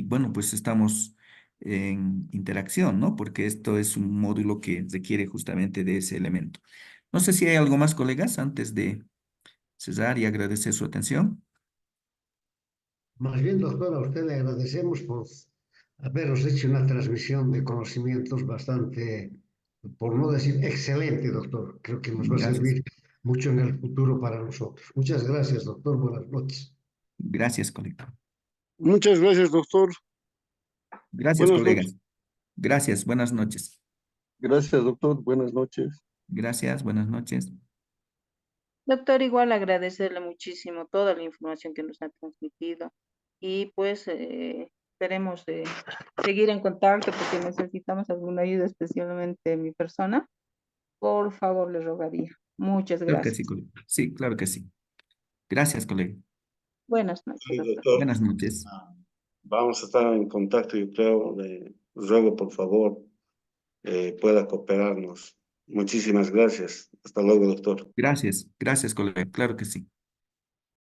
S1: bueno, pues estamos en interacción, ¿no? Porque esto es un módulo que requiere justamente de ese elemento. No sé si hay algo más, colegas, antes de cerrar y agradecer su atención.
S2: Más bien, doctor, a usted le agradecemos por habernos hecho una transmisión de conocimientos bastante, por no decir excelente, doctor. Creo que nos va a
S1: Gracias.
S2: servir mucho en el futuro para nosotros. Muchas gracias, doctor. Buenas noches.
S1: Gracias, colega.
S5: Muchas gracias, doctor.
S1: Gracias,
S5: Buenas noches.
S1: colegas. Gracias, buenas noches.
S6: Gracias, doctor. Buenas noches.
S1: Gracias, buenas noches.
S8: Doctor, igual agradecerle muchísimo toda la información que nos ha transmitido y pues esperemos seguir en contacto porque necesitamos alguna ayuda, especialmente mi persona. Por favor, le rogaría. Muchas
S1: Claro que sí,
S8: gracias.
S1: colega. Sí, claro que sí. Gracias, colega.
S8: Buenas noches,
S7: Sí,
S8: doctor.
S7: doctor.
S1: Buenas noches.
S7: Vamos a estar en contacto, yo creo. Le ruego, por favor, pueda cooperarnos. Muchísimas gracias. Hasta luego, doctor.
S1: Gracias, gracias, colega. Claro que sí.